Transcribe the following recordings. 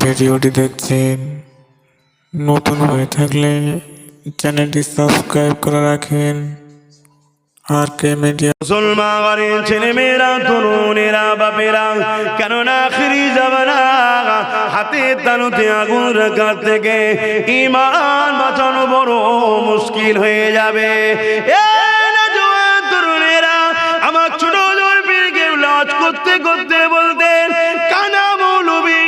ভিডিওটি দেখছেন, নতুন হয়ে থাকলে চ্যানেলটি সাবস্ক্রাইব করে রাখেন। আর কে মিডিয়া মুসলমানের ছেলে মেয়েরা, তরুণেরা, বাপেরা, কেননা আখিরি জামানা হাতে তালুতে আগুন রাখার থেকে ঈমান বাঁচানো বড় মুশকিল হয়ে যাবে। তরুণেরা আমার ছোট পীরকে লজ করতে করতে বলতেন, কানা মৌলবী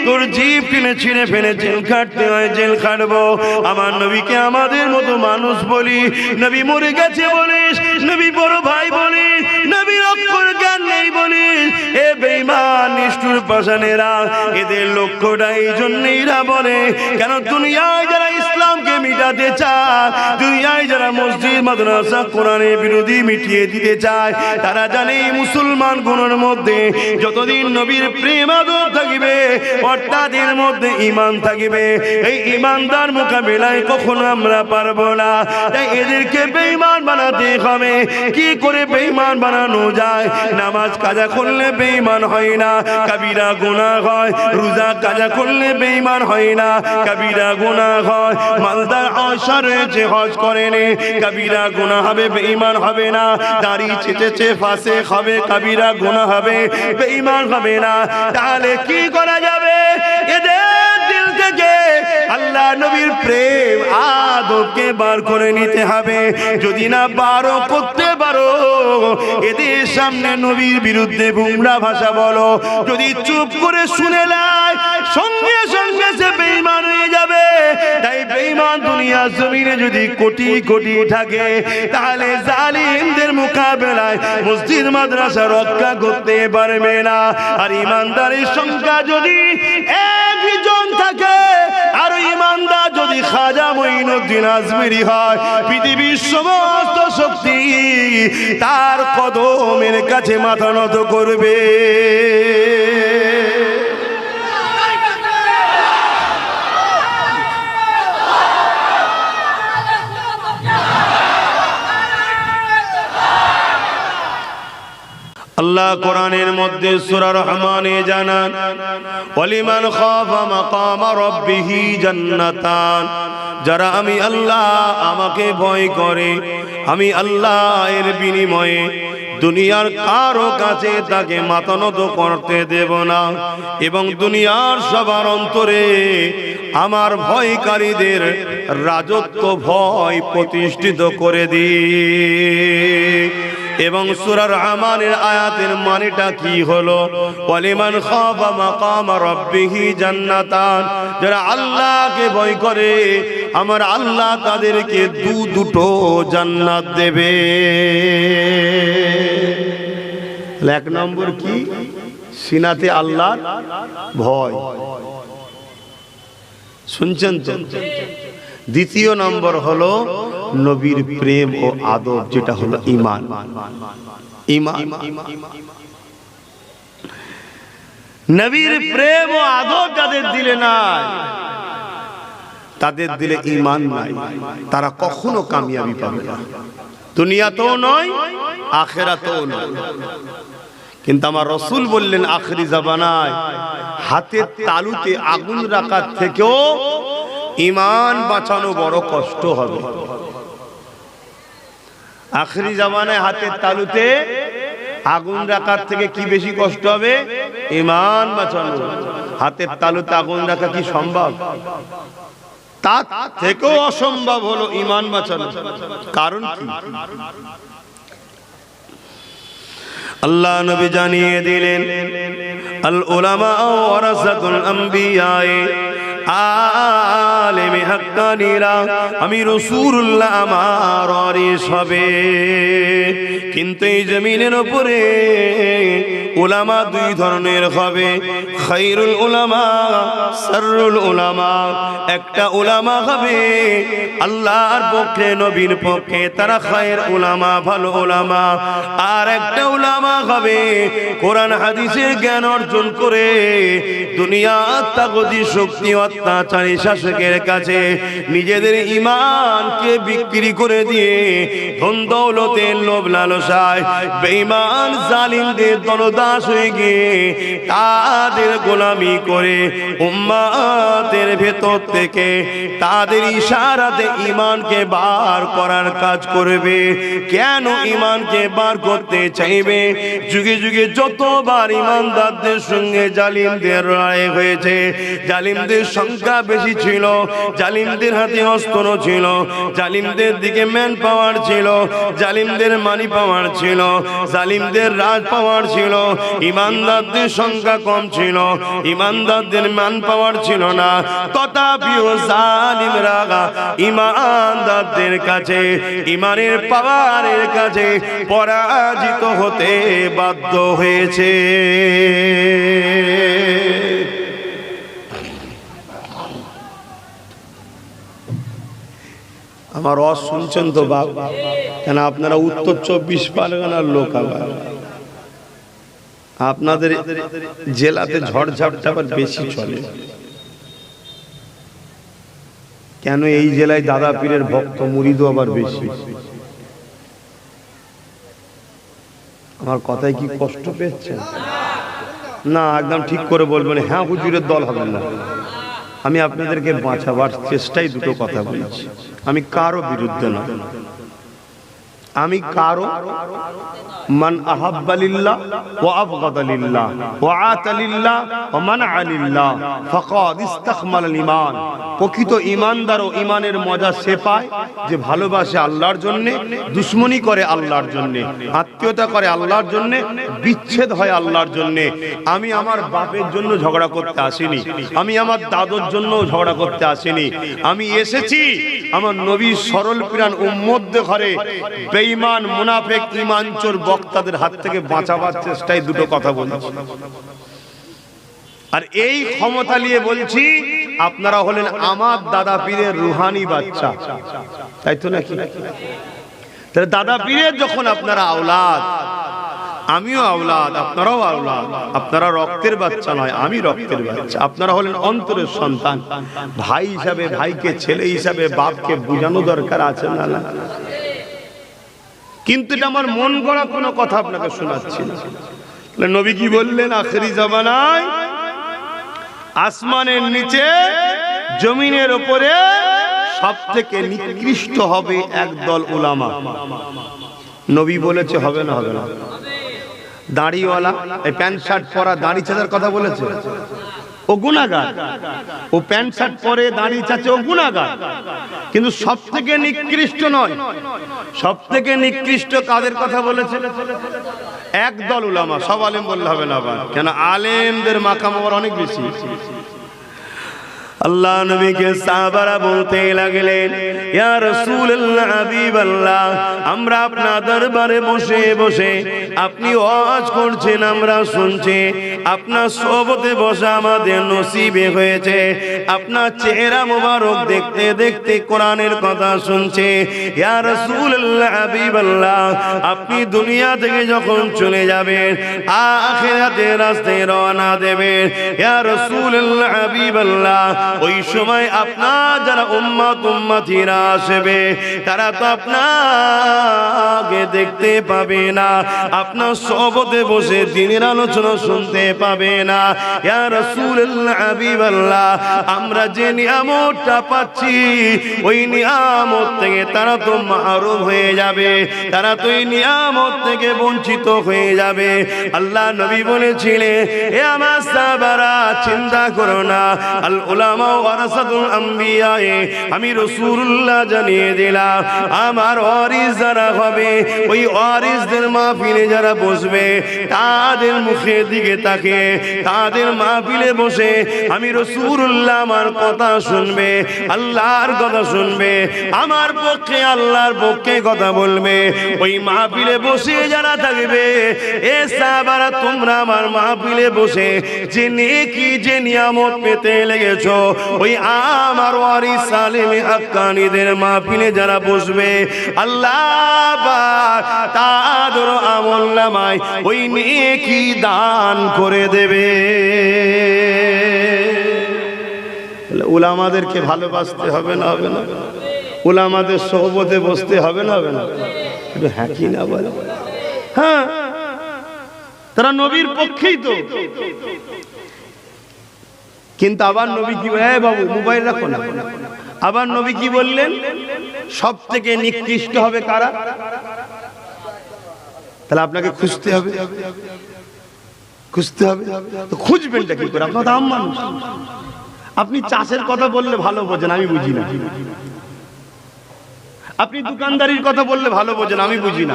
তোর জিভ টেনে ছিঁড়ে ফেলে জেল খাটতে হয়, জেল খাটবো। আমার নবীকে আমাদের মতো মানুষ বলি, নবী মরে গেছে বলিস, নবী বড় ভাই বলিস, নবীর অক্ষর জ্ঞান নেই বলিস। এ বেঈমান নিষ্ঠুর পাষাণেরা, এদের লক্ষ্যটা এই জন্যই বলে, কেন দুনিয়ায় যারা ইসলামকে মিটাতে চায়, দুনিয়ায় যারা মসজিদ মাদ্রাসা কোরআনের বিরোধী মিটিয়ে দিতে চায়, তারা জানে এই মুসলমান গুণের মধ্যে যতদিন নবীর প্রেম আদর থাকিবে, তাদের মধ্যে ঈমান থাকিবে। এই ঈমানদার মোকাবিলায় কখনো আমরা পারবো না। তাই এদেরকে বেঈমান বানাতে হবে। কি করে বেঈমান বানানো যায়? নামাজ কাজা করলে বেঈমান হয় না, কাবিরা গুনাহ হয়। রোজা কাজা করলে বেঈমান হয় না, কাবিরা গুনাহ হয়। মালদার আশা রয়েছে, হজ করেনি, কাবিরা গুনাহ হবে, বেঈমান হবে না। দাড়ি চেচেছে, ফাসেক হবে, কাবিরা গুনাহ হবে, বেঈমান হবে না। তাহলে কি করা যাবে? এদের দিল থেকে আল্লাহ নবীর প্রেম আদবকে বার করে নিতে হবে। যদি না বারো করতে পারো, এদের সামনে নবীর বিরুদ্ধে বুমরা ভাষা বলো, যদি চুপ করে শুনে নেয়, সঙ্গে সঙ্গে সে বেঈমান হয়ে যাবে। তাই বেঈমান দুনিয়া জমিনে যদি কোটি কোটি থাকে, তাহলে জালিমদের মোকাবেলায় মসজিদ মাদ্রাসা রক্ষা করতে পারবে না। আর ইমানদারের সংখ্যা যদি একজন থাকে, আর ইমানদার যদি খাজা মঈনুদ্দিন আজমেরি হয়, পৃথিবীর সমস্ত শক্তি তার কদমের কাছে মাথা নত করবে। আল্লাহ কোরআনের মধ্যে সূরা রহমানে জানান, ওয়ালিমান খাফা মাকামা রাব্বিহি জান্নাতান, যারা আমি আল্লাহ আমাকে ভয় করে, আমি আল্লাহ এর বিনিময়ে দুনিয়ার কারো কাছে তাকে মাথা নত করতে দেব না, এবং দুনিয়ার সবার অন্তরে আমার ভয়কারীদের রাজত্ব ভয় প্রতিষ্ঠিত করে দিই। এবং সূরা রহমানের আয়াতের মানেটা কি হলো? ওয়ালিমান খাফা মাকাম রাব্বিহি জান্নাতান, যারা আল্লাহকে ভয় করে, আমার আল্লাহ তাদেরকে দুটো জান্নাত দেবে। এক নম্বর কি? সিনাতে আল্লাহর ভয়, শুনছেন তো? দ্বিতীয় নম্বর হলো নবীর প্রেম ও আদব, যেটা হলো ঈমান। ঈমান, নবীর প্রেম ও আদব যাদের দিলে নাই, তাদের দিলে ঈমান নাই, তারা কখনো কামিয়াবি পাবে না, দুনিয়াতেও নয়, আখিরাতেও নয়। কিন্তু আমার রাসূল বললেন, আখিরি জামানায় হাতের তালুতে আগুন রাখার থেকেও ঈমান বাঁচানো বড় কষ্ট হবে। আখিরি জামানায় হাতের তালুতে আগুন রাখার থেকে কি বেশি কষ্ট হবে? ঈমান বাঁচানো। হাতের তালুতে আগুন রাখা কি সম্ভব? তার থেকেও অসম্ভব হলো ঈমান বাঁচানো। কারণ কি? আল্লাহ নবী জানিয়ে দিলেন, আল উলামা ওয়ারাসাতুল আম্বিয়া, আলেমে হাক্কানীরা আমি রাসূলুল্লাহ আমার ওয়ারিস হবে। কিন্তু এই জমিনের উপরে উলামা দুই ধরনের হবে, খায়রুল উলামা, শাররুল উলামা। একটা উলামা হবে আল্লাহর পক্ষে, নবীর পক্ষে, তারা খায়র উলামা, ভালো উলামা। আর একটা উলামা হবে কোরআন হাদিসের জ্ঞান অর্জন করে দুনিয়ার তাগতি শক্তি অত্যাচারী শাসকের কাছে নিজেদের ঈমানকে বিক্রি করে দিয়ে ধন দৌলতের লোভ লালসায় বেঈমান জালিমদের দলদাস হয়ে গিয়ে তাদের গোলামি করে উম্মাতের ভেতর থেকে তাদের ইশারাতে ঈমানকে বার করার কাজ করবে। কেন ঈমানকে বার করতে চাইবে? যুগে যুগে যতবার ঈমানদারদের সঙ্গে জালিমদের লড়াই হয়েছে, জালিমদের সংখ্যা বেশি ছিল, জালিমদের হাতে অস্ত্র ছিল, জালিমদের দিকে ম্যান পাওয়ার ছিল, জালিমদের মানি পাওয়ার ছিল, জালিমদের রাজ পাওয়ার ছিল, ঈমানদারদের সংখ্যা কম ছিল, ঈমানদারদের মান পাওয়ার ছিল না। তথাপিও জালিমরা ঈমানদারদের কাছে, ঈমানের পাওয়ারের কাছে পরাজিত হতে বাধ্য হয়েছে। আমার রস শুনছেন তো বাপ? কেন আপনারা উত্তর 24 পরগনার লোক, আপনাদের জেলাতে ঝড়ঝাপটা আবার বেশি চলে। কেন এই জেলায় দাদা পীরের ভক্ত মুরিদও আবার বেশি? আমার কথায় কি কষ্ট পেয়েছেন? না, একদম ঠিক করে বলবেন। হ্যাঁ হুজুরের দল হবে না। আমি আপনাদেরকে বাঁচাবার চেষ্টায় দুটো কথা বলছি। আমি কারো বিরুদ্ধে না, আমি কারো মান আহাব্বা লিল্লাহ ওয়া আবগাদা লিল্লাহ ওয়া আতা লিল্লাহ ওয়া মানআ লিল্লাহ ফাকাদ ইসতাকমালাল ঈমান। প্রকৃত ঈমানদার ও ঈমানের মজা সে পায় যে ভালোবাসে আল্লাহর জন্য, দুশমনি করে আল্লাহর জন্য, আত্মীয়তা করে আল্লাহর জন্য, বিচ্ছেদ হয় আল্লাহর জন্য। আমি আমার বাপের জন্য ঝগড়া করতে আসিনি, আমি আমার দাদুর জন্য ঝগড়া করতে আসিনি। আমি এসেছি আমার নবীর সরল প্রাণ উম্মতদের ঘরে বেঈমান মুনাফিক ঈমানচোর বক্তাদের হাত থেকে বাঁচাবার চেষ্টায় দুটো কথা বলছি। আর এই ক্ষমতা নিয়ে বলছি, আপনারা হলেন আমার দাদা পীরের রুহানি বাচ্চা, তাই তো নাকি? তাহলে দাদা পীরের যখন আপনারা আওলাদ, আমিও আওলাদ, আপনারাও আওলাদ। আপনারা রক্তের বাচ্চা নয়, আমি রক্তের বাচ্চা। আপনারা হলেন অন্তরের সন্তান। ভাই হিসাবে ভাইকে, ছেলে হিসাবে বাপকে বোঝানো দরকার আছে না? কিন্তু এটা আমার মন গড়া কোনো কথা আপনাকে শোনাচ্ছি না। নবী কি বললেন? আখেরি জামানায় আসমানের নিচে জমিনের উপরে সবথেকে নিকৃষ্ট হবে একদল উলামা। নবী বলেছে হবে না? হবে না। দাড়িওয়ালা, এই প্যান্ট শার্ট পরা, দাড়ি চাচার কথা বলেছে, ও গুনাহগার। ও প্যান্ট শার্ট পরে দাড়ি চাচে, ও গুনাহগার। কিন্তু সব থেকে নিকৃষ্ট নয়। সব থেকে নিকৃষ্ট কাদের কথা বলেছে? একদল উলামা। সব আলেম বললে হবে না। কেন? আলেমদের মাকাম অনেক বেশি। আল্লাহ নবীকে সাহাবারা বলতে লাগলেন, ইয়া রাসূলুল্লাহ, হাবিবাল্লাহ, আমরা আপনার দরবারে বসে বসে আপনি ওয়াজ করছেন, আমরা শুনছি। আপনার সোহবতে বসা আমাদের নসিবে হয়েছে। আপনার চেহারা মোবারক দেখতে দেখতে কোরআনের কথা শুনছে। ইয়া রাসূলুল্লাহ, হাবিবাল্লাহ, আপনি দুনিয়া থেকে যখন চলে যাবেন, আখিরাতের রাস্তায় রওনা দেবেন, ইয়া রাসূলুল্লাহ, হাবিবাল্লাহ, ওই সময় আপনার যারা উম্মত উম্মতিরা আসবে, তারা তো আপনাকে দেখতে পাবে না, আপনার সোহবতে বসে দিনের আলোচনা শুনতে পাবে না। ইয়া রাসূলুল্লাহ, হাবিবাল্লাহ, আমরা যে নিয়ামতটা পাচ্ছি, ওই নিয়ামত থেকে তারা তো মাহরুম হয়ে যাবে, তারা তো এই নিয়ামত থেকে বঞ্চিত হয়ে যাবে। আল্লাহ নবী বলেছিলেন, হে আমার সাহাবারা, চিন্তা করো না, আল উলামা ওয়ারাসাতুল আম্বিয়া, আমি রাসূলুল্লাহ জানিয়ে দিলাম, আমার ওয়ারিস যারা হবে, ওই ওয়ারিসদের মাহফিলে যারা বসবে, তাদের মুখের দিকে তাকিয়ে তাদের মাহফিলে বসে আমি রাসূলুল্লাহ আমার কথা শুনবে, আল্লাহর কথা শুনবে, আমার পক্ষে আল্লাহর পক্ষে কথা বলবে। ওই মাহফিলে বসে যারা থাকবে, এ সাহাবারা, তোমরা আমার মাহফিলে বসে যে নেকি, যে নিয়ামত পেতে লেগেছো, ওই আমার ওয়ারিস সালেমে হাক্কানীদের মাহফিলে যারা বসবে, আল্লাহ পাক তাদের আমলনামায় ওই নেকি দান করে দেবে। উলামাদেরকে ভালোবাসতে হবে না? হবে না? উলামাদের সোহবতে বসতে হবে না? হবে না? একটু হ্যাঁ কি না বলে? হ্যাঁ, তারা নবীর পক্ষেই তো। কিন্তু আবার নবী কি বাবু মোবাইল রাখো না, আবার নবী কি বললেন? সব থেকে নিকৃষ্ট হবে কারা? তাহলে আপনাকে খুঁজতে হবে, খুঁজতে হবে। তো খুঁজবেনটা কি করে? আপনার দাম মানুষ, আপনি চাষের কথা বললে ভালো বোঝেন, আমি বুঝি না। আপনি দোকানদারির কথা বললে ভালো বোঝেন, আমি বুঝি না।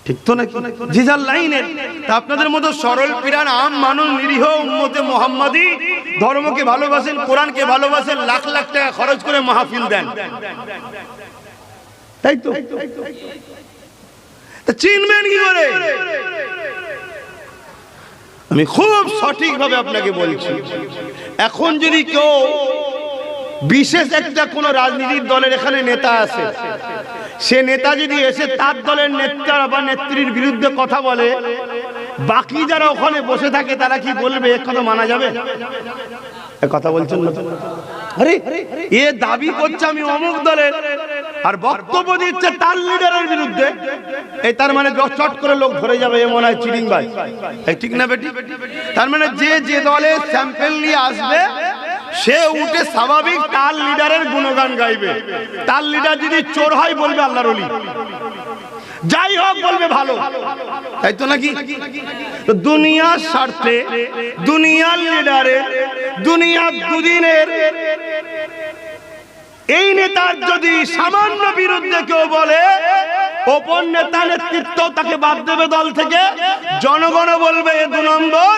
ঠিক তো নাকি? যে যার লাইনের। তা আপনাদের মতো সরল পিরান আম মানুষ, নিরীহ উম্মতে মুহাম্মাদি ধর্মকে ভালোবাসেন, কোরআনকে ভালোবাসেন, লাখ লাখ টাকা খরচ করে মাহফিল দেন, তাই তো? তা চিনবেন কি করে? আমি খুব সঠিকভাবে আপনাকে বলছি, এখন যদি কেউ বিশেষ একটা কোন রাজনীতির দলের এখানে নেতা আছে, সে নেতা যদি এসে তার দলের নেতা বা নেত্রীর বিরুদ্ধে কথা বলে, বাকি যারা ওখানে বসে থাকে তারা কি বলবে? এক কথা মানা যাবে? কথা বলছেন না? আরে এ দাবি করছে আমি অমুক দলের, আর বক্তব্য দিচ্ছে তার লিডারের বিরুদ্ধে, এই তার মানে চট করে লোক ধরে যাবে, এ মনে হয় চিটিং ভাই, ঠিক না বেটি? তার মানে যে যে দলের স্যাম্পল নিয়ে আসবে সে উঠে স্বাভাবিক তার লিডারের গুণগান গাইবে। তার লিডার যদি চোর হয় বলবে আল্লাহর ওলি, যাই হোক বলবে ভালো, তাই তো নাকি? দুনিয়ার স্বার্থে, দুনিয়ার লিডারে, দুনিয়ার দুদিনের এই নেতার যদি সামান্য বিরুদ্ধে কেউ বলে, ওপর নেতা নেতৃত্ব তাকে বাদ দেবে দল থেকে, জনগণ বলবে এ 2 নম্বর।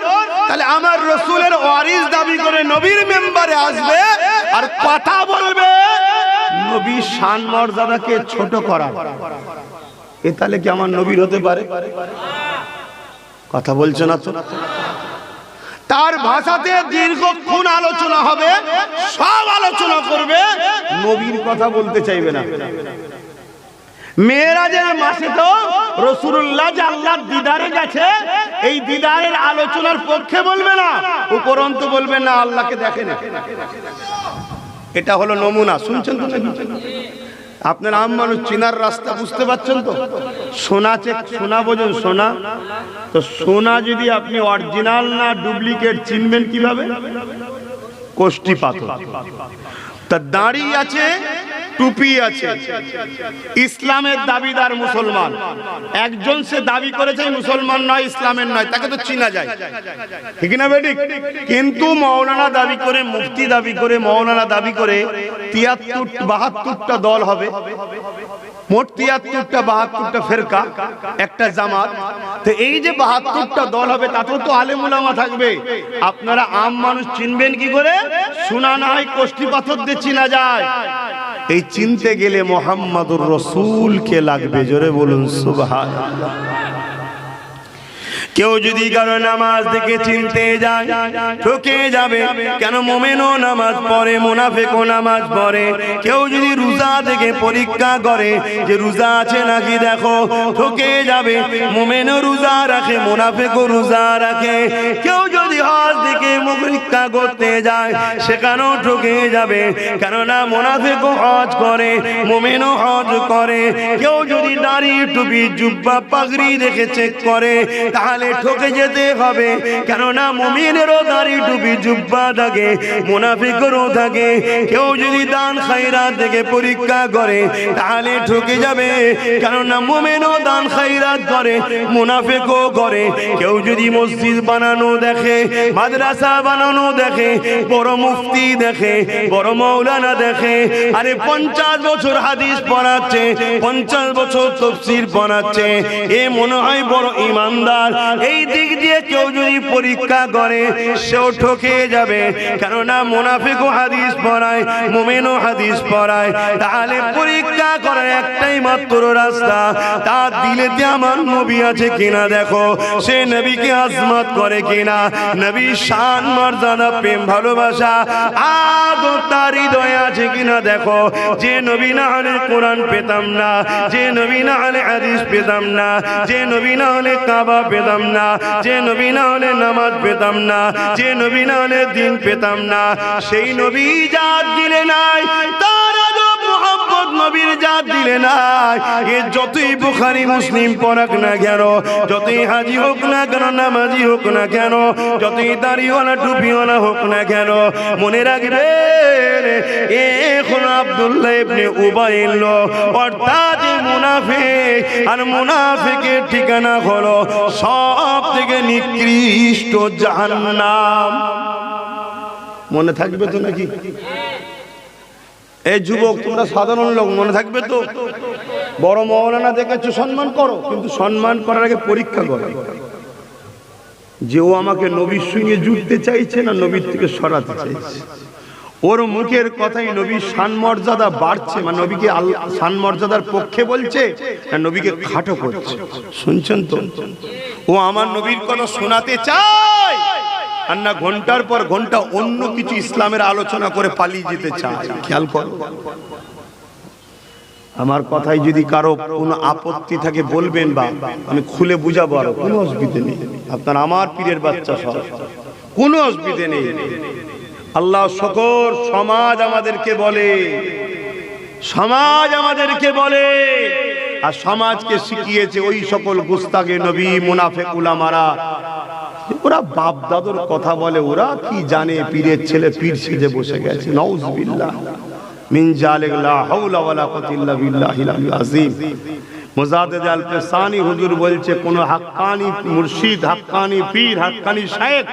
তাহলে আমার রসুলের ওয়ারিস দাবি করে নবীর মেম্বারে আসবে আর কথা বলবে নবীর শান মর্যাদাকে ছোট করা, এ তাহলে কি আমার নবীর হতে পারে? কথা বলছো না তো? তার ভাষাতে দীর্ঘক্ষণ আলোচনা হবে, সব আলোচনা করবে, নবীর কথা বলতে চাইবে না। মেরাজের মাসে তো রাসূলুল্লাহ যে আল্লাহর দিদারে গেছে, এই দিদারের আলোচনার পক্ষে বলবে না, উপরন্তু বলবে না আল্লাহকে দেখে না। এটা হলো নমুনা। শুনছেন তো? আপনার আম মানুষ চিনার রাস্তা বুঝতে পারছেন তো? সোনা চেক, সোনা বোঝেন? সোনা তো সোনা যদি আপনি অরিজিনাল না ডুপ্লিকেট চিনবেন কিভাবে? কোষ্ঠী পাথর। তা দাড়ি আছে, টুপি আছে, ইসলামের দাবিদার মুসলমান, একজন সে দাবি করেছে মুসলমান নয়, ইসলামের নয়, তাকে তো চিনা যায়, ঠিক না বেটি? কিন্তু মৌলানা দাবি করে, মুফতি দাবি করে, মৌলানা দাবি করে 73-72টা দল হবে, মোট 73-72টা ফেরকা, একটা জামাত। তো এই যে 72টা দল হবে, তাতেও তো আলেম উলামা থাকবে। আপনারা আম মানুষ চিনবেন কি করে? শোনা না হয় কোষ্ঠী পাথর দিয়ে চিনা যায়। এই চিনতে গেলে মুহাম্মাদুর রাসূলকে লাগবে। জোরে বলুন সুবহানাল্লাহ। কেউ যদি কারো নামাজ দেখে চিনতে যায়, ঠকে যাবে। কেন? মুমিনও নামাজ পড়ে, মুনাফিকও নামাজ পড়ে। কেউ যদি রোজা দেখে পরীক্ষা করে যে রোজা আছে নাকি দেখো, ঠকে যাবে। মুমিনও রোজা রাখে, মুনাফিকও রোজা রাখে। কেউ যদি হজ দেখে পরীক্ষা করতে যায়, সেখানেও ঠকে যাবে। কেননা মুনাফিকও হজ করে, মুমিনও হজ করে। কেউ যদি দাড়ি, টুপি, জুব্বা, পাগড়ি দেখে চেক করে, তাহলে ঠকে যেতে হবে। কেননা মুমিনেরও দাড়ি, টুপি, জুব্বা থাকে, মুনাফিকেরও থাকে। কেউ যদি দান খায়রাত দেখে পরীক্ষা করে, তাহলে ঠকে যাবে। কেননা মুমিনও দান খায়রাত করে, মুনাফিকও করে। কেউ যদি মসজিদ বানানো দেখে, মাদ্রাসা বানানো দেখে, বড় মুফতি দেখে, বড় মাওলানা দেখে, আরে 50 বছর হাদিস পড়াচ্ছে, 50 বছর তাফসীর পড়াচ্ছে, এ মনে হয় বড় ইমানদার। এই দিক দিয়ে কেউ যদি পরীক্ষা করে, সেও ঠকে যাবে। কেননা মুনাফিকও হাদিস পড়ায়, মুমিনও হাদিস পড়ায়। তাহলে পরীক্ষা করার একটাই মাত্র রাস্তা, তার দিলেতে আমার নবী আছে কিনা দেখো, সে নবীকে আজমত করে কিনা, নবীর শান মর্যাদা, প্রেম, ভালোবাসা, আদব তার হৃদয়ে আছে কিনা দেখো। যে নবী না হলে কোরআন পেতাম না, যে নবী না হলে হাদিস পেতাম না, যে নবী না হলে কাবা পেতাম না, যে নবী না হলে নামাজ পেতাম না, যে নবী না হলে দিন পেতাম না। সেই নবী যার দিলে নাই, তার আদব মুহাব্বত নবীর জাত দিলে না। এ যতই বুখারী মুসলিম পড়াক না কেন, যতই হাজি হোক না কেন, নামাজি হোক না কেন, যতই দাড়িওয়ালা টুপিওয়ালা হোক না কেন, মনে রাখবেন এখন আব্দুল্লাহ ইবনে উবাই অর্থাৎ মুনাফিক, আর মুনাফিকের ঠিকানা হলো সব থেকে নিকৃষ্ট জাহান্নাম। মনে থাকবে তো নাকি? এই যুবক, তোমরা সাধারণ লোক, মনে থাকবে তো? বড় মাওলানা দেখেছো, সম্মান করো, কিন্তু সম্মান করার আগে পরীক্ষা করো যে ও আমাকে নবীর সঙ্গে জুড়তে চাইছে না নবীর থেকে সরাতে চাইছে। ওর মুখের কথাই নবীর শান মর্যাদা বাড়ছে, মানে নবীকে শান মর্যাদার পক্ষে বলছে না নবীকে খাটো করছে? শুনছেন তো? ও আমার নবীর কথা শোনাতে চায় আর না ঘন্টার পর ঘন্টা অন্য কিছু ইসলামের আলোচনা করে পালিয়ে যেতে চায়। খেয়াল করো, আমার কথাই যদি কারো কোনো আপত্তি থাকে বলবেন, বা আমি খুলে বুঝাবো, আর কোনো অসুবিধা নেই। আপনার আমার পীরের বাচ্চা সব, কোনো অসুবিধা নেই। আল্লাহ শকর, সমাজ আমাদেরকে বলে, সমাজ আমাদেরকে বলে, আর সমাজকে শিখিয়েছে ওই সকল গুস্তাগে নবী মুনাফিক উলামারা। ওরা বাপ দাদুর কথা বলে, ওরা কি জানে? পীরের ছেলে পীর সেজে বসে গেছে। নাউজুবিল্লাহ মিন জালিক, লা হাওলা ওয়ালা কুওয়াতা ইল্লা বিল্লাহিল আলিয়্যিল আযীম। মুজাদ্দিদ আল-ফিসানি হুজুর বলছে, কোন হাক্কানি মুর্শিদ, হাক্কানি পীর, হাক্কানি শায়েখ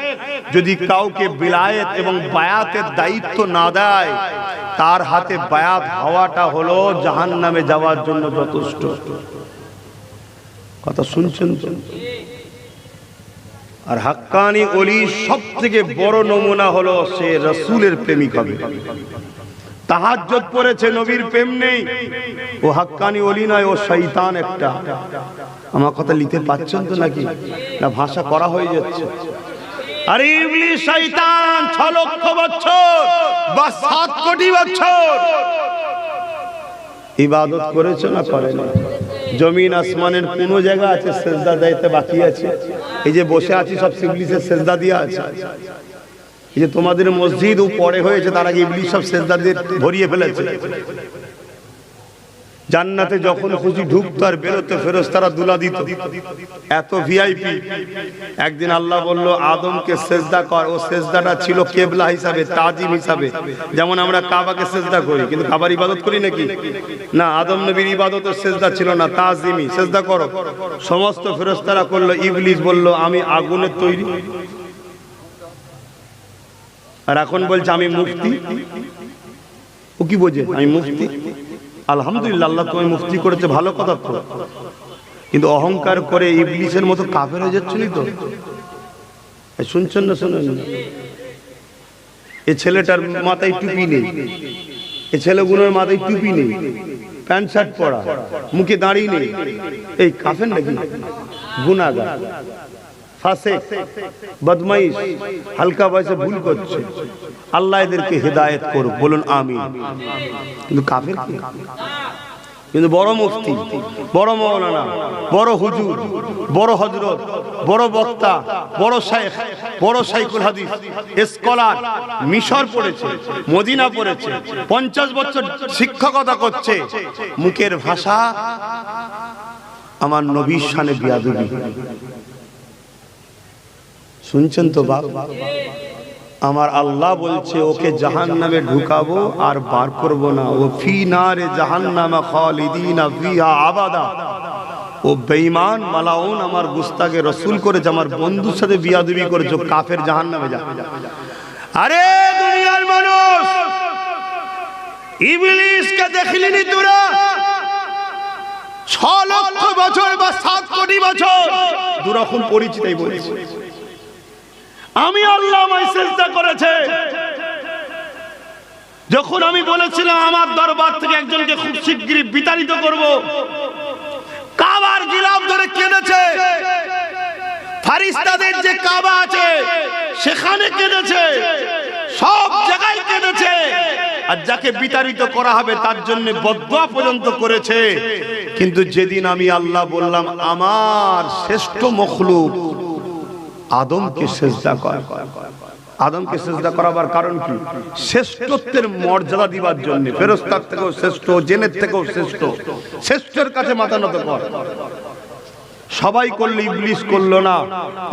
যদি কাউকে বিলায়েত এবং বায়াতের দায়িত্ব না দেয়, তার হাতে বায়াত হওয়াটা হলো জাহান্নামে যাওয়ার জন্য যথেষ্ট। কথা শুনছেন তো? আর হাক্কানি ওলি সব থেকে বড় নমুনা হলো সে রাসূলের প্রেমিক হবে। তাহাজ্জুদ পড়েছে, নবীর প্রেম নেই, ও হাক্কানি ওলি নয়, ও শয়তান একটা। আমার কথা নিতে পাচ্ছেন তো নাকি? না ভাষা করা হয়ে যাচ্ছে? আরে ইবলিস শয়তান 6 লক্ষ বছর বা 7 কোটি বছর ইবাদত করেছে না করেনি? জমিন আসমানের কোন জায়গা আছে সেজদা দিতে বাকি আছে? এই যে বসে আছি সব ইবলিসের সেজদা দিয়া আছে। এই যে তোমাদের মসজিদ পরে হয়েছে, তার আগে ইবলিস সব সেজদা দিয়ে ভরিয়ে ফেলেছে। জান্নাতে যখন খুশি ঢুকতো আর বেরোতে ফেরেশতারা দুলা দিত, এত ভিআইপি। একদিন আল্লাহ বলল আদমকে সেজদা কর। ও সেজদাটা ছিল কিবলা হিসাবে, তাজিম হিসাবে। যেমন আমরা কাবাকে সেজদা করি, কিন্তু কাবার ইবাদত করি নাকি? না, আদম নবীর ইবাদতের সেজদা ছিল না, তাজিমি, সেজদা করো। সমস্ত ফেরেশতারা করলো। ইবলিস বলল আমি আগুনের তৈরি, আর এখন বলছে আমি মুফতি। ও কি বোঝে আমি মুফতি? আলহামদুলিল্লাহ, আল্লাহ তোমায় মুফতি করেছে, ভালো কথা তো, কিন্তু অহংকার করে ইবলিসের মতো কাফের হয়ে যাচ্ছেন তো। শুনছেন না? শুনেন না? এই ছেলেটার মাথায় টুপি নেই, এই ছেলেগুলোর মাথায় টুপি নেই, প্যান্ট শার্ট পরা, মুখে দাঁড়িয়ে নেই, এই কাফের নাকি? গুনাহগার, ফাসিক, বদমাইশ, হালকা বয়সে ভুল করছে। আল্লাহ এদেরকে হেদায়েত করুক, বলুন আমিন। কিন্তু কাফের কি? কিন্তু বড় মুফতি, বড় মাওলানা, বড় হুজুর, বড় হযরত, বড় বক্তা, বড় শাইখ, বড় শাইখুল হাদিস, স্কলার, মিশর পড়েছে, মদিনা পড়েছে, 50 বছর শিক্ষকতা করছে, মুখের ভাষা আমার নবীর শানে বিয়াদবি। শুনছেন তো বাপ? আমার আল্লাহ বলছে ওকে জাহান্নামে ঢুকাবো আর বার করব না। ও ফি নারে জাহান্নামা খালিদিনা ফিহা আবাদা। ও বেঈমান মালাউন আমার গুস্তাকে রাসূল করেছে, আমার বন্ধুর সাথে বিয়াদবি করেছে, কাফের, জাহান্নামে যা। আরে দুনিয়ার মানুষ, ইবলিসকে দেখলিনি তোরা? 6 লক্ষ বছর বা 7 কোটি বছর দুরকম পরিচিতই বলছে। আমি আল্লাহ আমায় সেজদা করেছে। যখন আমি বলেছিলাম আমার দরবার থেকে একজনকে খুব শিগগিরই বিতাড়িত করব, কাবার গিলাফ ধরে কেঁদেছে। ফারিস্তাদের যে কাবা আছে সেখানে কেঁদেছে, সব জায়গায় কেঁদেছে। আর যাকে বিতাড়িত করা হবে তার জন্য বদদুয়া পর্যন্ত করেছে। কিন্তু যেদিন আমি আল্লাহ বললাম আমার শ্রেষ্ঠ মখলুক আদমকে সেজদা কর, আদমকে সিজদা করাবার কারণ কি? শ্রেষ্ঠত্বের মর্যাদা দিবার জন্য। ফেরেশতার থেকেও শ্রেষ্ঠ, জিনের থেকেও শ্রেষ্ঠ, শ্রেষ্ঠের কাছে মাথা নত কর। সবাই করলো, ইবলিস করলো না।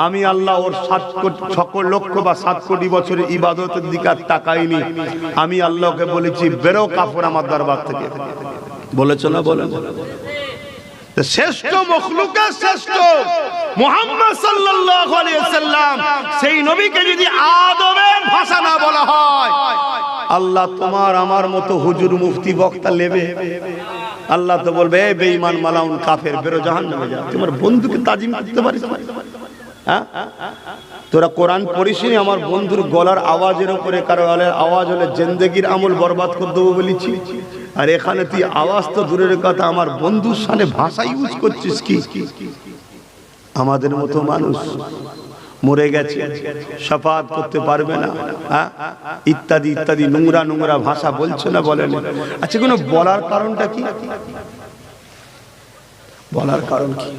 আমি আল্লাহ ওর 7 লক্ষ বা 7 কোটি বছরের ইবাদতের দিকে আর তাকাইনি। আমি আল্লাহকে বলেছি বেরো কাফর আমার দরবার থেকে। বলেছ না? বলেন। শ্রেষ্ঠ মখলুকের শ্রেষ্ঠ মুহাম্মদ সাল্লাল্লাহু আলাইহি ওয়াসাল্লাম, সেই নবীকে যদি আদমের ভাষা না বলা হয়, আল্লাহ তোমার আমার মতো হুজুর মুফতি বক্তা নেবে? আল্লাহ তো বলবে এ বেঈমান মালাউন কাফের, বেরো জাহান্নামে যা। তোমার বন্ধুকে তাজিম করতে পারিস? হ্যাঁ, তোরা কোরআন পড়িসনি? আমার বন্ধুর গলার আওয়াজের উপরে কারো আওয়াজ হলে জিন্দেগির আমল বরবাদ করে দেবো বলেছি। আর এখানে তুই আওয়াজ তো দূরের কথা, আমার বন্ধুর সামনে ভাষা ইউজ করছিস কি? আমাদের মতো মানুষ মরে গেছে, শাফাত করতে পারবে না, ইত্যাদি ইত্যাদি নোংরা নোংরা ভাষা বলছে না, বলেন? আচ্ছা, কোনো বলার কারণটা কি? বলার কারণ কি?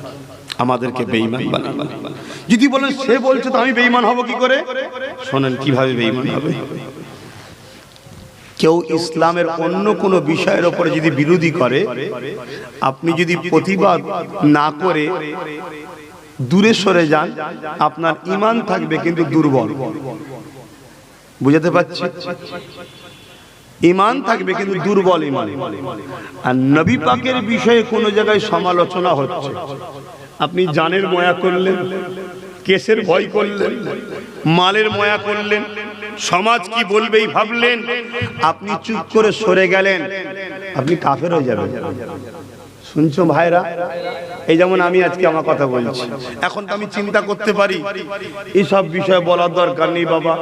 আমাদেরকে বেঈমান বানাবে। যদি বলেন সে বলছে তো আমি বেঈমান হব কি করে? শোনেন কিভাবে বেঈমান হবে। কেউ ইসলামের অন্য কোনো বিষয়ের উপরে যদি বিরোধী করে, আপনি যদি প্রতিবাদ না করে দূরে সরে যান, আপনার ঈমান থাকবে কিন্তু দুর্বল। বুঝাতে পারছি? ঈমান থাকবে কিন্তু দুর্বল ঈমান। আর নবী পাকের বিষয়ে কোন জায়গায় সমালোচনা হচ্ছে, আপনি জানের ময়া করলেন, কেসের ভয় করলেন, মালের ময়া করলেন, সমাজ কি বলবেই ভাবলেন, আপনি চুপ করে সরে গেলেন, আপনি কাফের হয়ে যাবেন। শুনছো ভাইরা? এই যেমন আমি আজকে আমার কথা বলছি, এখন তো আমি চিন্তা করতে পারি এইসব বিষয়ে বলার দরকার নেই বাবা,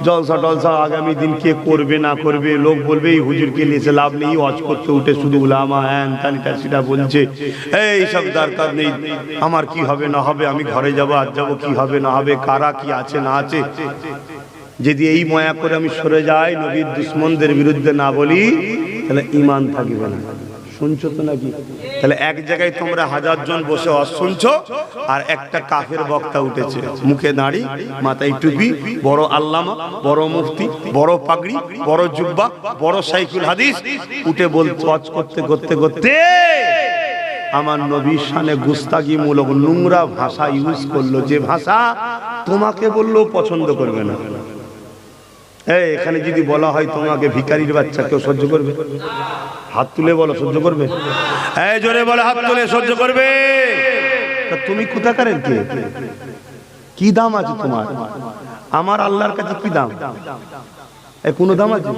জলসা টলসা আগামী দিন কে করবে না করবে, লোক বলবে এই হুজুরকে নিয়ে লাভ নেই, ওয়াজ করতে উঠে শুধু উলামা হ্যান তানিটা সেটা বলছে, এইসব দরকার নেই। আমার কি হবে না হবে, আমি ঘরে যাবো আজ যাবো, কি হবে না হবে, কারা কি আছে না আছে, যদি এই ময়া করে আমি সরে যাই, নবীর দুশ্মনদের বিরুদ্ধে না বলি, তাহলে ঈমান থাকবে না। শুনছো তো নাকি? তাহলে এক জায়গায় তোমরা 1000 জন বসে শুনছো, আর একটা কাফের বক্তা উঠেছে, মুখে দাড়ি, মাথায় টুপি, বড় আল্লামা, বড় মুফতি, বড় পাগড়ি, বড় জুব্বা, বড় শাইখুল হাদিস, উঠে বলতে ওয়াজ করতে করতে করতে আমার নবীর শানে গুস্তাগিমূলক নোংরা ভাষা ইউজ করলো, যে ভাষা তোমাকে বললেও পছন্দ করবে না। এখানে যদি বলা হয় তোমাকে ভিখারির বাচ্চা, কেউ সহ্য করবে? হাত তুলে বলো, সহ্য করবে? জোরে বলো, হাত তুলে সহ্য করবে? তুমি কোথাকারের কে? কি দাম আছে তোমার? আমার আল্লাহর কাছে কি দাম? কোনো দাম আছে?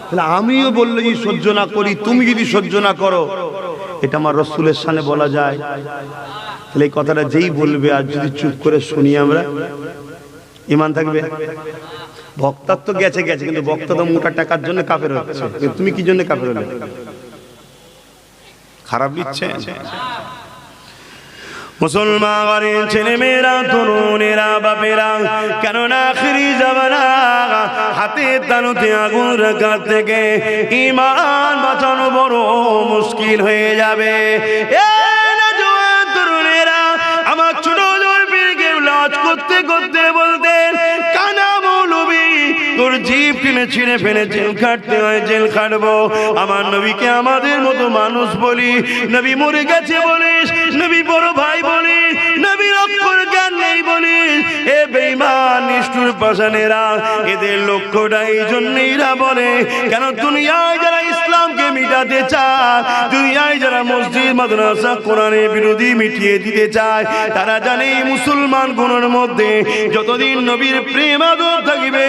তাহলে আমিও বললে যে সহ্য না করি, তুমি যদি সহ্য না করো, এটা আমার রাসূলের শানে বলা যায়? তাহলে এই কথাটা যেই বলবে, আর যদি চুপ করে শুনি আমরা, ঈমান থাকবে? বক্তার তো গেছে গেছে, কিন্তু বক্তা তো মোটা টাকার জন্য কাফের হচ্ছে, তুমি কি জন্য কাফের হলে? খারাপ দিচ্ছে। মুসলমান ছেলে মেয়েরা, তরুণেরা, বাপেরা, কেননা আখিরি জামানা, হাতে তালুতে আগুন রাখার থেকে ঈমান বাঁচানো বড় মুশকিল হয়ে যাবে। তরুণেরা, আমার ছোট জলপিকে লজ করতে করতে বলতেন, কানা মৌলবী, তোর জিভ টেনে ছিঁড়ে ফেলে জেল খাটতে হয়, জেল খাটবো। আমার নবীকে আমাদের মতো মানুষ বলি, নবী মরে গেছে বলিস, নবী বড় ভাই বলিস, নবীর অক্ষর জ্ঞান নেই বলিস। এ বেঈমান নিষ্ঠুর পাষাণেরা, এদের লক্ষ্যটা এই জন্যই বলে, কেন দুনিয়ায় যারা ইসলামকে মিটাতে চায়, দুনিয়ায় যারা মসজিদ মাদ্রাসা কোরআনের বিরোধী মিটিয়ে দিতে চায়, তারা জানে মুসলমান গুণের মধ্যে যতদিন নবীর প্রেম আদর থাকবে,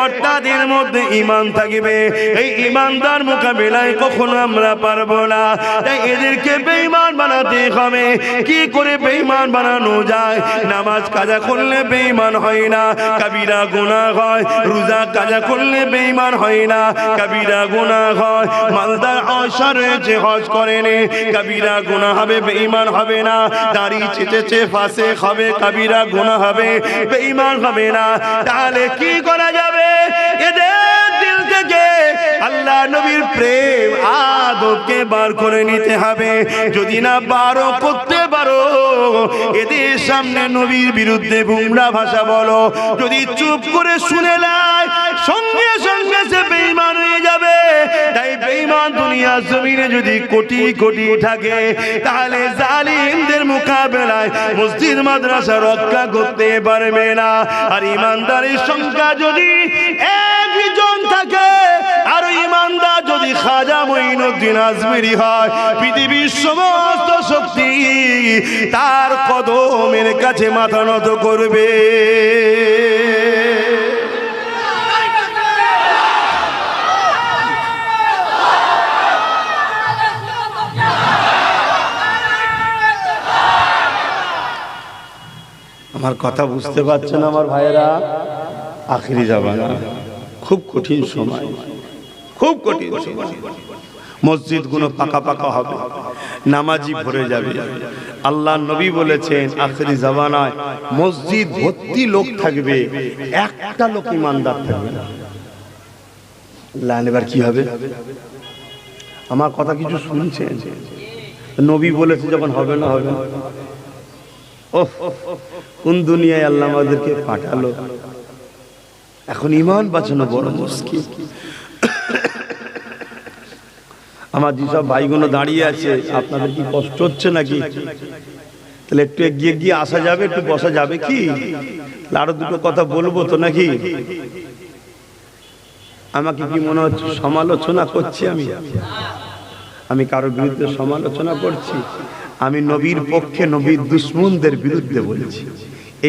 অর্থাৎ এর মধ্যে ঈমান থাকবে, এই ঈমানদার মোকাবিলায় কখনো আমরা পারবো না। তাই এদেরকে বেঈমান বানাতে হবে। কি করে বেঈমান বানানো যায়? নামাজ কাজা করলে বেঈমান হয় না, কাবিরা গুনাহ হয়। রোজা কাজা করলে বেঈমান হয় না, কাবিরা গুনাহ হয়। মালদার আশা রয়েছে, হজ করেনি, কাবিরা গুনাহ হবে, বেঈমান হবে না। দাড়ি চেটেছে ফাসেক হবে, কাবিরা গুনাহ হবে, বেঈমান হবে না। তাহলে কি করা যাবে? এদের দিল থেকে আল্লাহ নবীর প্রেম আদর তোকে বার করে নিতে হবে। যদি না বারো করতে পারো, এদের সামনে নবীর বিরুদ্ধে বুমরা ভাষা বলো, যদি চুপ করে শুনে নেয়, সঙ্গে সঙ্গে সে বেঈমান হয়ে যাবে। তাই বেঈমান দুনিয়া জমিনে যদি কোটি কোটি থাকে, তাহলে জালিমদের মোকাবেলায় মসজিদ মাদ্রাসা রক্ষা করতে পারবে না। আর ইমানদারের সংখ্যা যদি একজন থাকে, আর ইমানদার যদি খাজা মঈনুদ্দিন আজমেরি হয়, পৃথিবীর সমস্ত শক্তি তার কদমের কাছে মাথা নত করবে। আমার কথা বুঝতে পারছেন আমার ভাইয়েরা? আখিরি জামানা, খুব কঠিন সময়, খুব কঠিন সময়। মসজিদগুলো পাকা পাকা হবে, নামাজি ভরে যাবে। আল্লাহ নবী বলেছেন আখিরি জামানায় মসজিদ ভর্তি লোক থাকবে, একটা লোক ইমানদার থাকবে না। এবার কি হবে? আমার কথা কিছু শুনছেন? নবী বলেছে যখন হবে না হবে না। ওহ, কোন দুনিয়ায় আল্লাহ আমাদেরকে পাঠালো। এখন ঈমান বাঁচানো বড় মুশকিল। আমার যেসব ভাইগুলো দাঁড়িয়ে আছে, আপনাদের কি কষ্ট হচ্ছে নাকি? তাহলে একটু এগিয়ে গিয়ে আসা যাবে, একটু বসা যাবে কি? আরো দুটো কথা বলবো তো নাকি? আমাকে কি মনে হচ্ছে সমালোচনা করছি? আমি কারোর বিরুদ্ধে সমালোচনা করছি? আমি নবীর পক্ষে, নবীর দুশমনদের বিরুদ্ধে বলেছি।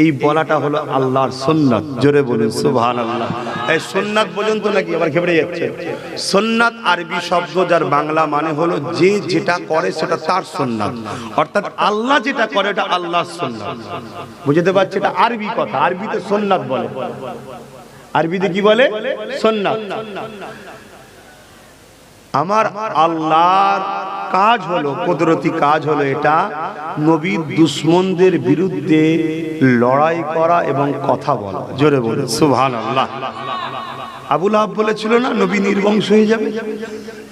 এই বলাটা হলো আল্লাহর সুন্নাত। জোরে বলুন সুবহানাল্লাহ। এই সুন্নাত পর্যন্ত নাকি আবার ঘেবড়ে যাচ্ছে। সুন্নাত আরবি শব্দ, যার বাংলা মানে হলো যে যেটা করে সেটা তার সুন্নাত, অর্থাৎ আল্লাহ যেটা করে এটা আল্লাহর সুন্নাত। বুঝতে পারছি? এটা আরবি কথা, আরবিতে সুন্নাত বলে। আরবিতে কি বলে? সুন্নাত। আমার আল্লাহর কাজ হলো, কুদরতি কাজ হলো এটা নবীর দুশমনদের বিরুদ্ধে লড়াই করা এবং কথা বলা। জোরে বলে সুবহানাল্লাহ। আবু লাহাব বলেছিল না নবী নির্বংশ হয়ে যাবে,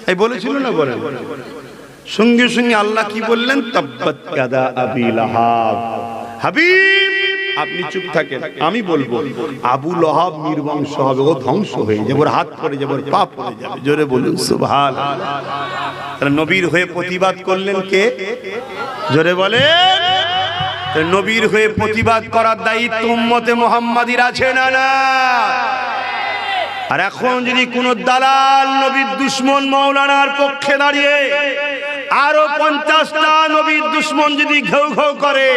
এই বলেছিল না? বলে সঙ্গে সঙ্গে আল্লাহ কি বললেন? তাব্বাত ইয়াদা আবি লাহাব। হাবিব আপনি চুপ থাকেন, আমি বলবো আবু লাহাব নির্বংশ হবে, ও ধ্বংস হয়ে যাবে, ওর হাত পড়ে যাবে, ওর পা পড়ে যাবে। জোরে বলুন সুবহানাল্লাহ। নবীর হয়ে প্রতিবাদ করলেন কে? জোরে বলেন। নবীর হয়ে প্রতিবাদ করার দায়িত্ব উম্মতে মুহাম্মাদির আছে না না? আর এখন যদি কোন দালাল নবীর দুশমন মাওলানার পক্ষে দাঁড়িয়ে আরো 50টা নবীর দুশমন যদি ঘেউ ঘেউ করে,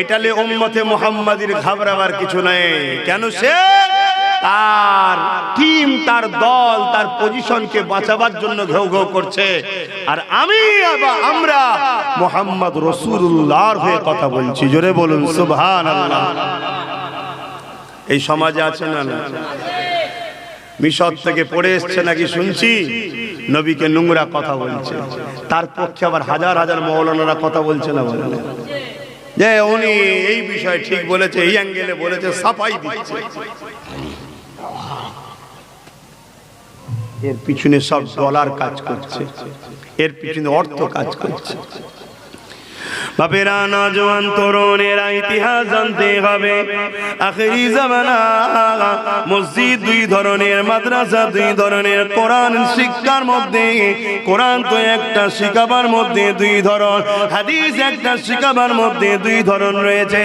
এটালে উম্মতে মুহাম্মাদির ঘাবড়াবার কিছু নেই। কেন? সে তার টিম, তার দল, তার পজিশনকে বাঁচাবার জন্য ঘেউ ঘেউ করছে। আর আমরা মুহাম্মদ রাসূলুল্লাহর হয়ে কথা বলছি। জোরে বলুন সুবহানাল্লাহ। এই সমাজে আছে না না? মিশর থেকে পড়ে এসছে নাকি শুনছি, নবীকে নোংরা কথা বলছে। তার পক্ষে আবার হাজার হাজার মাওলানারা কথা বলছে না, বলে যে উনি এই বিষয় ঠিক বলেছে, এই অ্যাঙ্গেলে বলেছে, সাফাই দিচ্ছে। এর পিছনে সব ডলার কাজ করছে, এর পিছনে অর্থ কাজ করছে। বাপেরা, নওজোয়ান তরুণেরা ইতিহাস জানতে হবে। আখিরি জামানা মসজিদ দুই ধরনের, মাদ্রাসা দুই ধরনের। কোরআন শিক্ষার মধ্যে, কোরআন তো একটা শিখাবার মধ্যে দুই ধরন, হাদিস একটা শিখাবার মধ্যে দুই ধরন রয়েছে।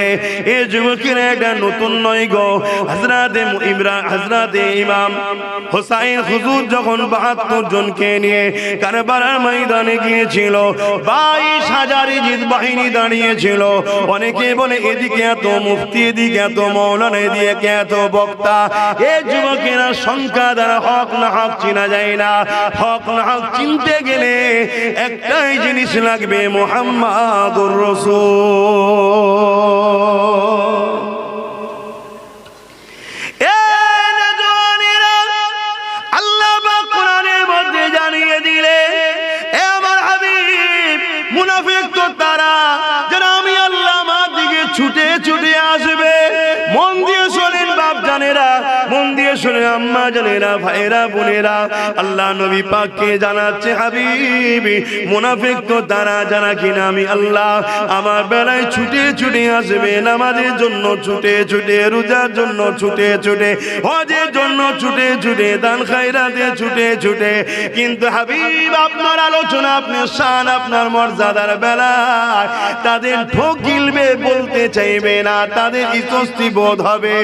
এই যুবকেরা এটা নতুন নয় গো। হযরতে ইমাম হোসাইন হুজুর যখন ৭২ জনকে নিয়ে কারবালার ময়দানে গিয়েছিল, ২২,০০০ জিদ বাহিনী দাঁড়িয়েছিল। অনেকে বলে এদিকে এত মুফতি, এদিকে এত মাওলানা, এদিকে এত বক্তা। এই যুবকেরা সংখ্যা দ্বারা হক না হক চেনা যায় না। হক না হক চিনতে গেলে একটাই জিনিস লাগবে, মুহাম্মাদুর রাসূল। আল্লাহ পাক কোরআনের মধ্যে জানিয়ে দিলে, এ আমার হাবিব, মুনাফিক তো তারা যারা আমি আল্লাহ আমার দিকে ছুটে ছুটে আসবে। মন দিয়ে শোনেন বাপ জানেরা, মন দিয়ে শুনে আম্মা জানেরা, ভাইরা, বোনেরা, আল্লাহ নবী পাককে জানাচ্ছে, হাবিবি মুনাফিক তো তারা জানা কিনা আমি আল্লাহ আমার বেলায় ছুটে ছুটে আসবে, নামাজের জন্য ছুটে ছুটে, রোজার জন্য ছুটে ছুটে, হজের জন্য ছুটে ছুটে, দান খায়রাতে ছুটে ছুটে, কিন্তু হাবিব আপনার আলোচনা, আপনার শান, আপনার মর্যাদার বেলায় তাদের ঠোক গিলবে, বলতে চাইবে না, তাদের ইতস্তি বোধ হবে,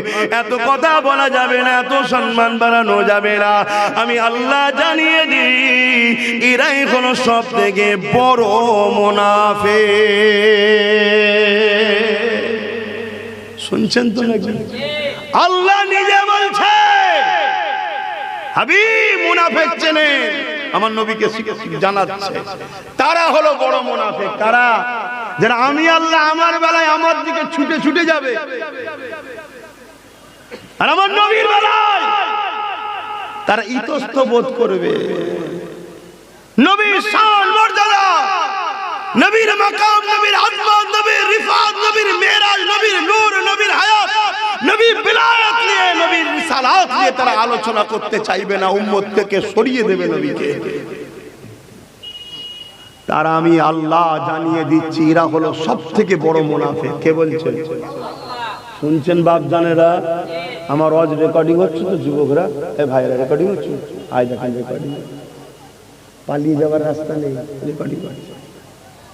এত কথা বলা যাবে না, এত সম্মান বাড়ানো যাবে না। আমি আল্লাহ জানিয়ে দিই, এরাই হলো সব থেকে বড় মুনাফিক। শুনছেন তো নাকি? আল্লাহ নিজে বলছে, হাবিব মুনাফিক চেনেন, আমার নবীকে জানাচ্ছে, তারা হলো বড় মুনাফিক। তারা যারা আমি আল্লাহ আমার বেলায় আমার দিকে ছুটে ছুটে যাবে, আর আমার নবীর বেলায় তারা ইতস্ত বোধ করবে। নবীর শান, মর্যাদা, নবীর মাকাম, নবীর আজমত, নবীর রিফাত, নবীর মেরাজ, নবীর নূর, নবীর হায়াত, নবীর বিলায়াত নিয়ে, নবীর রিসালাত নিয়ে তারা আলোচনা করতে চাইবে না, উম্মত থেকে সরিয়ে দেবে নবীকে। তারা আমি আল্লাহ জানিয়ে দিচ্ছি, এরা হলো সব থেকে বড় মুনাফিক। কে বলছেন? শুনছেন বাপ জানেরা? আমার ওয়াজ রেকর্ডিং হচ্ছে তো যুবকরা, এ ভাইরা রেকর্ডিং হচ্ছে, আজ দেখেন রেকর্ডিং, পালিয়ে যাওয়ার রাস্তা নেই, রেকর্ডিং হচ্ছে।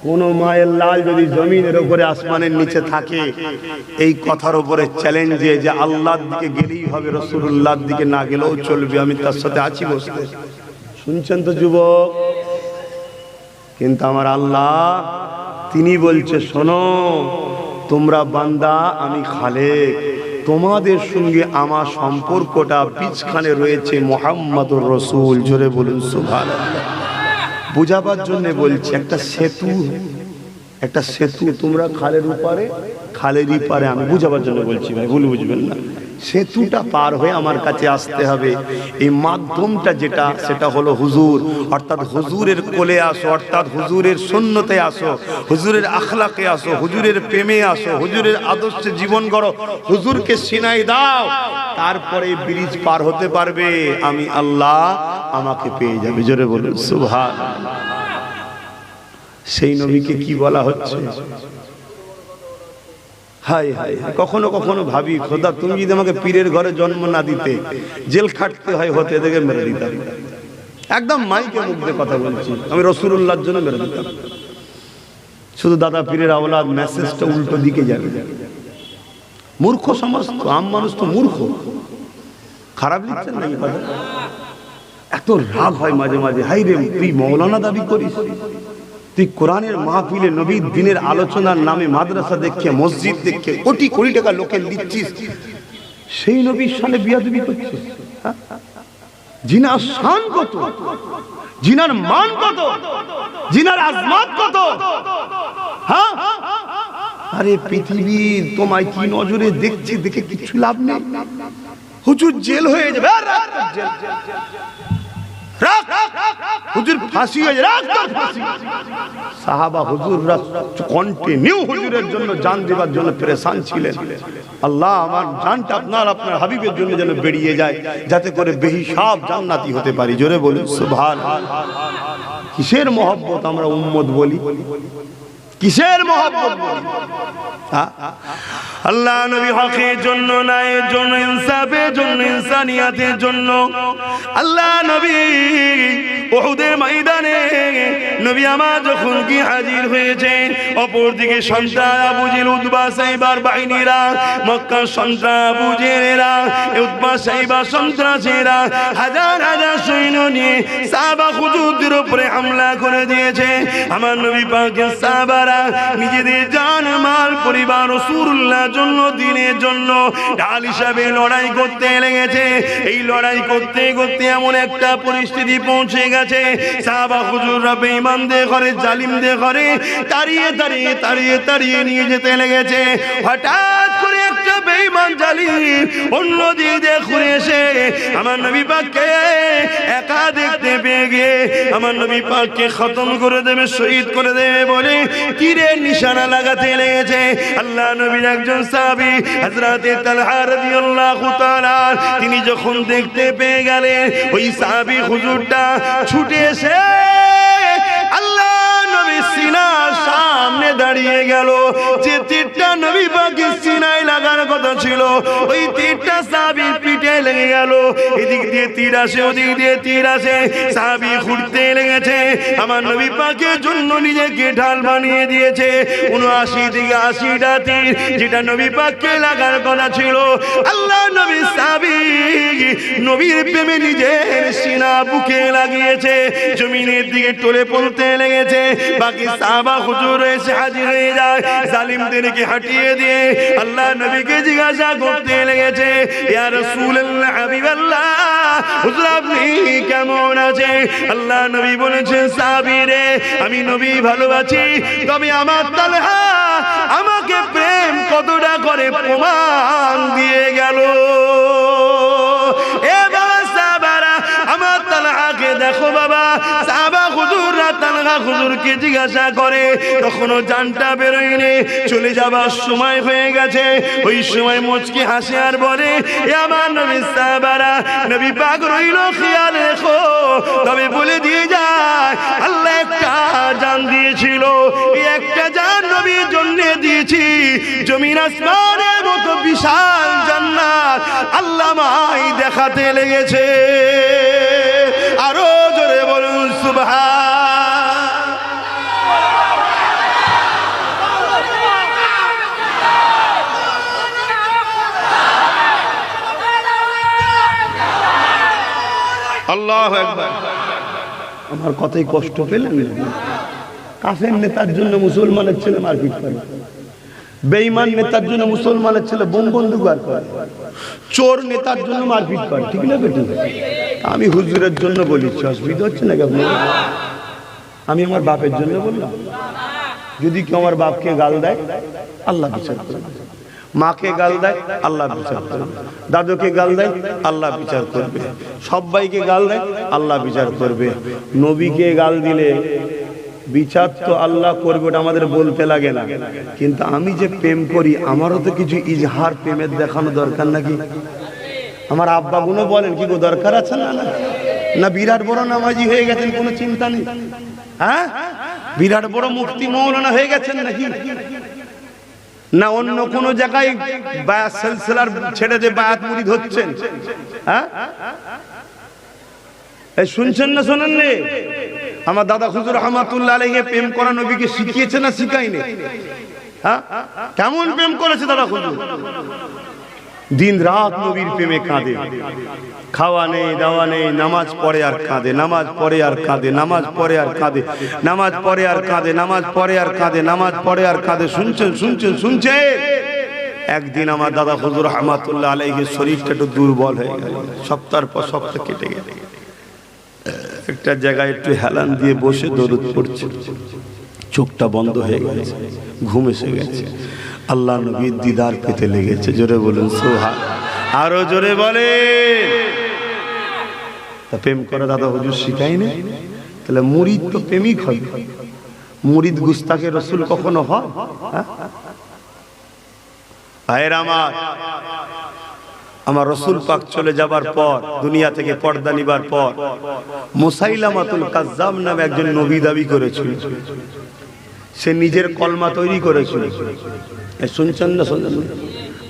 কোন মায়ের লাল যদি জমিনের উপরে আসমানের নিচে থাকে, এই কথার উপরে চ্যালেঞ্জে যে আল্লাহর দিকে গেলেই হবে, রাসূলুল্লাহর দিকে না গেলেও চলবে, আমি তার সাথে আছি বসতে। শুনছেন তো যুবক? কিন্তু আমার আল্লাহ তিনি বলছে, শোনো তোমরা বান্দা, আমি খালেক, তোমাদের সঙ্গে আমার সম্পর্কটা বীজখানে রয়েছে মুহাম্মাদুর রাসূল। জোরে বলুন সুবহানাল্লাহ। বুঝাবার জন্য বলছি, একটা সেতু তোমরা খালের উপরে, খালের ইপারে, আমি বুঝাবার জন্য বলছি ভাই, ভুল বুঝবেন না। সেতুটা পার হয়ে আমার কাছে আসতে হবে। এই মাধ্যমটা যেটা, সেটা হলো হুজুর, অর্থাৎ হুজুরের কোলে আসো, অর্থাৎ হুজুরের সুন্নতে আসো, হুজুরের আখলাকে আসো, হুজুরের প্রেমে আসো, হুজুরের আদর্শে জীবন গড়ো, হুজুরকে সিনাই দাও, তারপরে ব্রিজ পার হতে পারবে, আমি আল্লাহ আমাকে পেয়ে যাবে। জোরে বলুন সুবহানাল্লাহ। সেই নবীকে কি বলা হচ্ছে? হায় হায়, কখনো কখনো ভাবি, খোদা তুমি যদি আমাকে পীরের ঘরে জন্ম না দিতে, জেল খাটতে হয় হতে, দেখে মেরে দিতাম। একদম মাইকে মুখ দিয়ে কথা বলছি, আমি রাসূলুল্লাহর জন্য মেরে দিতাম। শুধু দাদা পীরের আওলাদ, মেসেজটা উল্টো দিকে যাবে। মূর্খ সমাজ তো, আম মানুষ তো মূর্খ। খারাপ লিখছেন নাকি কথা? এত রাগ হয় মাঝে মাঝে, হাই রে তুই মৌলানা দাবি করিস, তুই কোরআনের মাহফিলে নবীর দিনের আলোচনার নামে মাদ্রাসা দেখে, মসজিদ দেখে কোটি কোটি টাকা লোকে দিচ্ছিস, সেই নবীর সামনে বিয়াদবি করছিস। জিনার শান কত, জিনার মান কত, জিনার আজমত কত। হ্যাঁ, আরে পৃথিবী তোমায় কি নজরে দেখছে, দেখে কিছু লাভ নেই। হুজুর জেল হয়ে যাবে, হুজুর ফাঁসি হয়ে যাবে, সাহাবা হুজুররা কন্টিনিউ হুজুরের জন্য জান দেবার জন্য পেরেশান ছিলেন। আল্লাহ আমার জানটা আপনার হাবিবের জন্য যেন বেরিয়ে যায়, যাতে করে বেহিসাব জান্নাতি হতে পারি। জোরে বলুন সুবহানাল্লাহ। কিসের মহব্বত আমরা উম্মত বলি, কিসের মহব্বত বলি? আল্লাহ নবী হকের জন্য, ন্যায়ের জন্য, ইনসাফের জন্য, ইনসানিয়াতের জন্য আল্লাহ নবী উহুদের ময়দানে নবী আমার যখন কি হাজির হয়েছেন, অপরদিকে সন্তান আবু জেহেল, উতবা, সাইবার বাহিনীরা, মক্কার সন্তান আবু জেহেলেরা, উতবা, সাইবার সন্ত্রাসীরা হাজার হাজার সৈন্য নিয়ে সাহাবা হুজুরদের উপরে হামলা করে দিয়েছে। আমার নবী পাকের সাহাবারা নিজেদের জান, মাল, পরিবার রাসূলুল্লাহর জন্য, দ্বীনের জন্য ঢাল হিসাবে লড়াই করতে লেগেছে। এই লড়াই করতে করতে এমন একটা পরিস্থিতি পৌঁছে গেছে, সাহাবা হুজুররা বেঈমানদের ঘরে, জালিমদের ঘরে তাড়িয়ে তাড়িয়ে তাড়িয়ে তাড়িয়ে নিয়ে যেতে লেগেছে। হঠাৎ করে একটা বেঈমান জালিম অন্য দিক দিয়ে ঘুরে এসে আমার নবী পাককে একা দেখতে পেয়ে গিয়ে আমার নবী পাককে খতম করে দেবে, শহীদ করে দেবে বলে তীরের নিশানা লাগাতে লেগেছে। আল্লাহ নবীর একজন সাহাবী হযরত তালহা রাদিয়াল্লাহু তাআলা তিনি যখন দেখতে পেয়ে গেলেন ওই সাহাবী হুজুরটা ছুটে এসে আল্লাহ নবীর সিনার সামনে দাঁড়িয়ে গেল। যে তীরটা নবী পাকের সিনায় লাগার কথা ছিল ওই তীরটা সাহাবীর পিঠে লেগে গেল। এদিক দিয়ে তীর আসে ওদিক দিয়ে তীর আসে, সাহাবী ঘুরতে লেগেছে। আমার নবী পাকের জন্য নিজেকে ঢাল বানিয়ে দিয়েছে ৭৯ থেকে ৮০টা তীর যেটা নবী পাককে লাগার কথা ছিল। আল্লাহ নবী সাহাবী নবীর প্রেমে নিজের সিনা বুকে লাগিয়েছে, জমিনের দিকে টলে পড়তে লেগেছে। বাকি সাহাবা হুজুর এসে হাজির হয়ে যায়, জালিমদেরকে হটিয়ে দিয়ে আল্লাহ নবীকে জিজ্ঞাসা করতে লেগেছে, ইয়া রাসূলুল্লাহ হাবিবাল্লাহ হুজুর আপনি কেমন আছেন? আল্লাহ নবী বলেছেন, সাহাবী রে আমি নবী ভালো আছি, তবে আমার তালহা আমাকে প্রেম কতটা করে প্রমাণ দিয়ে গেল। এ বাবা সাহাবারা আমার তালহাকে দেখো বাবা। সাহাবা হুজুররা তালহা হুজুরকে জিজ্ঞাসা করে, তখনও জানটা বেরোয়নি, চলে যাবার সময় হয়ে গেছে। ওই সময় মুচকি হাসে আর বলে, এ আমার নবী সাহাবারা নবী পাক রইল খেয়াল রেখো, তবে বলে দিয়ে যায় আল্লাহ একটা জান দিয়েছিল, এই একটা জান নবীর জন্য দিয়েছি। জমিন আসমানের মতো বিশাল জান্নাত আল্লাহ মাই দেখাতে লেগেছে। আরো জোরে বলুন সুবহান। আল্লাহু আকবার। আমার কথাই কষ্ট পেলেন? কাফের নেতার জন্য মুসলমানের ছেলে মারপিট করে, বেঈমান নেতার জন্য মুসলমানের ছেলে বোম বন্দুক বার করে, চোর নেতার জন্য মারপিট করে, ঠিক না বেটি? আমি হুজুরের জন্য বলিছি, অসুবিধা হচ্ছে নাকি আপনার? আমি আমার বাপের জন্য বললাম, যদি কেউ আমার বাপকে গাল দেয় আল্লাহ বিচার করবে, মাকে গাল দেয় আল্লাহ বিচার করবে, দাদুকে গাল দেয় আল্লাহ বিচার করবে, সবাইকে গাল দেয় আল্লাহ বিচার করবে। নবীকে গাল দিলে বিচার তো আল্লাহ করবে, ওটা আমাদের বলতে লাগে না। কিন্তু আমি যে প্রেম করি আমারও তো কিছু ইজহার প্রেমের দেখানো দরকার নাকি? আমার আব্বা গুলো বলেন কি গো দরকার আছে না? না বিরাট বড় নামাজি হয়ে গেছেন কোনো চিন্তা নেই? হ্যাঁ বিরাট বড় মুফতি মৌলানা হয়ে গেছেন নাকি? না অন্য কোন জায়গায় বায়াত সিলসিলার ছেড়ে যে বায়াত মুরিদ হচ্ছেন? হ্যাঁ এই শুনছেন না শোনেন নে? আমার দাদা হুজুর রহমাতুল্লাহ আলাইহি প্রেম করা নবীকে শিখিয়েছে না শিখায়নি? হ্যাঁ কেমন প্রেম করেছে দাদা হুজুর? দিন রাত নবীর প্রেমে কাঁদে, খাওয়া নেই দাওয়া নেই, নামাজ পড়ে আর কাঁদে, নামাজ পড়ে আর কাঁদে, নামাজ পড়ে আর কাঁদে, নামাজ পড়ে আর কাঁদে, নামাজ পড়ে আর কাঁদে, নামাজ পড়ে আর কাঁদে। শুনছেন শুনছেন শুনছেন? একদিন আমার দাদা হুজুর রহমাতুল্লাহ আলাইহির শরীরটা একটু দুর্বল হয়ে গেল, সপ্তাহের পর সপ্তাহ কেটে গেল। একটা জায়গায় একটু হেলান দিয়ে বসে দরুদ পড়ছে, চোখটা বন্ধ হয়ে গেছে, ঘুম এসে গেছে। আল্লাহ নবীর দিদার পেতে লেগেছে। জোরে বলুন সুবহান। আরো জোরে বলে। তা প্রেম করে দাদা হুজুর শিখায়নি? তাহলে মুরিদ তো প্রেমিক হবে, মুরিদ গুস্তাখে রসুল কখনো হয়? ভাইয়ের আমার রসুল পাক চলে যাবার পর, দুনিয়া থেকে পর্দা নিবার পর, মুসাইলামাতুল কাজ্জাব নামে একজন নবী দাবি করেছিল। সে নিজের কলমা তৈরি করেছিল। শুনছেন না শুনছেন?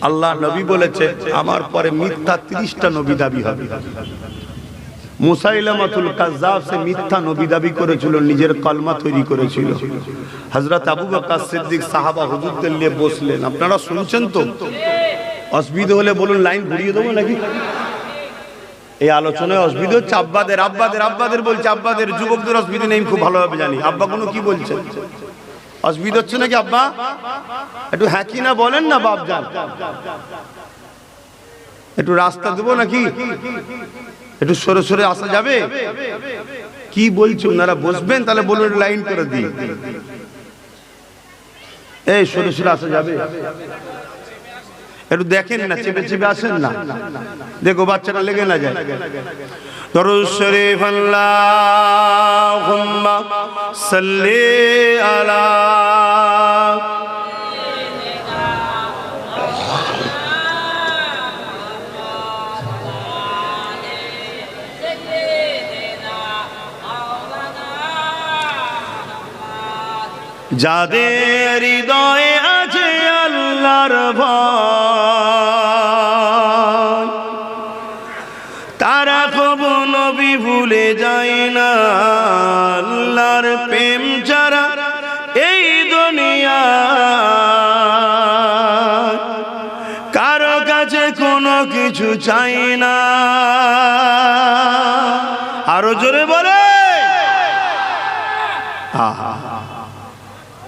আল্লাহ নবী বলেছে আমার পরে মিথ্যা 30টা নবী দাবি হবে। মুসাইলামাতুল কাজ্জাব সে মিথ্যা নবী দাবি করেছিল, নিজের কলমা তৈরি করেছিল। হযরত আবু বকর সিদ্দিক সাহাবা হুজুরদের নিয়ে বসলেন। আপনারা শুনছেন তো? অসুবিধা হলে বলুন, লাইন ঘুরিয়ে দেবো নাকি? এই আলোচনায় অসুবিধা হচ্ছে? আব্বাদের বলছে, আব্বাদের, যুবকদের অসুবিধা নেই, খুব ভালোভাবে জানি। আব্বা কোনো কি বলছেন? অসুবিধা হচ্ছে নাকি আব্বা? একটু হ্যাঁ কি না বলেন না বাপ জান। একটু রাস্তা দেবো নাকি? একটু সরে সরে আসা যাবে? কি বলছে? ওনারা বসবেন তাহলে বলুন লাইন করে দিই। এই সরে সরে আসা যাবে? একটু দেখেন না, চেপে চেপে আসেন না, দেখো বাচ্চাটা লেগে না যায়। দরুদ শরীফ আল্লাহুম্মা সাল্লি আলা যাদের হৃদয়ে আছে আল্লাহর ভয়, তারা কবু নবী ভুলে যায় না। আল্লাহর প্রেম ছাড়া এই দুনিয়া কারো কাছে কোনো কিছু চাই না। আরো জোরে বলে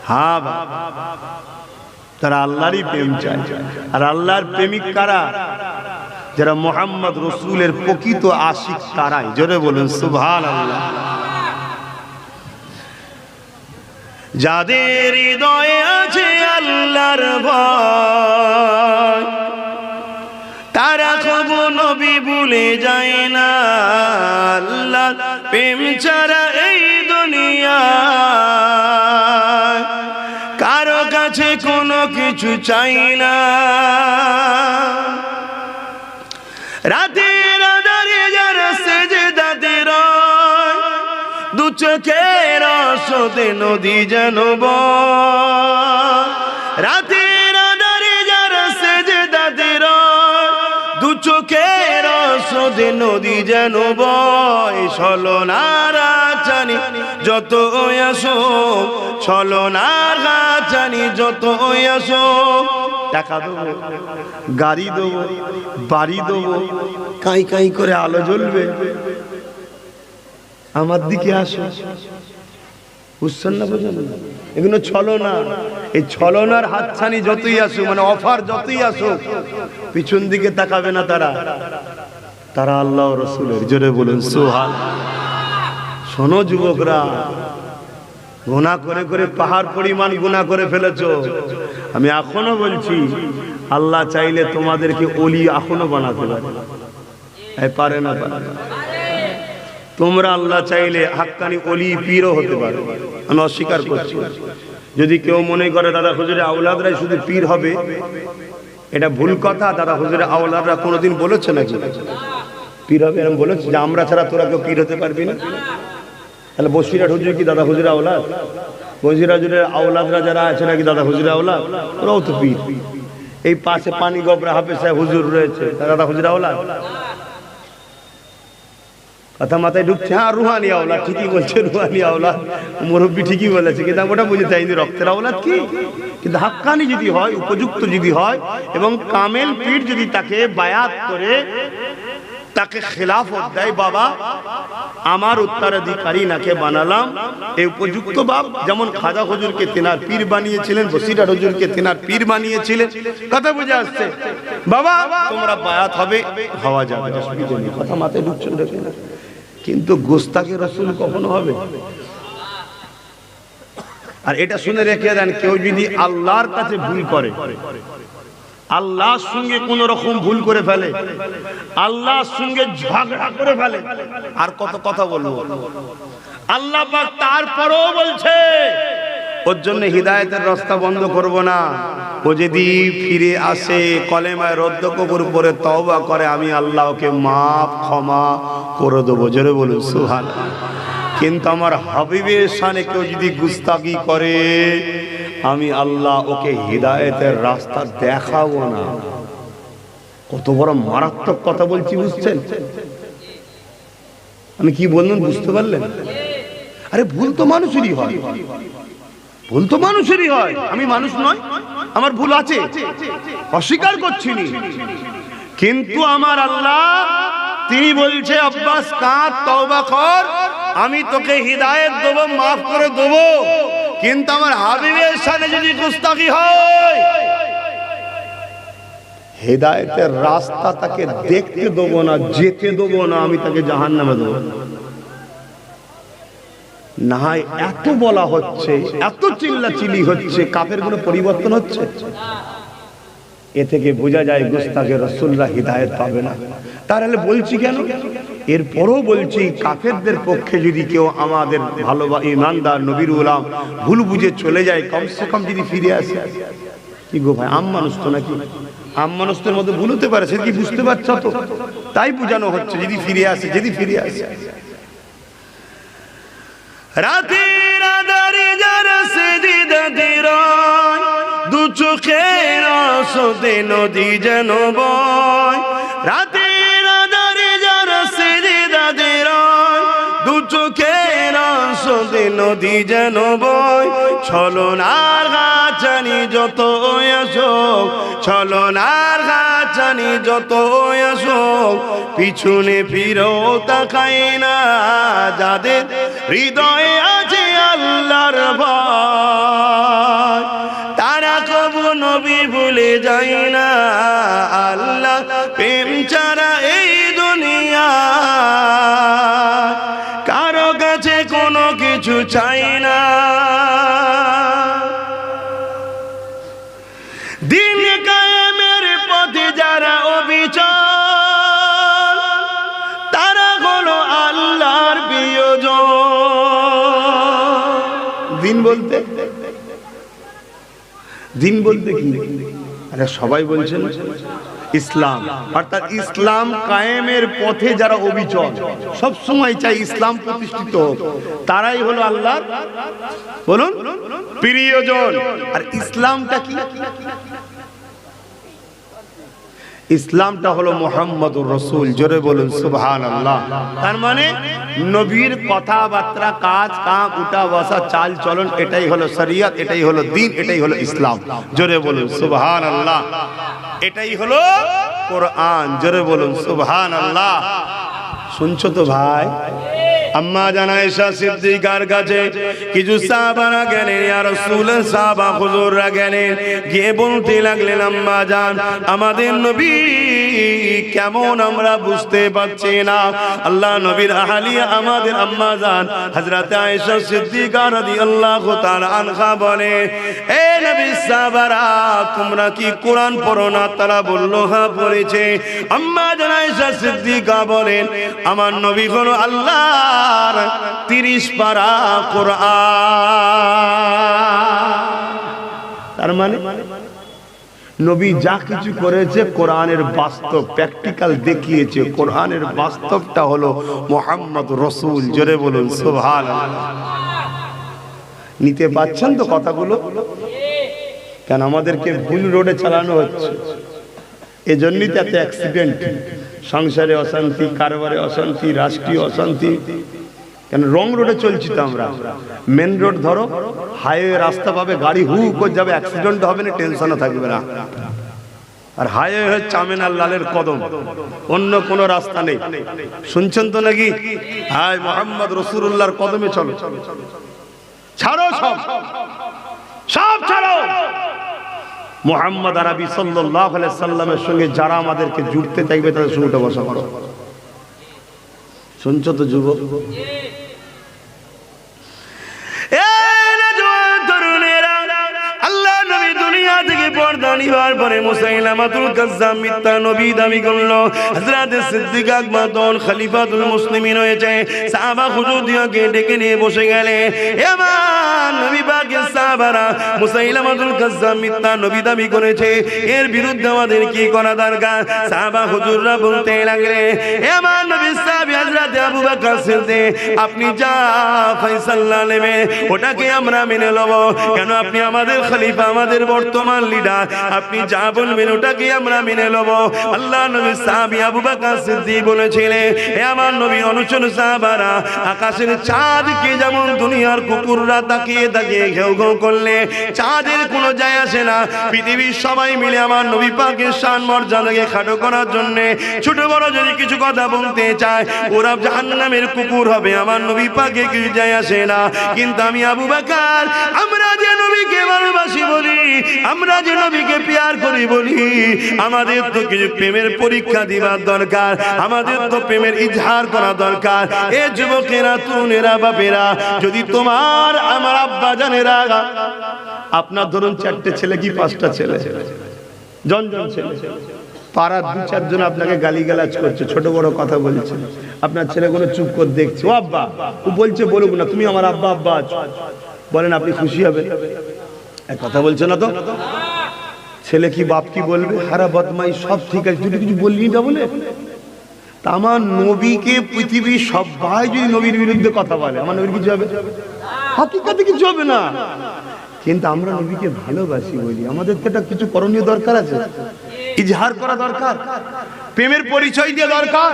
হ্যাঁ, তারা আল্লাহরই প্রেম চায়। আর আল্লাহর প্রেমিক কারা? যারা মুহাম্মদ রাসূলের প্রকৃত আশিক তারাই। জোরে বলুন সুবহানাল্লাহ। যাদের হৃদয়ে আছে আল্লাহর ভয়, তারা কবু নবী ভুলে যায় না। আল্লাহর প্রেম ছাড়া এই দুনিয়া কারো কাছে কোনো কিছু চাই না। রাতের আঁধারে যারা সেজদাতে রয়, দু চোখের আঁসুতে নদী যেন বয়। রাতের আঁধারে যারা সেজদাতে রয়, দু চোখের আঁসুতে নদী যেন বয়। ছলনার জানি যত আসো, ছলনার জানি যত আসো, টাকা দেবো, গাড়ি দেবো, বাড়ি দেবো, কাই কাই করে আলো জ্বলবে, আমার দিকে আসো। বুঝছেন না? বুঝলেন না? এগুলো ছলনা। এই ছলনার হাতছানি যতই আসো, মানে অফার যতই আসো, পিছন দিকে তাকাবে না তারা। তারা আল্লাহ রাসূলের। জোরে বলুন সুবহানাল্লাহ। শোনো যুবকরা, গুনাহ করে করে পাহাড় পরিমাণ গুনাহ করে ফেলেছো। আমি এখনো বলছি, আল্লাহ চাইলে তোমাদেরকে ওলি এখনো বানাতে পারে। পারে না? তোমরা আল্লাহ চাইলে হাক্কানি ওলি পীরও হতে পারে। আমি অস্বীকার করছি। যদি কেউ মনে করে দাদা হুজুরের আওলাদরাই শুধু পীর হবে, এটা ভুল কথা। দাদা হুজুরের আওলাদরা কোনোদিন বলেছে নাকি পীর হবে? এরকম বলেছে যে আমরা ছাড়া তোরা কেউ পীর হতে পারবি না? তাহলে বসিরহাট হুজুর কি দাদা হুজুরের আওলাদ? বসিরহাট হুজুরের আওলাদরা যারা আছে নাকি দাদা হুজুরের আওলাদ? ওরাও তো পীর। এই পাশে পানি গবরা হাফেজ সাহেব হুজুর রয়েছে, দাদা হুজুরের আওলাদ? কথা মাথায় ঢুকছে। হ্যাঁ, রুহানি আওলাদ, ঠিকই বলছে, রুহানি আওলাদ। মুরব্বী ঠিকই বলেছে, কিন্তু ওটা বুঝে চাইনি রক্তের আওলাদ কি। কিন্তু হাক্কানি যদি হয়, উপযুক্ত যদি হয়, এবং কামেল পীর যদি তাকে বায়াত করে, তাকে খেলাফত দেয়, বাবা আমার উত্তরাধিকারী নাকে বানালাম, এই উপযুক্ত বাপ। যেমন খাজা হুজুরকে তেনার পীর বানিয়েছিলেন, বসিরহাট হুজুরকে তেনার পীর বানিয়েছিলেন। কথা বুঝে আসছে? বাবা তোমরা বায়াত হবে, হওয়া যাবে, অসুবিধা নেই। কথা মাথায় ঢুকছে না? কিন্তু গোস্তাকে রাসূল কখনো হবে? আর এটা শুনে রেখে দেন, কেউ যদি আল্লাহর কাছে ভুল করে, আল্লাহর সঙ্গে কোন রকম ভুল করে ফেলে, আল্লাহর সঙ্গে ঝগড়া করে ফেলে, আর কত কথা বলবো। আল্লাহ পাক তারপরেও বলছে ওর জন্য হিদায়াতের রাস্তা বন্ধ করব না। ও যদি ফিরে আসে, কলেমায় রদ্দ কবুল করে তওবা করে, আমি আল্লাহ ওকে মাফ ক্ষমা করে দেবো। জোরে বলুন সুবহানাল্লাহ। কিন্তু আমার হাবিবের শানে কেউ যদি গুস্তাখি করে, আমি আল্লাহ ওকে হিদায়াতের রাস্তা দেখাবো না। কত বড় মারাত্মক কথা বলছি, বুঝছেন? আমি কি বললাম বুঝতে পারলেন? আরে ভুল তো মানুষেরই হয়, ভুল তো মানুষেরই হয়। আমি মানুষ নয়, আমার ভুল আছে, অস্বীকার করছি না। কিন্তু আমার আল্লাহ তিনি বলছে, আব্বাস কাঁদ, তওবা কর, আমি তোকে হিদায়াত দেবো, মাফ করে দেবো। কিন্তু আমার হাবিবের শানে যদি গুস্তাখি হয়, হিদায়াতের রাস্তা তাকে দেখতে দেবো না, যেতে দেবো না, আমি তাকে জাহান্নামে দেবো। না হয় এত বলা হচ্ছে, এত চিল্লাচিল্লি হচ্ছে, কাফের কোনো পরিবর্তন হচ্ছে? এ থেকে বোঝা যায় গুস্তাখে রাসূলরা হিদায়াত পাবে না। তাহলে বলছি কেন? এরপরও বলছি কাফেরদের পক্ষে যদি কেউ আমাদের ভালো ইমানদার নবীর গোলাম ভুল বুঝে চলে যায়, কমসে কম যদি ফিরে আসে। কি গো ভাই, আম মানুষ তো নাকি? আম মানুষদের মধ্যে ভুল হতে পারে, সে কি বুঝতে পারছ তো? তাই বোঝানো হচ্ছে যদি ফিরে আসে, যদি ফিরে আসে। রাতের আধারে যারা সেজদা দিরায়, দু চোখের আঁসুতে নদী যেন বয়। রাতের আধারে যারা সেজদা দিরায়, দু চোখের আঁসুতে নদী যেন বয়। ছলনার গাছানি যত আসুক, ছলনার গাছানি যত আসুক, পিছনে ফিরেও তাকায় না যাদের হৃদয়ে আছে আল্লাহর ভয়। তারা কবু নবী ভুলে যায় না, আল্লাহ প্রেম ছাড়া এই দুনিয়া কারো কাছে কোনো কিছু চাই না। দিন কায়েমের পথে যারা অবিচল, তারা হলো আল্লাহর প্রিয়জন। দিন বলতে কি? আরে সবাই বলছেন ইসলাম, অর্থাৎ ইসলাম কায়েমের পথে যারা অবিচল, সব সময় চাই ইসলাম প্রতিষ্ঠিত হোক, তারাই হলো আল্লাহর বলুন প্রিয়জন। আর ইসলামটা কি? ইসলামটা হলো মুহাম্মদুর রাসূল। জোরে বলুন সুবহানাল্লাহ। তার মানে নবীর কথাবার্তা, কাজ কাম, উঠা বসা, চাল চলন, এটাই হলো শরীয়ত, এটাই হলো দ্বীন, এটাই হলো ইসলাম। জোরে বলুন সুবহানাল্লাহ। এটাই হলো কোরআন। জোরে বলুন সুবহানাল্লাহ। শুনছো তো ভাই? আম্মা জান আয়েশা সিদ্দিকার কাছে কিছু সাহাবারা গেলেন, ইয়া রাসূলুল্লাহ, সাহাবা হুজুররা গেলেন, গিয়ে বলতে লাগলেন, আম্মা জান আমাদের নবী কেমন আমরা বুঝতে পারছি না। আল্লাহ নবীর আহলিয়া আমাদের আম্মা জান হযরত আয়েশা সিদ্দিকা রাদিয়াল্লাহু তাআলা আনহা বলে, এ নবীর সাহাবারা তোমরা কি কোরআন পড়ো না? তারা বলল হ্যাঁ পড়েছে। আম্মা জান আয়েশা সিদ্দিকা বলেন, আমার নবী হলো আল্লাহ 30 পারা কোরআন। তার মানে নবী যা কিছু করেছে কোরআনের বাস্তব, প্র্যাকটিক্যাল দেখিয়েছে। কোরআনের বাস্তবটা হলো মুহাম্মদ রাসূল। জোরে বলুন সুবহানাল্লাহ। নিতে পারছেন তো কথাগুলো? কেন আমাদেরকে ভুল রোডে চালানো হচ্ছে, এজন্যই তো এত অ্যাক্সিডেন্ট, সংসারে অশান্তি, কারবারে অশান্তি, রাষ্ট্রীয় অশান্তি। কেন রং রোডে চলছি তো আমরা। মেন রোড ধরো, হাইওয়ে রাস্তা পাবে, গাড়ি হু করে যাবে, অ্যাক্সিডেন্ট হবে না, টেনশনও থাকবে না। আর হাইওয়ে হচ্ছে আমিনার লালের কদম, অন্য কোনো রাস্তা নেই। শুনছেন তো নাকি? হায় মুহাম্মদ রাসূলুল্লাহর কদমে চলো, ছাড়ো সব, সব ছাড়ো। মুহাম্মদ আরবি সাল্লাল্লাহু আলাইহি সাল্লামের সঙ্গে যারা আমাদেরকে জুড়তে চাইবে তাদের সঙ্গে উঠে বসা করো। শুনছো তো যুবক? আল্লাহ নবী দুনিয়া থেকে পর্দা নিবার পরে মুসাইলামাতুল কাজ্জাব মিথ্যা নবী দাবি করলো। হযরত সিদ্দিক আকবর তখন খলিফাতুল মুসলিমিন হয়েছে। সাহাবা হুজুরদেরকে ডেকে নিয়ে বসে গেলে, এবার নবী পাকের সাহাবারা মুসাইলামাতুল কাজ্জাব মিথ্যা নবী দাবি করেছে, এর বিরুদ্ধে আমাদের কি করা দরকার? সাহাবা হুজুররা বলতে লাগলে, এবার নবী সাহাবী হযরত আবু বকর সিদ্দিক, আপনি যা ফয়সালা নেবে ওটাকে আমরা মেনে নেব। কেন? আপনি আমাদের খলিফা, আমাদের বর্তমান লিডার, আপনি যা বলবেন ওটাকে আমরা মেনে নেব। আল্লাহ নবী সাহাবী আবু বকর সিদ্দিক বলেছিলেন, হে আমার নবী অনুচর সাহাবারা, আকাশের চাঁদকে যেমন দুনিয়ার কুকুররা তাকিয়ে তাকিয়ে ঘেউ ঘেউ করলে চাঁদের কোনো যায় আসে না, পৃথিবীর সবাই মিলে আমার নবী পাকের শান মর্যাদাকে খাটো করার জন্য ছোট বড় যদি কিছু কথা বলতে চায়, ওরা জাহান্নামের কুকুর হবে, আমার নবী পাকে কিছু যায় আসে না। কিন্তু আমি আবু বকর, আমরা যে নবীকে ভালোবাসি বলি, আমরা যে নবীকে প্যার করি বলি, আমাদের তো কিছু প্রেমের পরীক্ষা দিবার দরকার, আমাদের তো প্রেমের ইজহার করা দরকার। এ যুবকেরা, তরুণেরা, বাপেরা, যদি তোমার আমার আব্বা জানেরা, আপনার ধরুন 4টে ছেলে কি 5টা ছেলে, জন ছেলে, পাড়ার 2-4 জন আপনাকে গালিগালাজ করছে, ছোট বড় কথা বলছে, আপনার ছেলেগুলো চুপ করে দেখছে, ও আব্বা, ও বলছে বলুক না, তুমি আমার আব্বা আব্বা আছো, বলেন আপনি খুশি হবেন? এক কথা বলছে না তো, ছেলে কি বাপ কি বলবে, হারা বদমাই সব ঠিক আছে, তুই কিছু বললি না বলে। তা আমার নবীকে পৃথিবীর সবাই যদি নবীর বিরুদ্ধে কথা বলে, আমার নবীর কিছু হবে? হাকিকাতে কিছু হবে না। কিন্তু আমরা নবীকে ভালোবাসি বলি, আমাদের তো একটা কিছু করণীয় দরকার আছে, ইজহার করা দরকার, প্রেমের পরিচয় দিয়ে দরকার।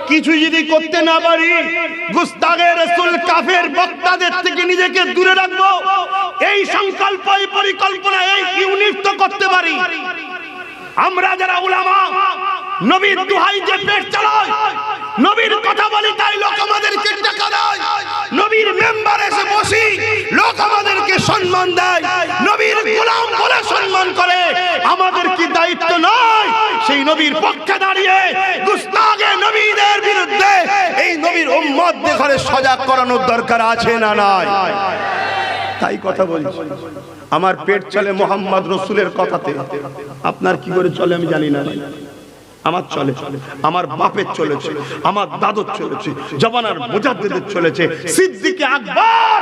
কিছু যদি করতে না পারি, গুস্তাগে রাসূল কাফের বক্তাদের থেকে নিজেকে দূরে রাখবো, এই সংকল্প, এই পরিকল্পনা, এই ইউনিট তো করতে পারি। আমরা যারা উলামা, নবীর দোহাই যে পেট চালায়, নবীর কথা বলি তাই লোক আমাদেরকে টাকা দেয়, নবীর মেম্বারে এসে বসি লোক আমাদেরকে সম্মান দেয়, নবীর গোলাম বলে সম্মান করে, আমাদের কি দায়িত্ব নয় সেই নবীর পক্ষে দাঁড়িয়ে গুস্তাগে নবীদের বিরুদ্ধে এই নবীর উম্মতদের ঘরে সজাগ করানোর দরকার আছে না নাই? তাই কথা বলছি, আমার পেট চলে মোহাম্মদ রসুলের কথাতে, আপনার কি করে চলে আমি জানি না, আমার চলে, আমার বাপের চলেছে, আমার দাদুর চলেছে, জমানার মুজাদ্দিদের চলেছে, সিদ্দিকে আকবর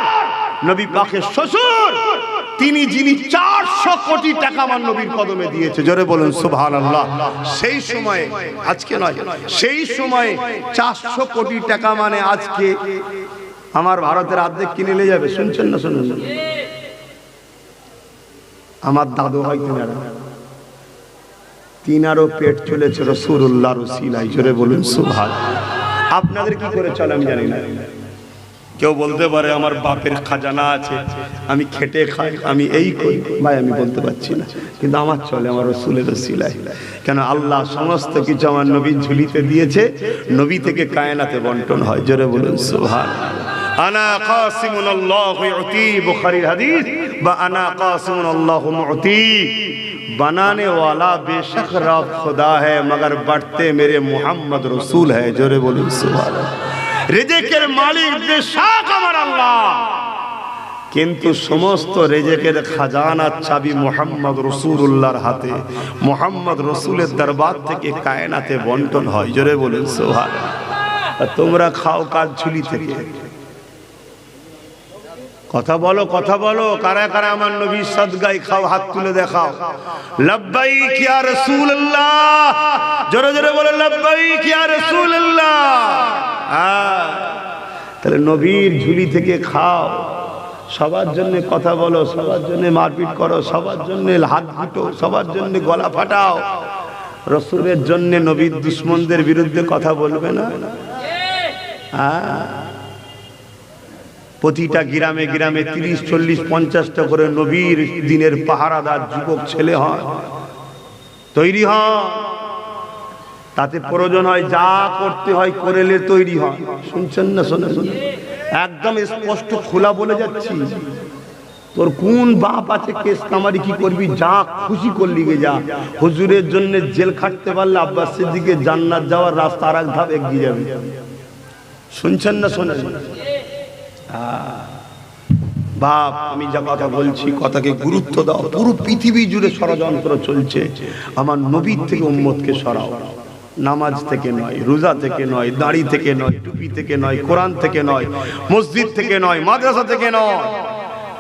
নবী পাকের শ্বশুর, তিনি যিনি 400 কোটি টাকা আমার নবীর কদমে দিয়েছে, জোরে বলুন সুবহানাল্লাহ। সেই সময়ে, আজকে নয়, সেই সময়ে 400 কোটি টাকা মানে আজকে আমার ভারতের অর্ধেক কিনে নিয়ে যাবে। শুনছেন না? শুনুন, আমার দাদু হয়তো তিনারও পেট চলেছে রাসূলুল্লাহর ওসিলায়, জোরে বলুন সুবহানাল্লাহ। আপনাদের কি করে চলে আমি জানি না। কেউ বলতে পারে আমার বাপের খাজানা আছে, আমি খেটে খাই, আমি এই করি, ভাই আমি বলতে পারছি না, কিন্তু আমার চলে আমার রাসূলের ওসিলায়। কেন? আল্লাহ সমস্ত কিছু আমার নবীর ঝুলিতে দিয়েছে, নবী থেকে কায়নাতে বন্টন হয়, জোরে বলুন সুবহানাল্লাহ। আনা কাসিমুন আল্লাহু ইউতি, বুখারীর হাদিস, বা আনা কাসিমুন আল্লাহু মুতি, बनाने वाला बेशक रब खुदा है मगर बढ़ते मेरे मोहम्मद रसूल है, जोरे बोलूं सुभान अल्लाह। রিজিকের মালিক বেশক আমার আল্লাহ, কিন্তু সমস্ত রিজিকের খাজানার চাবি মোহাম্মদ রাসূলুল্লাহর হাতে, মোহাম্মদ রাসূলের দরবার থেকে কায়নাতে বন্টন হয়, জোরে বলুন সুবহান আল্লাহ। তোমরা খাও কার ঝুলি থেকে? কথা বলো, কথা বলো, কারা কারা আমার নবীর সাদগায় খাও, হাত তুলে দেখাও। লব্বাইক ইয়া রাসূলুল্লাহ, জোরে জোরে বলে লব্বাইক ইয়া রাসূলুল্লাহ। তাহলে নবীর ঝুলি থেকে খাও, সবার জন্য কথা বলো, সবার জন্য মারপিট করো, সবার জন্য হাত ঘুটো, সবার জন্য গলা ফাটাও, রাসূলের জন্য নবীর দুশমনদের বিরুদ্ধে কথা বলবে না? প্রতিটা গ্রামে গ্রামে 30, 40, 50টা করে নবীর দিনের পাহারাদার যুবক ছেলে হয়, তৈরি হয়। তাতে প্রয়োজন হয় যা করতে হয় করেলে তৈরি হয়। শুনছেন না? শোনে শোনে, একদম স্পষ্ট খোলা বলে যাচ্ছি। তোর কোন বাপ আছে কেস কামারি কি করবি, যা খুশি করলি গে যা। হুজুরের জন্য জেল খাটতে পারলে আব্বাস সিদ্দিকের জান্নাত যাওয়ার রাস্তা আর এক ধাপ এগিয়ে যাবে। শুনছেন না? শোনেন বাপ, আমি যা কথা বলছি কথাকে গুরুত্ব দাও। পুরো পৃথিবী জুড়ে ষড়যন্ত্র চলছে, আমার নবীর থেকে উম্মতকে সরাও। নামাজ থেকে নয়, রোজা থেকে নয়, দাড়ি থেকে নয়, টুপি থেকে নয়, কোরআন থেকে নয়, মসজিদ থেকে নয়, মাদ্রাসা থেকে নয়।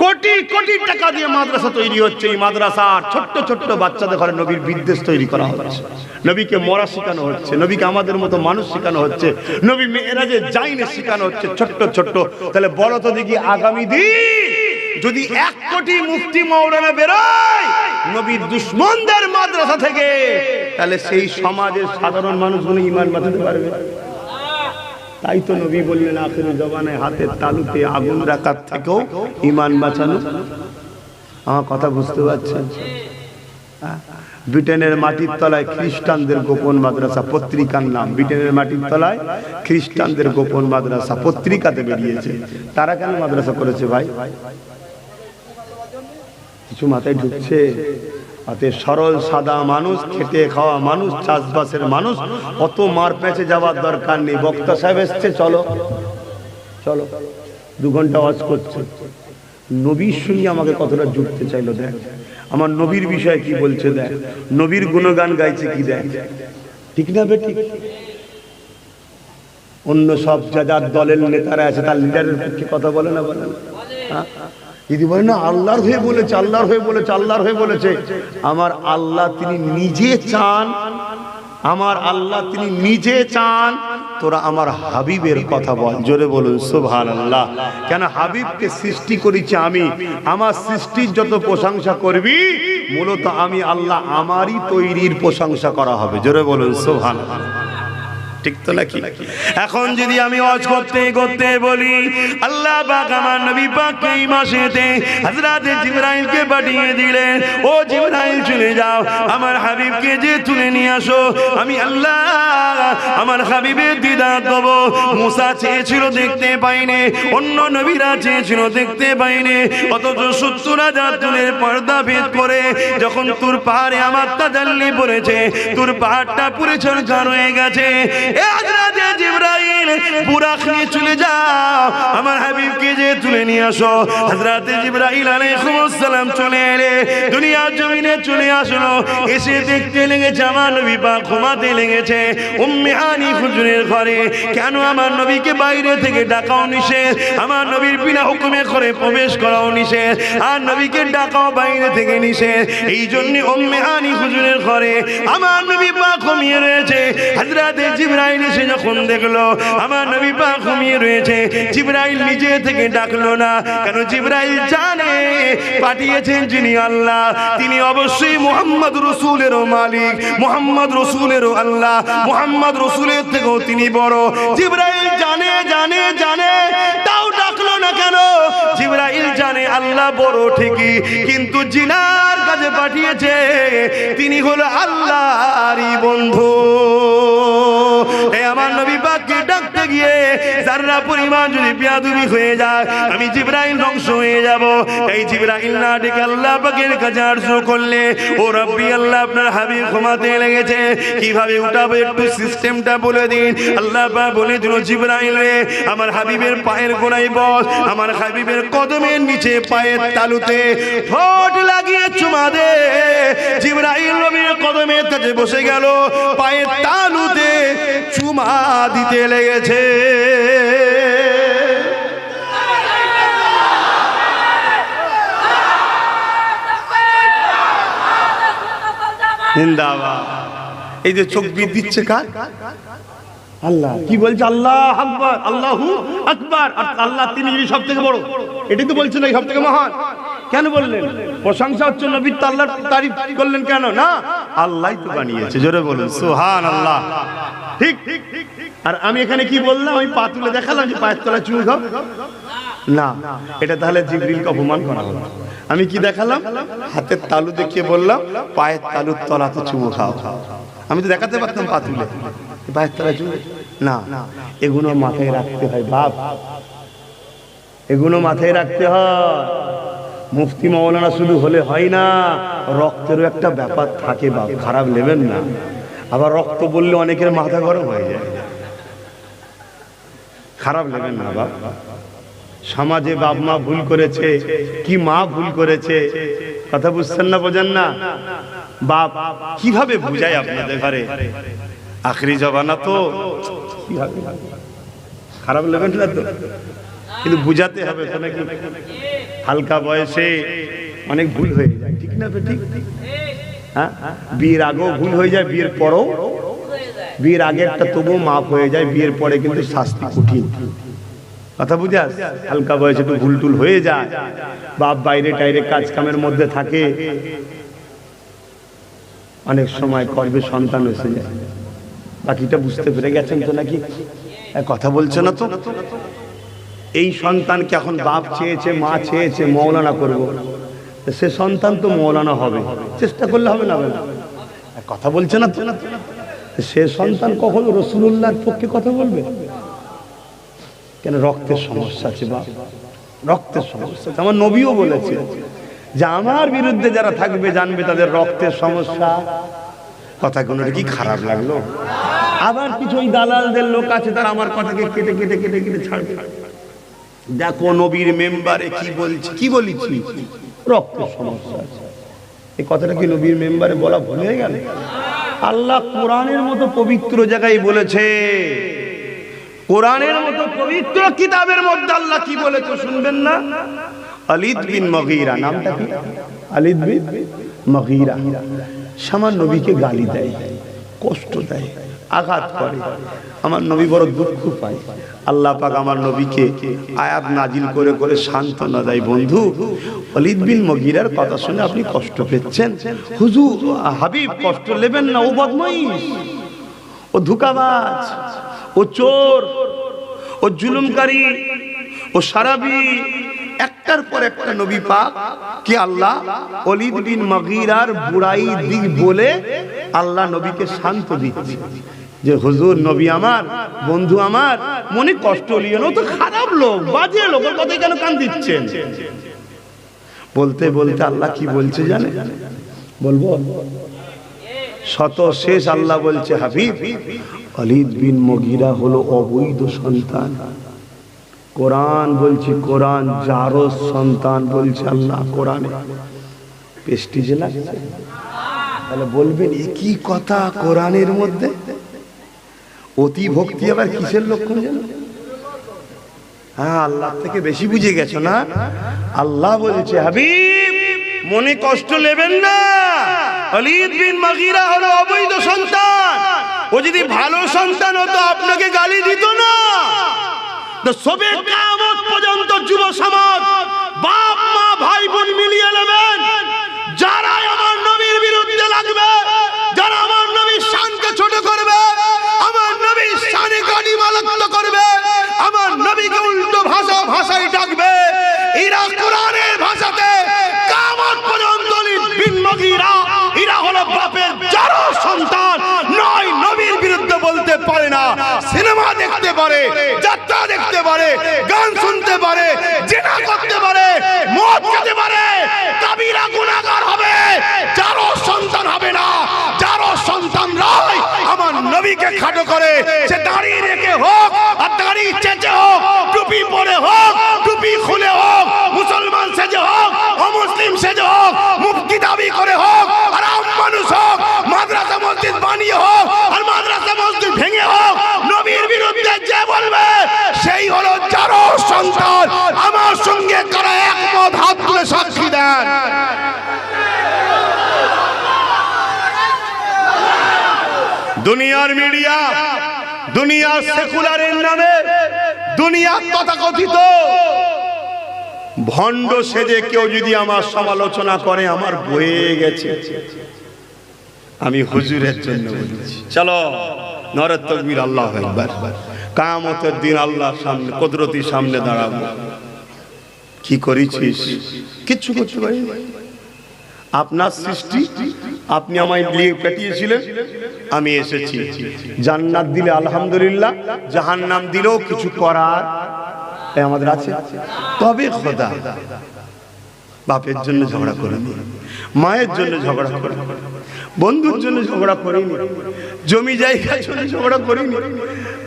কোটি কোটি টাকা দিয়ে মাদ্রাসা তৈরি হচ্ছে, এই মাদ্রাসার ছোট্ট ছোট্ট বাচ্চাদের ঘরে নবীর বিদ্বেষ তৈরি করা হচ্ছে, নবীকে মরা শেখানো হচ্ছে, নবীকে আমাদের মতো মানুষ শেখানো হচ্ছে, নবী মেরাজে যাইনে শেখানো হচ্ছে ছোট্ট ছোট্ট। তাহলে বলো তো দেখি, আগামী দিন যদি 1 কোটি মুফতি মাওলানা বেরোয় নবীর দুশমনদের মাদ্রাসা থেকে, তাহলে সেই সমাজের সাধারণ মানুষগুলো ঈমান বাঁচাতে পারবে? তাই তো নবী বললেন আখির জমানায় হাতের তালুতে আগুন রাখার থেকেও ঈমান বাঁচানো। আমার কথা বুঝতে পারছেন? ব্রিটেনের মাটির তলায় খ্রিস্টানদের গোপন মাদ্রাসা, পত্রিকার নাম ব্রিটেনের মাটির তলায় খ্রিস্টানদের গোপন মাদ্রাসা, পত্রিকাতে বেরিয়েছে। তারা কেন মাদ্রাসা করেছে ভাই? কিছু মাথায় ঢুকছে? অতে সরল সাদা মানুষ, খেটে খাওয়া মানুষ, চাষবাসের মানুষ, অত মার পেঁচে যাওয়ার দরকার নেই। বক্তা সাহেব এসছে, চলো চলো, 2 ঘন্টা ওয়াজ করছে, নবীর সঙ্গে আমাকে কতটা জুড়তে চাইলো দেখ। আমার নবীর বিষয়ে কি বলছে দেখ, নবীর গুণগান গাইছে কি দেখ, ঠিক না বেটি? অন্য সব যার দলের নেতারা আছে তার লিডারের পক্ষে কথা বলে না, বলে না? যদি বলে না আল্লাহর হয়ে বলেছে, আল্লাহর হয়ে বলেছে, আল্লাহর হয়ে বলেছে, আমার আল্লাহ তিনি নিজে চান, আমার আল্লাহ তিনি নিজে চান তোরা আমার হাবিবের কথা বল। জোরে বলুন সুবহানাল্লাহ। কেন হাবিবকে সৃষ্টি করেছি আমি, আমার সৃষ্টির যত প্রশংসা করবি মূলত আমি আল্লাহ আমারই তৈরির প্রশংসা করা হবে। জোরে বলুন সুবহানাল্লাহ। ঠিক তো নাকি? এখন যদি আমি ওয়াজ করতে করতে বলি আল্লাহ পাক আমার নবী পাককে এই মাসেতে হযরত জিবরাইলকে পাঠিয়ে দিলেন, ও জিবরাইল চলে যাও আমার হাবিবকে যে তুলে নিয়ে আসো, আমি আল্লাহ আমার হাবিবের দিদার দেব। মুসা চেয়েছিল দেখতে পাইনি, অন্য নবীরা চেয়েছিল দেখতে পাইনি, অথচ ৭০,০০০ চুলের পর্দা ভেদ করে যখন তুর পাহাড়ে আমার তাজাল্লি পড়েছে, তুর পাহাড়টা পুরে ঝরঝর হয়ে গেছে। হযরতে জিবরাইল বুরাক নিয়ে চলে যাও আমার হাবিবকে যে তুলে নিয়ে আসো। হযরতে জিবরাইল আলাইহিস সালাম চলে এলে দুনিয়ার জমিনে চলে আসলো, এসে দেখতে লেগেছে আমার নবী পাক ঘুমাতে লেগেছে উম্মে হানি হুজুরের ঘরে। কেন আমার নবীকে বাইরে থেকে ডাকাও নিষেধ, আমার নবীর বিনা হুকুমে ঘরে প্রবেশ করাও নিষেধ, আর নবীকে ডাকাও বাইরে থেকে নিষেধ। এই জন্য উম্মে হানি হুজুরের ঘরে আমার নবী পাক ঘুমিয়ে রয়েছে। হযরতে জিবরাইল এসে যখন দেখলো আমার নবী পাক ঘুমিয়ে রয়েছে, জিবরাইল নিজে থেকে ডাকলো না। কেন? জিবরাইল জানে পাঠিয়েছেন যিনি আল্লাহ, তিনি অবশ্যই মুহাম্মদ রাসূলেরও মালিক, মুহাম্মদ রাসূলেরও আল্লাহ, মুহাম্মদ রাসূলের থেকেও তিনি বড়। জিবরাইল জানে জানে জানে, তাও ডাকলো না কেন? জিবরাইল জানে আল্লাহ বড় ঠিকই, কিন্তু জিনার কাছে পাঠিয়েছে তিনি হলো আল্লাহরই বন্ধু। আমার নবী পাককে ডাকতে গিয়ে যারা পরিমাণ যদি বেয়াদবি হয়ে যায় আমি জিবরাইল ধ্বংস হয়ে যাব। এই জিবরাইল না ডেকে আল্লাহ পাকের কাছে আরজু করলে, ও রব্বি আল্লাহ আপনার হাবিব ঘুমাতে লেগেছে, কিভাবে উঠাবো একটু সিস্টেমটা বলে দিন। আল্লাহ পাক বলে দিল, জিবরাইল রে আমার হাবিবের পায়ের গোড়ায় বস, আমার হাবিবের কদমের নিচে পায়ের তালুতে ঠোঁট লাগিয়ে চুমা দে। জিবরাইল নবীর কদমের কাছে বসে গেল, পায়ের তালুতে চুমা দিতে লেগেছে। জিন্দাবাদ। এই যে চোখ বিদ দিচ্ছে কার? আল্লাহ। কি বলছে? আল্লাহ আকবার, আল্লাহু আকবার। আর আল্লাহ তিনি সব থেকে বড়, এটাই তো বলছেন সব থেকে মহান। কেন বললেন? প্রশংসা হচ্ছে নবীর, তো আল্লাহর তারিফ করলেন কেন? না, আল্লাহই তো বানিয়েছে। জোরে বলুন সুবহানাল্লাহ। ঠিক। আর আমি এখানে কি বললাম? আমি পা তুলে দেখালাম যে পায়ের তলায় চুমু খাও না, এটা তাহলে জিবরিলকে অপমান করা হলো। আমি কি দেখালাম? হাতের তালু দেখিয়ে বললাম পায়ের তালুর তলাতে চুমু খাও। আমি তো দেখাতে পারতাম পা তুলে, পায়ের তলায় চুমু না। এগুলো মাথায় রাখতে হয় বাপ, এগুলো মাথায় রাখতে হয়। মুফতি মাওলানা শুধু হলে হয় না, রক্তেরও একটা ব্যাপার থাকে বাপ, খারাপ নেবেন না। আবার রক্ত বললে অনেকের মাথা গরম হয়ে যায়, খারাপ নেবেন না বাপ। সমাজে বাপ মা ভুল করেছে, কি মা ভুল করেছে, কথা বুঝছেন না, বোঝেন না? বাপ কিভাবে বুঝায় আপনাদের ঘরে? আখরি জবানা তো, খারাপ নেবেন না তো, কিন্তু বুঝাতে হবে তো নাকি? হালকা বয়সে অনেক ভুল হয়ে যায়, ঠিক না? ঠিক। হ্যাঁ, বিয়ের আগেও ভুল হয়ে যায়, বিয়ের পরেও। বিয়ের আগে একটা তবুও মাফ হয়ে যায়, বিয়ের পরে কিন্তু শাস্তি কঠিন। কথা বুঝাস? হালকা বয়সে একটু ভুল টুল হয়ে যায়, বাপ বাইরে টাইরে কাজ কামের মধ্যে থাকে, অনেক সময় করবে সন্তান এসে যায়। বাকিটা বুঝতে পেরে গেছেন তো নাকি? কথা বলছে না তো? এই সন্তানকে এখন বাপ চেয়েছে, মা চেয়েছে মৌলানা করবো, সে সন্তান তো মৌলানা হবে, চেষ্টা করলে হবে না? কথা বলছে না তো? সে সন্তান কখনো রাসূলুল্লাহর পক্ষে কথা বলবে কেন? রক্তের সমস্যা আছে বাপ, রক্তের সমস্যা। আমার নবীও বলেছে যে আমার বিরুদ্ধে যারা থাকবে জানবে তাদের রক্তের সমস্যা। কথা কোনো কি খারাপ লাগলো? আবার কিছু ওই দালালদের লোক আছে, তারা আমার কথাকে কেটে কেটে কেটে কেটে ছাড়বে। দেখো নবীর মেম্বারে কি বলছি, কি বলেছি? রক্তের সমস্যা আছে। এই কথাটা কি নবীর মেম্বারে বলা ভুল হয়ে গেল? আল্লাহ কোরআনের মতো পবিত্র জায়গায় বলেছে, কোরআনের মতো পবিত্র কিতাবের মধ্যে আল্লাহ কি বলেছে শুনবেন না? আলিদ বিন মুগীরা, নামটা কি? আলিদ বিন মুগীরা সামান্য নবীকে গালি দেয়, কষ্ট দেয়, আঘাত করে। আমার নবী বড় দুঃখ পায়। আল্লাহ পাক আমার নবীকে আয়াত নাজিল করে করে সান্ত্বনা দেয়, বন্ধু ওয়ালিদ বিন মুগীরার কথা শুনে আপনি কষ্ট পেয়েছেন, হুজুর হাবিব কষ্ট নেবেন না, ও বদমাইশ, ও ধোঁকাবাজ, ও চোর, ও জুলুমকারী, ও সারাবি। একটার পর একটা নবী পাক কি আল্লাহ ওয়ালিদ বিন মুগীরার বুড়াই দিক বলে আল্লাহ নবীকে শান্ত দিচ্ছে যে হুজুর নবী আমার, বন্ধু আমার, মনে কষ্ট লিও না, ও তো খারাপ লোক, বাজে লোক, ওর কথাই কেন কান দিচ্ছেন? বলতে বলতে আল্লাহ কি বলছে জানে? বলবো শত শেষ আল্লাহ বলছে, হাবিব ওয়ালিদ বিন মুগীরা হলো অবৈধ সন্তান। কোরআন বলছি, কোরআন জারজ সন্তান বলছে আল্লাহ কোরআনে। প্রেস্টিজ লাগছে? তাহলে বলবেন কি কথা কোরআনের মধ্যে? অতি ভক্তি আবার কিসের লক্ষণ জানো? হ্যাঁ, আল্লাহ থেকে বেশি বুঝে গেছো না? আল্লাহ বলছে, হাবিব মনে কষ্ট নেবেন না, ওয়ালিদ বিন মুগীরা হলো অবৈধ সন্তান। ও যদি ভালো সন্তান হতো আপনাকে গালি দিত না। তো সবে কিয়ামত পর্যন্ত যুব সমাজ, বাপ মা ভাই বোন মিলিয়ে নেবেন, যারা আমার নবীর বিরুদ্ধে লাগবে, যারা আমার নবীর শানকে ছোট করবে, আমার নবীর শানে গালিমালাক্ত করবে, আমার নবীকে উল্টো ভাষায় ডাকবে, এরা কোরআনের ভাষাতে কিয়ামত পর্যন্ত ওয়ালিদ বিন মুগীরা এরা হলো বাপের জারজ সন্তান, নয় নবীর বিরুদ্ধে বলতে পারে না। সিনেমা দেখতে পারে, যাত্রা দেখতে পারে, গান শুনতে পারে, জিনা করতে পারে, মদ খেতে পারে, কবিরা গুনাহগার হবে, জারজ সন্তান হবে না। জারজ সন্তান নয় আমার নবীকে খাটো করে, সে দাড়ি রেখে হোক আর দাড়ি চেঁচে হোক, টুপি পরে হোক, টুপি খুলে হোক, মুসলমান সেজে হোক, অমুসলিম সেজে হোক, মুফতি দাবি করে হোক, আর আম মানুষ হোক, মাদ্রাসা মসজিদ বানিয়ে হোক আর মাদ্রাসা মসজিদ ভেঙে হোক, নবীর বিরুদ্ধে যে বলবে সেই হলো জারজ সন্তান। আমার সঙ্গে কারা একমত হাত তুলে সাক্ষী দেন। দুনিয়ার মিডিয়া, দুনিয়ার সেকুলারের নামে, দুনিয়ার তথাকথিত ভণ্ড সেজে কেউ যদি আমার সমালোচনা করে, আমার বয়ে গেছে। আমি হুজুরের জন্য বলছি, চলো নারে তাকবীর, আল্লাহু আকবার। কিয়ামতের দিন আল্লাহর সামনে, কুদরতির সামনে দাঁড়াবো। কি করেছিস? কিচ্ছু করতে পারিনি। আপনার সৃষ্টি, আপনি আমায় দিয়ে পাঠিয়েছিলেন, আমি এসেছি। জান্নাত দিলে আলহামদুলিল্লাহ, জাহান্নাম দিলেও কিছু করার আমাদের আছে। তবে খোদা বাপের জন্য ঝগড়া করিনি, মায়ের জন্য ঝগড়া করিনি, বন্ধুর জন্য ঝগড়া করিনি, জমি জায়গার জন্য ঝগড়া করিনি।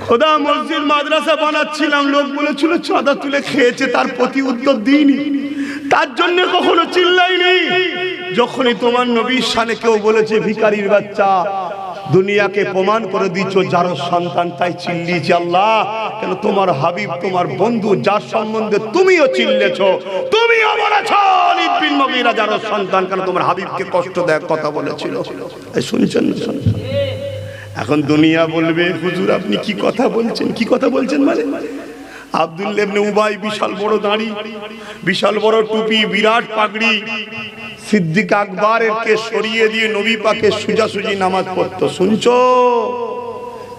খোদা মসজিদ মাদ্রাসা বানাচ্ছিলাম, লোক বলেছিল চাঁদা তুলে খেয়েছে, তার প্রতি উত্তর দিইনি, তার জন্য কখনো চিল্লাইনি। যখনই তোমার নবীর শানে কেউ বলেছে ভিখারির বাচ্চা, দুনিয়াকে প্রমাণ করে দিচ্ছ জারজ সন্তান, তাই চিল্লিয়েছি। আল্লাহ কেন তোমার হাবিব, তোমার বন্ধু, যার সম্বন্ধে তুমিও চিল্লেছ, তুমিও বলেছ ওয়ালিদ বিন মুগীরা জারজ সন্তান, কেন তোমার হাবিবকে কষ্ট দেওয়ার কথা বলেছিল। শুনছেন না? এখন দুনিয়া বলবে হুজুর আপনি কি কথা বলছেন, কি কথা বলছেন মানে? আব্দুল্লাহ ইবনে উবাই বিশাল বড় দাড়ি, বিশাল বড় টুপি, বিরাট পাগড়ি, সিদ্দিক আকবরের কে সরিয়ে দিয়ে নবী পাকে সোজাসুজি নামাজ পড়তো। শুনছো?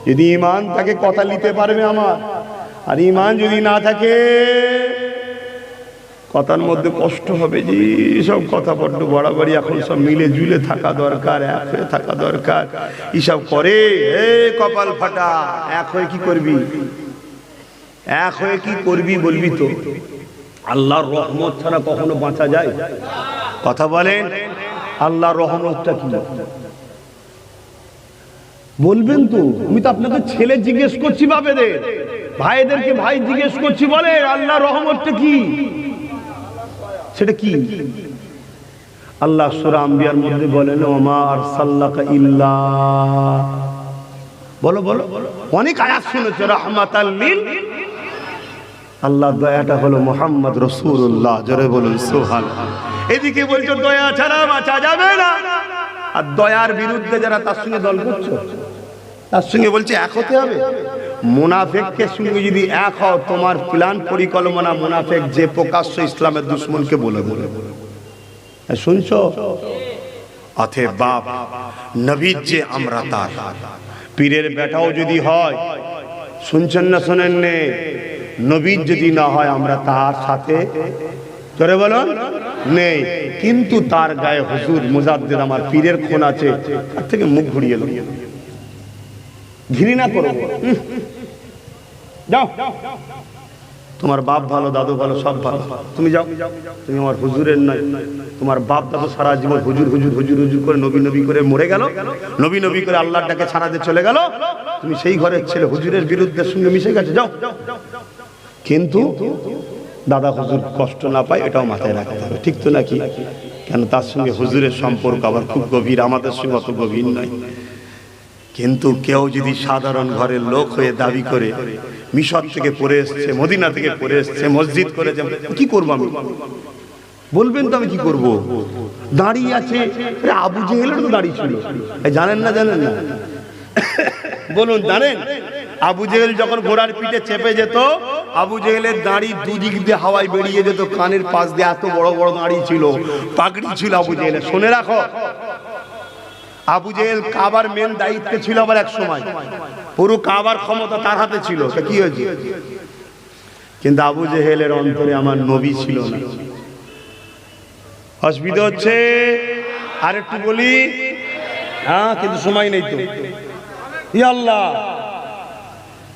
যদি ঈমান তাকে কথা নিতে পারবে আমার, আর ঈমান যদি না থাকে কথার মধ্যে কষ্ট হবে। যে সব কথা বড্ড বাড়াবাড়ি, এখন সব মিলে জুলে থাকা দরকার, এক হয়ে থাকা দরকার। এসব করে কপাল ফাটা, এক হয়ে কি করবি? এক হয়ে কি করবি বলবি তো? আল্লাহর রহমত ছাড়া কখনো বাঁচা যায়? কথা বলেন, আল্লাহর রহমতটা কি বলবেন তো? আমি তো আপনাদের ছেলে জিজ্ঞেস করছি, বাপেদের ভাইদেরকে ভাই জিজ্ঞেস করছি, বলে আল্লাহর রহমতটা কি? সেটা কি? আল্লাহ সূরা আম্বিয়ার মধ্যে বলেন ওমা আরসালনাকা ইল্লা, বলো বলো, অনেক আয়াত শুনেছো রাহমাতাল লিল, আল্লাহ দয়াটা হলো মুহাম্মদ রাসূলুল্লাহ, জোরে বলুন সুবহানাল্লাহ। এদিকে বলছো দয়া ছাড়া বাঁচা যাবে না, আর দয়ার বিরুদ্ধে যারা তার সঙ্গে দল করছো তার সঙ্গে বলছে এক হতে হবে। মুনাফিকের সঙ্গে যদি এক হও, তোমার প্ল্যান পরিকল্পনা মুনাফিক যে প্রকাশ্য ইসলামের দুশমনকে বলে বলে, শুনছো? অতএব বাপ নবীর যে আমরা তার, পীরের বেটাও যদি হয়, শুনছেন না শোনেন নে, নবীর যদি না হয় আমরা তার সাথে, জোরে বলুন, নেই। কিন্তু তার গায়ে হুজুর মুজাদ্দিদ আমার পীরের খুন আছে, তার থেকে মুখ ঘুরিয়ে এলো, ঘৃণা করো, যাও, তোমার বাপ ভালো, দাদু ভালো, সব ভালো, তুমি যাও, তুমি আমার হুজুরের নয়। তোমার বাপ দাদু সারা জীবন হুজুর হুজুর হুজুর হুজুর করে নবী নবী করে মরে গেল, নবী নবী করে আল্লাহর ডাকে ছাড়াতে চলে গেল, তুমি সেই ঘরের ছেলে হুজুরের বিরুদ্ধে সঙ্গে মিশে গেছে, যাও। কিন্তু দাদা হুজুর কষ্ট না পায় এটাও মাথায় রাখতে হবে, ঠিক তো নাকি? কেন তার সঙ্গে হুজুরের সম্পর্ক আবার খুব গভীর, আমাদের সঙ্গে অত গভীর নয়। কিন্তু কেউ যদি সাধারণ ঘরের লোক হয়ে দাবি করে মিশর থেকে পড়ে এসছে, মদিনা থেকে পড়ে এসছে, মসজিদ করেছে, কি করবো আমি? বলবেন তো আমি কি করব? দাঁড়িয়ে আছে, আবু জেহেলের তো দাঁড়িয়ে ছিল, জানেন না? জানেন না? বলুন জানেন? আবু জেহেল যখন ঘোড়ার পিঠে চেপে যেত, আবু জেহেলের দাঁড়ি দুদিক দিয়ে হাওয়ায় বেরিয়ে যেত, কানের পাশ দিয়ে এত বড় বড় দাঁড়ি ছিল, পাগড়ি ছিল আবু জেহেলের। শুনে রাখো, আবু জেহেল কাবার মেন দায়িত্বে ছিল, আবার এক সময় পুরো কাবার ক্ষমতা তার হাতে ছিল। কি হয়েছে? কিন্তু আবু জেহেলের অন্তরে আমার নবী ছিল না। অসুবিধা হচ্ছে? আর একটু বলি, হ্যাঁ, কিন্তু সময় নেই তো, ইয়া আল্লাহ,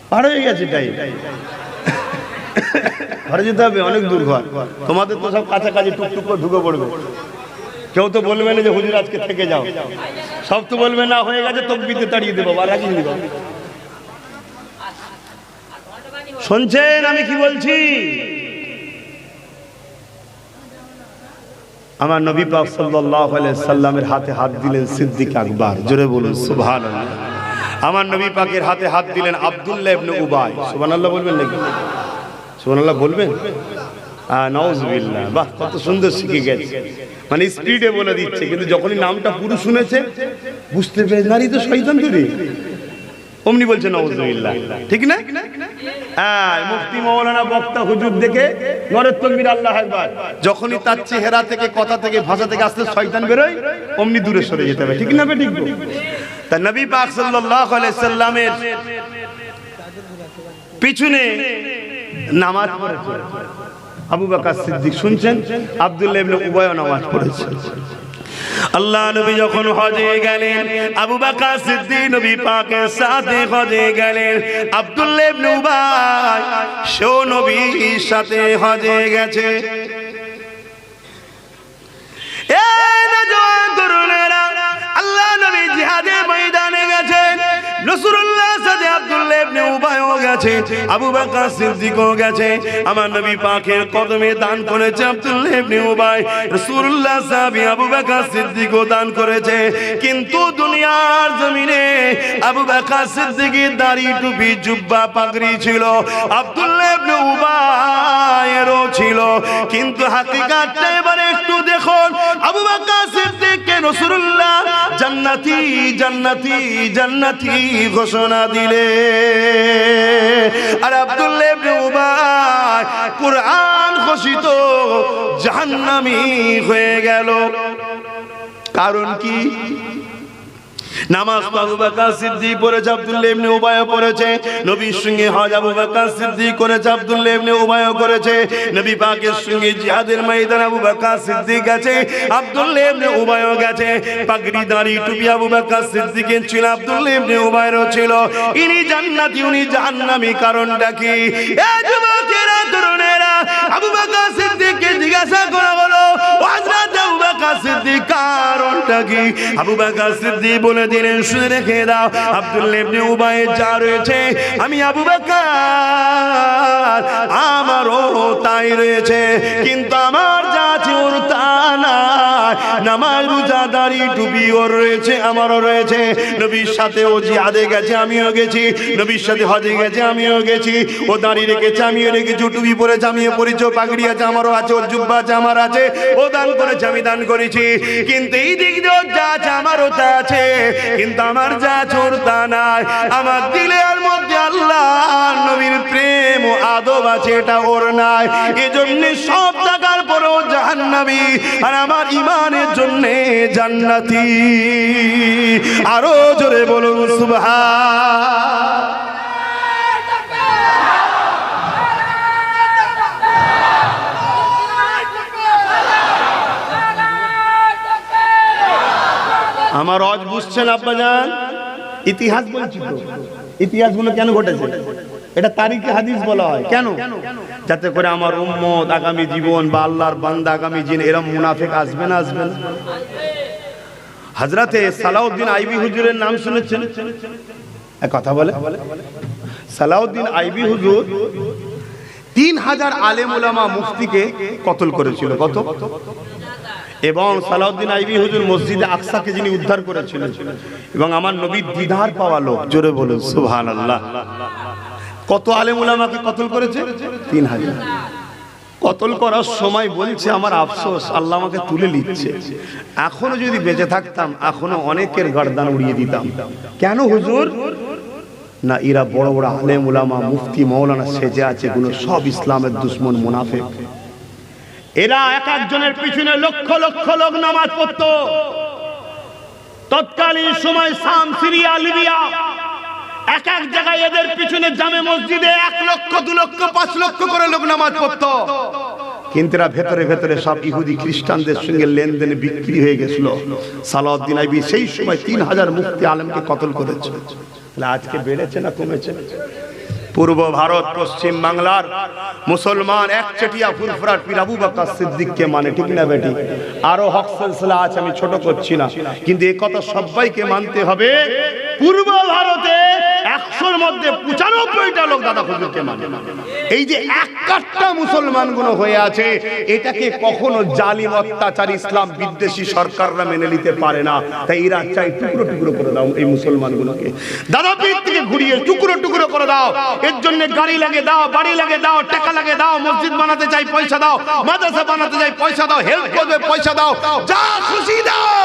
পার হয়ে গেছে টাইম, ঘরে যেতে হবে, অনেক দূর ঘর। তোমাদের তো সব কাছাকাছি, টুকটুক করে ঢুকে পড়বে। কেউ তো বলবে না যে হুজুর আজকে থেকে যাও, সব তো বলবে না হয়ে গেছে তকবিতে তাড়িয়ে দেবো বা রাখিয়ে দেবো। শুনছেন আমি কি বলছি? আমার নবী পাক সাল্লাল্লাহু আলাইহি সাল্লামের হাতে হাত দিলেন সিদ্দিক আকবর, জোরে বলুন সুবহানাল্লাহ। আমার নবী পাকের হাতে হাত দিলেন আব্দুল্লাহ ইবনে উবাই। সুবহানাল্লাহ বলবেন নাকি? সুবহানাল্লাহ বলবেন? নাউজুবিল্লাহ। বাহ, কত সুন্দর শিখে গেছে, মানে স্পিডে বলে দিচ্ছে, কিন্তু যখনই নামটা পুরো শুনেছে বুঝতে পেরেছে নারী তো শয়তান তৈরি, অমনি বলছে নাউজুবিল্লাহ, ঠিক না? হ্যাঁ, মুফতি মাওলানা বক্তা হুজুর দেখে নরের তাকবীর, আল্লাহু আকবার, যখনই তার চেহারা থেকে, কথা থেকে, ভাষা থেকে আসতে শয়তান বেরোয়, অমনি দূরে সরে যেতে হবে, ঠিক না? ঠিক। তা নবী পাক সাল্লাল্লাহু আলাইহি সাল্লামের পিছনে নামাজ পড়েছে আবু বকর সিদ্দিক, শুনছেন? আব্দুল্লাহ ইবনে উবাইও নামাজ পড়েছে। আল্লাহ নবী যখন হজে গেলেন, আবু বকর সিদ্দিক নবী পাকের সাথে হজে গেলেন। আব্দুল্লাহ ইবনে উবাই সেও নবীর সাথে হজে গেছে। এই নওজোয়ান তরুণেরা, আল্লাহ নবী জিহাদের ময়দানে গেছেন, রাসূলুল্লাহর সাথে আব্দুল্লাহ ইবনে উবাইও গেছে, আবু বকর সিদ্দিকও গেছে। আমার নবী পাকের কদমে দান করেছে আব্দুল্লাহ ইবনে উবাই, রাসূলুল্লাহ সাহাবী আবু বকর সিদ্দিকও দান করেছে। কিন্তু দুনিয়ার জমিনে আবু বকর সিদ্দিকের দাড়ি, টুপি, জুব্বা, পাগড়ি ছিল, আব্দুল্লাহ ইবনে উবাইয়েরও ছিল। কিন্তু হাকিকাতটা এবারে একটু দেখুন, আবু বকর সিদ্দিককে রাসূলুল্লাহ জান্নাতি জান্নাতি জান্নাতি ঘোষণা দিলে, আর আব্দুল্লাহ ইবনে উবাই কুরআন ঘোষিত জাহান্নামী হয়ে গেল। কারণ কি? নামাজ আবু বকর সিদ্দিক পড়েছে, আব্দুল্লাহ ইবনে উবাইও পড়েছে। নবীর সঙ্গে হজ আবু বকর সিদ্দিক করেছে, আব্দুল্লাহ ইবনে উবাইও করেছে। নবী পাকের সঙ্গে জিহাদের ময়দানে আবু বকর সিদ্দিক গেছে, আব্দুল্লাহ ইবনে উবাইও গেছে। পাগড়ি, দাড়ি, টুপি আবু বকর সিদ্দিকের ছিল, আব্দুল্লাহ ইবনে উবাইয়েরও ছিল। ইনি জান্নাতি, উনি জাহান্নামী। কারণটা কি? এই যুবকেরা, তরুণেরা, আবু বকর সিদ্দিককে জিজ্ঞাসা করা হলো, হযরত আবু বকর সিদ্দিক কারণটা নামটা কি? আবু বকর সিদ্দিক বলে দিলেন, শুনে রেখে দাও, আব্দুল্লাহ ইবনে উবাইয়ের যা রয়েছে আমি আবু বকর আমারও তাই রয়েছে, কিন্তু আমার যা আছে ওর তা নাই। নামাজ রোজা দাড়ি টুপি ওর রয়েছে, আমারও রয়েছে। নবীর সাথে ও জিহাদে গেছে, আমিও গেছি। নবীর সাথে হজে গেছে, আমিও গেছি। ও দাড়ি রেখেছে, আমিও রেখেছি। টুপি পরেছে, আমিও পরেছি। পাগড়ি আছে, আমারও আছে। ওর জুব্বা আছে, আমার আছে। ও দান করেছে, আমি দান করেছি। কিন্তু এই দিক দিয়ে ওর যা আছে আমারও তা আছে, কিন্তু আমার যা আছে ওর তা নাই। আমার দিলের মধ্যে আল্লাহ নবীর প্রেম ও আদব আছে, এটা ওর নাই। এজন্য সব টাকার পরেও জাহান্নামী, আর আমার ইমানের জন্য জান্নাতি। আরো জোরে বলুন সুবহান। আমার রজ বুঝছেন আব্বাজান? ইতিহাস বলছি তো, ইতিহাসগুলো কেন ঘটেছে এটা তারিখে হাদিস বলা হয়। কেন? যাতে করে আমার উম্মত আগামী জীবন বা আল্লাহর বান্দা আগামী দিন এরকম মুনাফিক আসবে না, আসবে না। হযরতে সালাউদ্দিন আইবি হুজুরের নাম শুনেছেন? এক কথা বলে, সালাউদ্দিন আইবি হুজুর 3000 আলেম উলামা মুফতিকে কতল করেছিল। কত? এবং সালাউদ্দিন আইবি হুজুর মসজিদে আকসাকে যিনি উদ্ধার করেছিলেন, এবং আমার নবীর দিদার পাওয়া লোক, জোরে বলুন সুবহানাল্লাহ। কত আলেম উলামাকে কতল করেছে? 3000। কতল করার সময় বলছে, আমার আফসোস, আল্লাহ আমাকে তুলে নিচ্ছে। এখনো যদি বেঁচে থাকতাম এখনো অনেকের গর্দান উড়িয়ে দিতাম। কেন হুজুর? না, এরা বড় বড় আলেম উলামা মুফতি মাওলানা সেজে আছে, এগুলো সব ইসলামের দুশ্মন মুনাফিক। এরা এক একজনের পিছনে লক্ষ লক্ষ লোক নামাজ পড়তো। তৎকালীন সময় শাম, সিরিয়া, লিবিয়া, এক এক জায়গায় এদের পিছনে জামে মসজিদে 1 লক্ষ 2 লক্ষ 5 লক্ষ করে লোক নামাজ পড়তো। কিন্তু এরা ভেতরে ভেতরে সব ইহুদি খ্রিস্টানদের সঙ্গে লেনদেনে বিক্রি হয়ে গেছিল। সালাউদ্দিন আইবি সেই সময় 3000 মুফতি আলেমকে কতল করেছে। আজকে বেড়েছে না কমেছে? পূর্ব ভারত, পশ্চিম বাংলার মুসলমান একচেটিয়া ফুরফুরার পীর আবু বকর সিদ্দিককে মানে, ঠিক না বেটি? আরো হক সিলসিলা আছে, আমি ছোট করছি না, কিন্তু এই কথা সবাইকে মানতে হবে। পূর্ব ভারতে 100-র মধ্যে 95টা লোক দাদা হুজুরকে মানে। এই যে এক কাট্টা মুসলমানগুলো হয়ে আছে, এটাকে কখনো জালিম অত্যাচারী ইসলাম বিদ্বেষী সরকাররা মেনে নিতে পারে না। তাই এরা চাই টুকরো টুকরো করে দাও এই মুসলমানগুলোকে, দাদা পীর থেকে ঘুরিয়ে টুকরো টুকরো করে দাও। এর জন্য গাড়ি লাগে দাও, বাড়ি লাগে দাও, টাকা লাগে দাও, মসজিদ বানাতে চাই পয়সা দাও, মাদ্রাসা বানাতে চাই পয়সা দাও, হেল্প করবে পয়সা দাও, যা খুশি দাও।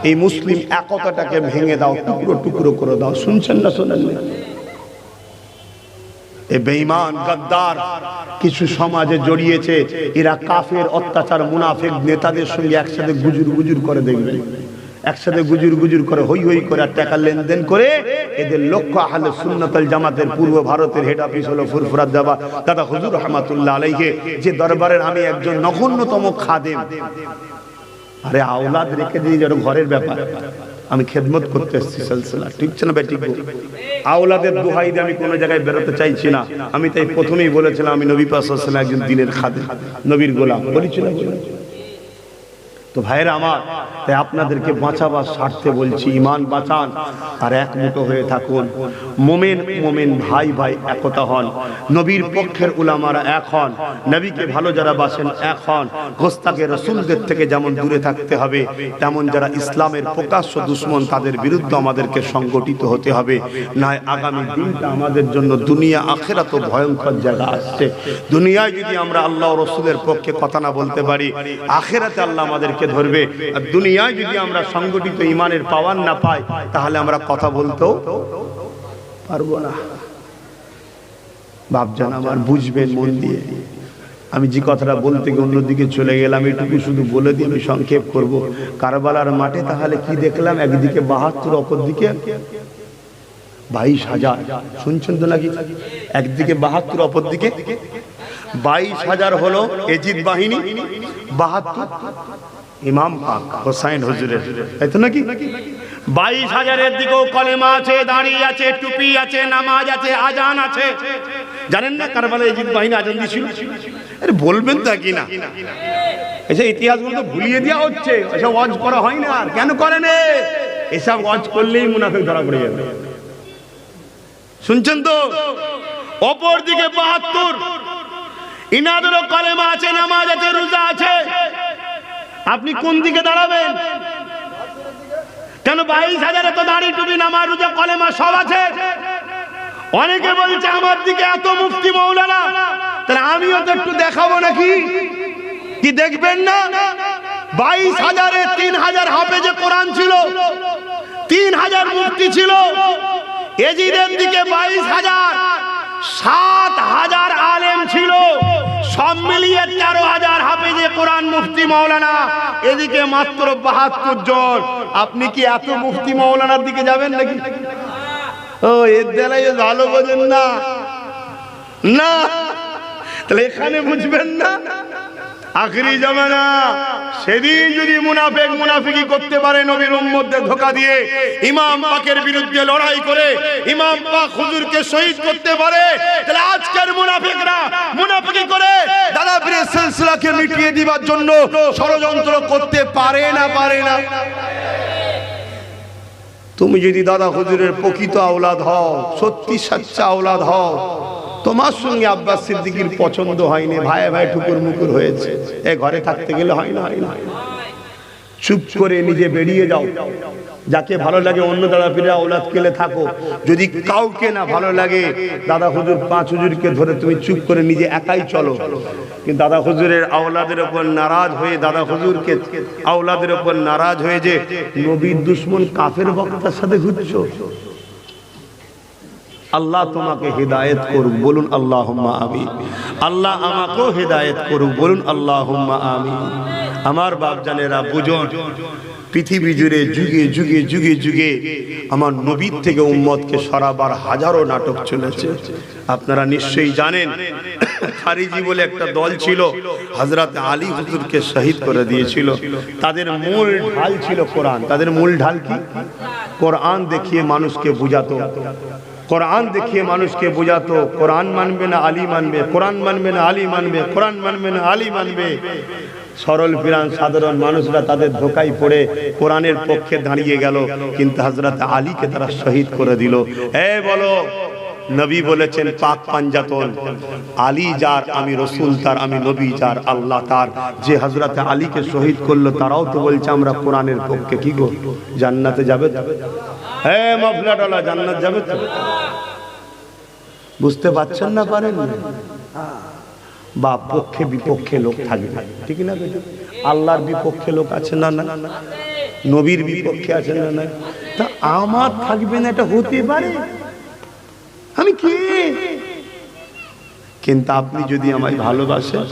এই মুসলিম একতাটাকে ভেঙে দাও, টুকরো টুকরো করে দাও। শুনছেন না শোনেন না? এই বেঈমান গাদ্দার কিছু সমাজে জড়িয়েছে, এরা কাফের অত্যাচার মুনাফিক নেতাদের সঙ্গে একসাথে গুজুর গুজুর করে, দেখবে একসাথে গুজুর গুজুর করে, হই হই করে টাকা লেনদেন করে। এদের লক্ষ্য আহলে সুন্নাত ওয়াল জামাতের পূর্ব ভারতের হেড অফিস হলো ফুরফুরাত দাদা হুজুর রাহমাতুল্লাহ আলাইহি, যে দরবারের আমি একজন নগণ্যতম খাদেম। আরে আওলাদ রেখে দিয়ে যেন ঘরের ব্যাপার, আমি খেদমত করতে এসেছি সিলসিলা, ঠিক না বেটি? আওলাদের দোহাই দিয়ে আমি কোনো জায়গায় বেরোতে চাইছি না। আমি তাই প্রথমেই বলেছিলাম আমি নবী পাক সাল্লাল্লাহু আলাইহি ওয়াসাল্লাম একজন দ্বীনের খাদেম, নবীর গোলাম বলেছিলাম। তো ভাইরা আমার, তাই আপনাদেরকে বাঁচাবার স্বার্থে বলছি, ঈমান বাঁচান আর এক মুঠো হয়ে থাকুন। মুমিন মুমিন ভাই ভাই একতা হন। নবীর পক্ষের উলামারা এক হন। নবীকে ভালো যারা বাসেন এক হন। গোস্তাকে রাসূলদের থেকে যেমন দূরে থাকতে হবে, তেমন যারা ইসলামের প্রকাশ্য দুশমন তাদের বিরুদ্ধে আমাদেরকে সংগঠিত হতে হবে। না আগামী দিনটা আমাদের জন্য দুনিয়া আখিরাত ভয়ঙ্কর জায়গা আসছে। দুনিয়ায় যদি আমরা আল্লাহ ও রাসূলের পক্ষে কথা না বলতে পারি, আখিরাতে আল্লাহ আমাদেরকে ধরবে। আর দুনিয়ায় যদি আমরা সংগঠিত ঈমানের পাওয়ার না পাই, তাহলে আমরা কথা বলতেও পারবো না। বাপজান আমার, বুঝবেন মন দিয়ে। আমি যে কথাটা বলতে গিয়ে অন্যদিকে চলে গেলাম, এটুকু শুধু বলে দিয়ে আমি সংক্ষেপ করব। কারবালার মাঠে তাহলে কি দেখলাম? একদিকে 72, অপর দিকে 22,000। শুনছেন তো নাকি? একদিকে 72, অপর দিকে 22,000 হলো এজিদ বাহিনী, 72 ইমাম পাক হোসাইন হুজুরের, তাই তো নাকি? 22,000-এর দিকেও কলেমা আছে, দাড়ি আছে, টুপি আছে, নামাজ আছে, আজান আছে। জানেন না কারবালায় এজিদ বাহিনী আজান দিয়েছিল? আরে বলবেন তো কি না? এসব ইতিহাসগুলো তো ভুলিয়ে দেওয়া হচ্ছে, এসব ওয়াজ করা হয় না। আর কেন করেন এসব ওয়াজ করলেই মুনাফিক ধরা পড়ে যাবে। শুনছেন তো? অপর দিকে ৭২ ইনাদেরও কলেমা আছে, নামাজ আছে, রোজা আছে। আপনি কোন দিকে দাঁড়াবেন? কেন ২২,০০০ তো দাড়ি টুপি নামাজ রোজা কলেমা সব আছে। অনেকে বলছে আমার দিকে এত মুফতি মৌলানা, তাহলে আমিও তো একটু দেখাবো নাকি? কি দেখবেন না? ২২,০০০-এ ৩,০০০ হাফেজে কোরআন ছিল, ৩,০০০ মুফতি ছিল। এজিদের দিকে ২২,০০০, ৭,০০০ আলেম ছিল, সব মিলিয়ে ১৩,০০০ হাফেজে কোরআন মুফতি মৌলানা। এদিকে মাত্র ৭২ জন। আপনি কি এত মুফতি মৌলানার দিকে যাবেন নাকি? ও এর দ্বারাই ভালো বোঝেন না, না তাহলে এখানে বুঝবেন না। আখেরি জামানা, সেদিন যদি মুনাফিক মুনাফিকি করতে পারে, নবীর উম্মতদের ধোঁকা দিয়ে ইমাম পাকের বিরুদ্ধে লড়াই করে ইমাম পাক হুজুরকে শহীদ করতে পারে, তাহলে আজকের মুনাফিকরা মুনাফিকি করে দাদা পীরের সিলসিলাকে মিটিয়ে দিবার জন্য ষড়যন্ত্র করতে পারে না, পারে না? তুমি যদি দাদা হুজুরের প্রকৃত আওলাদ হও, সত্যি সচ্চা আওলাদ হও, তোমার সঙ্গে আব্বাস সিদ্দিকীর পছন্দ হয়নি, ভাই ভাই ঠুকুর মুকুর হয়েছে, এ ঘরে থাকতে গেলে হয় না, হয় না। চুপ করে নিজে বেরিয়ে যাও। যাকে ভালো লাগে অন্য দাদা পীরের আওলাদ কেলে থাকো। যদি কাউকে না ভালো লাগে, দাদা হুজুর ৫ হুজুরকে ধরে তুমি চুপ করে নিজে একাই চলো। কিন্তু দাদা হুজুরের আওলাদের উপর নারাজ হয়ে, দাদা হুজুরকে আওলাদের উপর নারাজ হয়ে যে নবীর দুশ্মন কাফের বক্তার সাথে ঘুরছো, আল্লাহ তোমাকে হেদায়েত করুক, বলুন আল্লাহুম্মা আমিন। আল্লাহ আমাকেও হেদায়েত করুক, বলুন আল্লাহুম্মা আমিন। আমার বাপ জানেরা বুঝুন, পৃথিবী জুড়ে যুগে যুগে যুগে যুগে আমার নবীর থেকে উম্মতকে সরাবার হাজারো নাটক চলেছে। আপনারা নিশ্চয়ই জানেন, খারিজি বলে একটা দল ছিল, হযরত আলী হুজুরকে শহীদ করে দিয়েছিল। তাদের মূল ঢাল ছিল কোরআন। তাদের মূল ঢাল কি? কোরআন দেখিয়ে মানুষকে বুঝাতো, কোরআন দেখিয়ে মানুষকে বোঝাতো। কোরআন মানবে না আলী মানবে, কোরআন মানবে না আলী মানবে, কোরআন মানবে না আলী মানবে। সরল বিরান সাধারণ মানুষরা তাদের ধোঁকায় পড়ে কোরআনের পক্ষে দাঁড়িয়ে গেল, কিন্তু হযরত আলীকে তারা শহীদ করে দিল। বলো, নবী বলেছেন পাক পাঞ্জাতন, আলী যার আমি রসুল তার, আমি নবী যার আল্লাহ তার। যে হযরত আলীকে শহীদ করলো তারাও তো বলছে আমরা কোরআনের পক্ষে। কি গো, জান্নাতে যাবে? মাফলাডালা জান্নাত যাবে তো? বুঝতে পারছেন না, পারেন? বা পক্ষে বিপক্ষে লোক থাকবে, ঠিক না? আল্লাহর বিপক্ষে লোক আছে না, না নবীর বিপক্ষে আছে না, না। তা আমার থাকবে না, এটা হতে পারে? আমি কে? কিন্তু আপনি যদি আমায় ভালোবাসেন,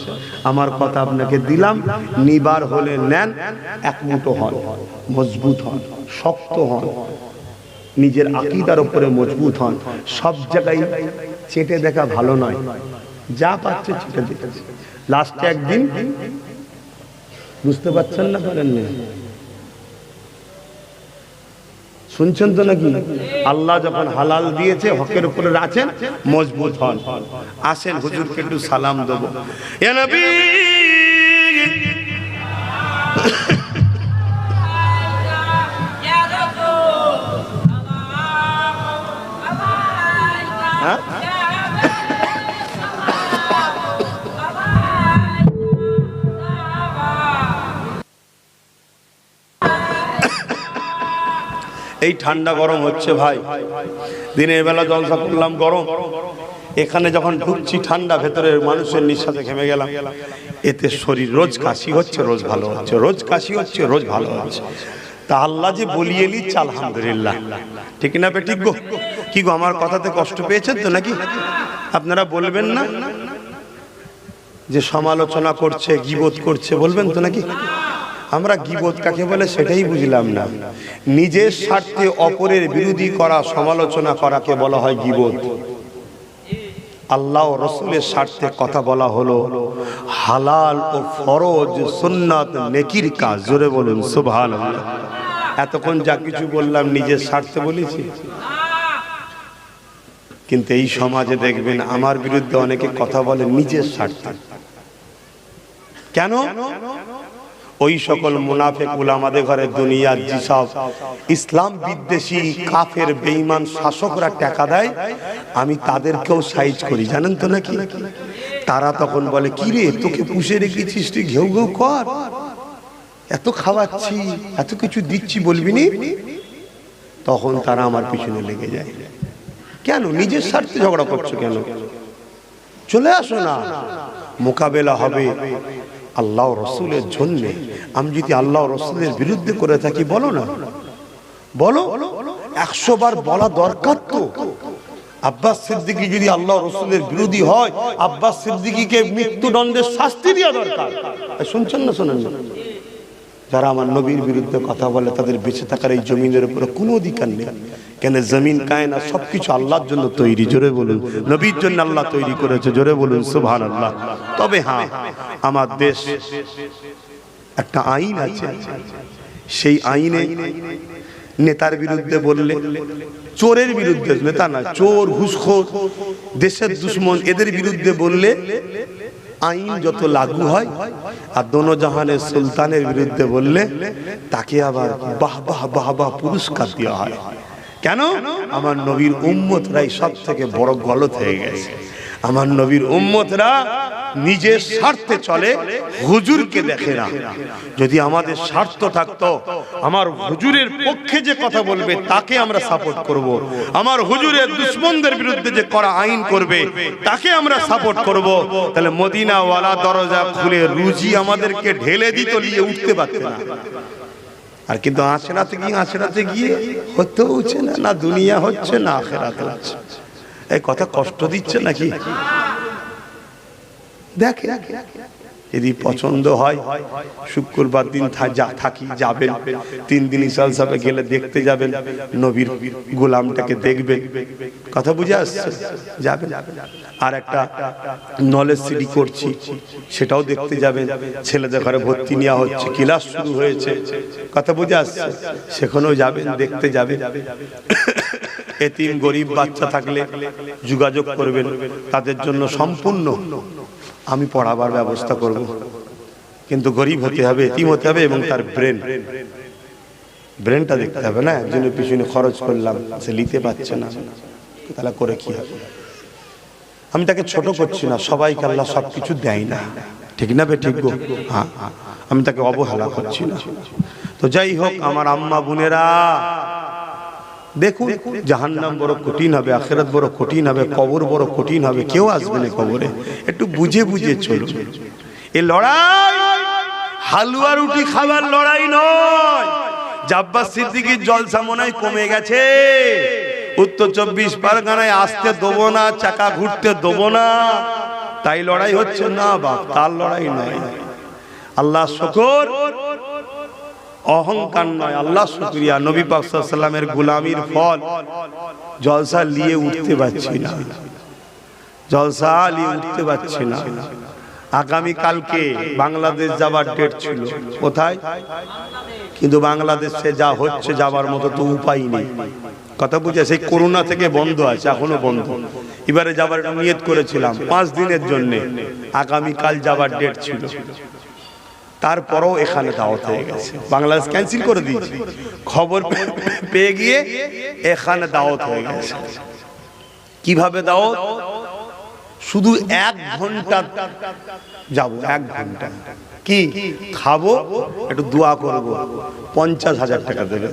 আমার কথা আপনাকে দিলাম, নিবার হলে নেন, এক মুঠো হন, মজবুত হন, শক্ত হন, নিজের আকীদার উপরে মজবুত হন। সব জায়গায় চেটে দেখা ভালো নয়, যা পাচ্ছে চেটে দেখেছে। লাস্টে একদিন, বুঝতে পারছেন না, পারেন না? শুনছেন তো নাকি? আল্লাহ যখন হালাল দিয়েছে, হকের উপরে আছেন, মজবুত হন। আসেন হুজুরকে একটু সালাম দেবো। ইয়া নবী, এই ঠান্ডা গরম হচ্ছে ভাই, দিনের বেলা জলসা করলাম গরম, এখানে যখন ঢুকছি ঠান্ডা, ভেতরের মানুষের নিঃশ্বাসে ঘেমে গেলাম। এতে শরীর রোজ কাশি হচ্ছে, রোজ ভালো হচ্ছে, রোজ কাশি হচ্ছে, রোজ ভালো হচ্ছে। তা আল্লাহ যে বলিয়ে নিচ্ছে, আলহামদুলিল্লাহ, ঠিক না? ঠিক গো? কি গো, আমার কথাতে কষ্ট পেয়েছেন তো নাকি? আপনারা বলবেন না যে সমালোচনা করছে, গীবত করছে, বলবেন তো নাকি? আমরা গীবত কাকে বলে সেটাই বুঝলাম না। নিজের স্বার্থে অপরের বিরোধী করা, সমালোচনা করাকে বলা হয় গীবত। আল্লাহ ও রাসূলের স্বার্থে কথা বলা হলো হালাল ও ফরজ, সুন্নাত, নেকির কাজ। জোরে বলুন সুবহানাল্লাহ। এতক্ষণ যা কিছু বললাম নিজের স্বার্থে বলেছি, কিন্তু এই সমাজে দেখবেন আমার বিরুদ্ধে অনেকে কথা বলে নিজের স্বার্থে। কেন? ওই সকল মুনাফিক উলামাদের ঘরে দুনিয়ার যেসব ইসলাম বিদ্বেষী কাফের বেঈমান শাসকরা টাকা দেয়, আমি তাদেরকেও সাইজ করি, জানেন তো নাকি? তারা তখন বলে, কি রে, তোকে পুষে রেখেছিস, তুই ঘেউ ঘেউ কর, এত খাওয়াচ্ছি, এত কিছু দিচ্ছি, বলবি নি? তখন তারা আমার পিছনে লেগে যায়। কেন? নিজের স্বার্থে ঝগড়া করছো কেন? চলে আসো না, মোকাবেলা হবে আল্লাহ রসুলের জন্য। আমি যদি আল্লাহ রসুলের বিরুদ্ধে করে থাকি, বলো না, বলো, 100 বার বলা দরকার তো। আব্বাস সিদ্দিকী যদি আল্লাহ রসুলের বিরোধী হয়, আব্বাস সিদ্দিকীকে মৃত্যুদণ্ডের শাস্তি দেওয়া দরকার। শুনছেন না? শোনেন না? যারা আমার নবীর বিরুদ্ধে কথা বলে, তাদের বেঁচে থাকার এই জমিনের উপরে কোনো অধিকার নেই। কেন? জমিন কায়নাত সবকিছু আল্লাহর জন্য তৈরি। জোরে বলুন, নবীর জন্য আল্লাহ তৈরি করেছে। জোরে বলুন সুবহানাল্লাহ। তবে হ্যাঁ, আমার দেশ একটা আইন আছে, সেই আইনে নেতার বিরুদ্ধে বললে, চোরের বিরুদ্ধে, নেতা না, চোর, ঘুষখোর, দেশের দুশ্মন, এদের বিরুদ্ধে বললে আইন যত লাগু হয়, আর দোনো জাহানের সুলতানের বিরুদ্ধে বললে তাকে আবার বাহ বাহ বাহ বাহ পুরস্কার দেওয়া হয়। কেন? আমার নবীর উম্মতরাই সব থেকে বড় গলত হয়ে গেছে। আমার নবীর উম্মতরা নিজের স্বার্থে চলে, হুজুরকে দেখে না। যদি আমাদের স্বার্থ থাকতো, আমার হুজুরের পক্ষে যে কথা বলবে তাকে আমরা সাপোর্ট করব, আমার হুজুরের দুশমনদের বিরুদ্ধে যে করা আইন করবে তাকে আমরা সাপোর্ট করব, তাহলে মদিনাওয়ালা দরজা খুলে রুজি আমাদেরকে ঢেলে দিত, নিয়ে উঠতে পারত না। আর কিন্তু আখেরাতে গিয়ে হচ্ছে না, না দুনিয়া হচ্ছে না আখেরাত হচ্ছে। এই কথা কষ্ট দিচ্ছে নাকি? দেখে, যদি পছন্দ হয় শুক্রবার দিন থাকি, যাবেন 3 দিন ইসাল সাহেবে গেলে দেখতে যাবেন, নবীর গোলামটাকে দেখবেন। কথা বুঝে আসছে? যাবেন। আর একটা নলেজ সিটি করছি, সেটাও দেখতে যাবেন। ছেলেদের ঘরে ভর্তি নেওয়া হচ্ছে, ক্লাস শুরু হয়েছে। কথা বুঝে আসছে? সেখানেও যাবেন, দেখতে যাবেন। এতিম গরিব বাচ্চা থাকলে যোগাযোগ করবেন, তাদের জন্য সম্পূর্ণ আমি পড়াবার ব্যবস্থা করব। কিন্তু গরিব হতে হবে, এতিম হতে হবে, এবং তার ব্রেনটা দেখতে হবে। না একজনের পিছনে খরচ করলাম, সে নিতে পারছে না, তাহলে করে কি হবে? আমি তাকে ছোট করছি না, সবাইকে আল্লাহ সবকিছু দেয় না, ঠিক না বে ঠিক গো? হ্যাঁ, আমি তাকে অবহেলা করছি না। তো যাই হোক, আমার আম্মা বোনেরা, দেখুন, জাহান্নাম বড় কঠিন হবে, আখিরাত বড় কঠিন হবে, কবর বড় কঠিন হবে। কেউ আসবে না কবরে, একটু বুঝে বুঝে চলুন। এই লড়াই হালুয়া রুটি খাবার লড়াই নয়। আব্বাস সিদ্দিকীর জলসা মনে হয় কমে গেছে, উত্তর 24 পরগনায় আসতে দেবো না, চাকা ঘুরতে দেবো না, তাই লড়াই হচ্ছে না। বাপ, তার লড়াই নয়। আল্লাহ শুকর, অহংকার নয়, আল্লাহ শুকরিয়া। নবী পাক সাল্লাল্লাহু আলাইহি ওয়াসাল্লামের গোলামির ফল, জলসা নিয়ে উঠতে পারছি না, জলসা নিয়ে উঠতে পারছি না। আগামী কালকে বাংলাদেশ যাবার ডেট ছিল। কোথায়? কিন্তু বাংলাদেশে যা হচ্ছে, যাবার মতো তো উপায় নেই। কথা বুঝে? সেই করোনা থেকে বন্ধ আছে, এখনো বন্ধ। এবারে যাবার নিয়ত করেছিলাম 5 দিনের জন্য, আগামী কাল যাবার ডেট ছিল। তারপরেও এখানে দাওয়াত হয়ে গেছে, বাংলাদেশ ক্যান্সেল করে দিয়েছে। খবর পেয়ে গিয়ে এখানে দাওয়াত হয়ে গেছে। কিভাবে দাওয়াত? শুধু 1 ঘন্টা যাব, 1 ঘন্টা কি খাবো, একটু দোয়া করবো, 50,000 টাকা দেবে।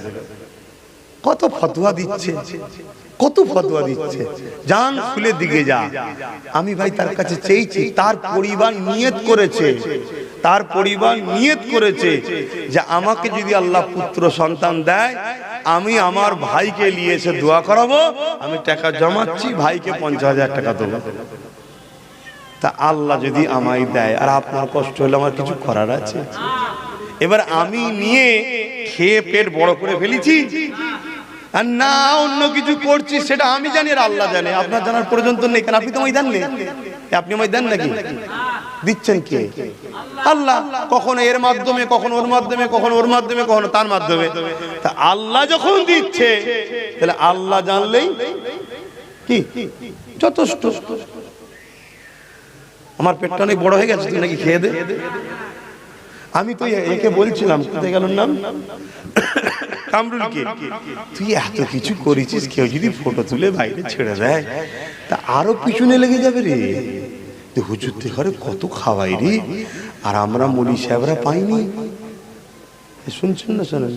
কত ফতোয়া দিচ্ছে, কত ফতোয়া দিচ্ছে, জান খুলে দিকে যা। আমি ভাই তার কাছে চেয়েছি, তার পরিবার নিয়ত করেছে, তার পরিবার নিয়ত করেছে যে আমাকে যদি আল্লাহ পুত্র সন্তান দেয়, আমি আমার ভাইকে নিয়ে এসে দোয়া করাবো। আমি টাকা জমাচ্ছি, ভাইকে 50,000 টাকা দেবো। তা আল্লাহ যদি আমায় দেয়, আর আপনার কষ্ট হলে আমার কিছু করার আছে? এবার আমি নিয়ে খেয়ে পেট বড় করে ফেলেছি, আর না অন্য কিছু করছি, সেটা আমি জানি আর আল্লাহ জানে। আপনার জানার প্রয়োজন তো নেই, কারণ আপনি তো আমায় দেন না। আপনি আমায় দেন নাকি? দিচ্ছেন কে? আল্লাহ। কখনো এর মাধ্যমে, কখনো ওর মাধ্যমে, কখনো ওর মাধ্যমে, কখনো তার মাধ্যমে। তা আল্লাহ যখন দিচ্ছে, তাহলে আল্লাহ জানলেই কি যথেষ্ট। আমার পেটটা অনেক বড় হয়ে গেছে, তুই নাকি খেয়ে দে। আমি তো একে বলছিলাম, কোথায় গেল নাম, কামরুলকে, তুই এত কিছু করেছিস, কেউ যদি ফটো তুলে বাইরে ছেড়ে দেয় তা আরো পিছনে লেগে যাবে রে। হুজুর ঘরে কত খাওয়াই রে, আর আমরা মলি সাহেবরা পাইনি। শুনছেন না? শোনেন।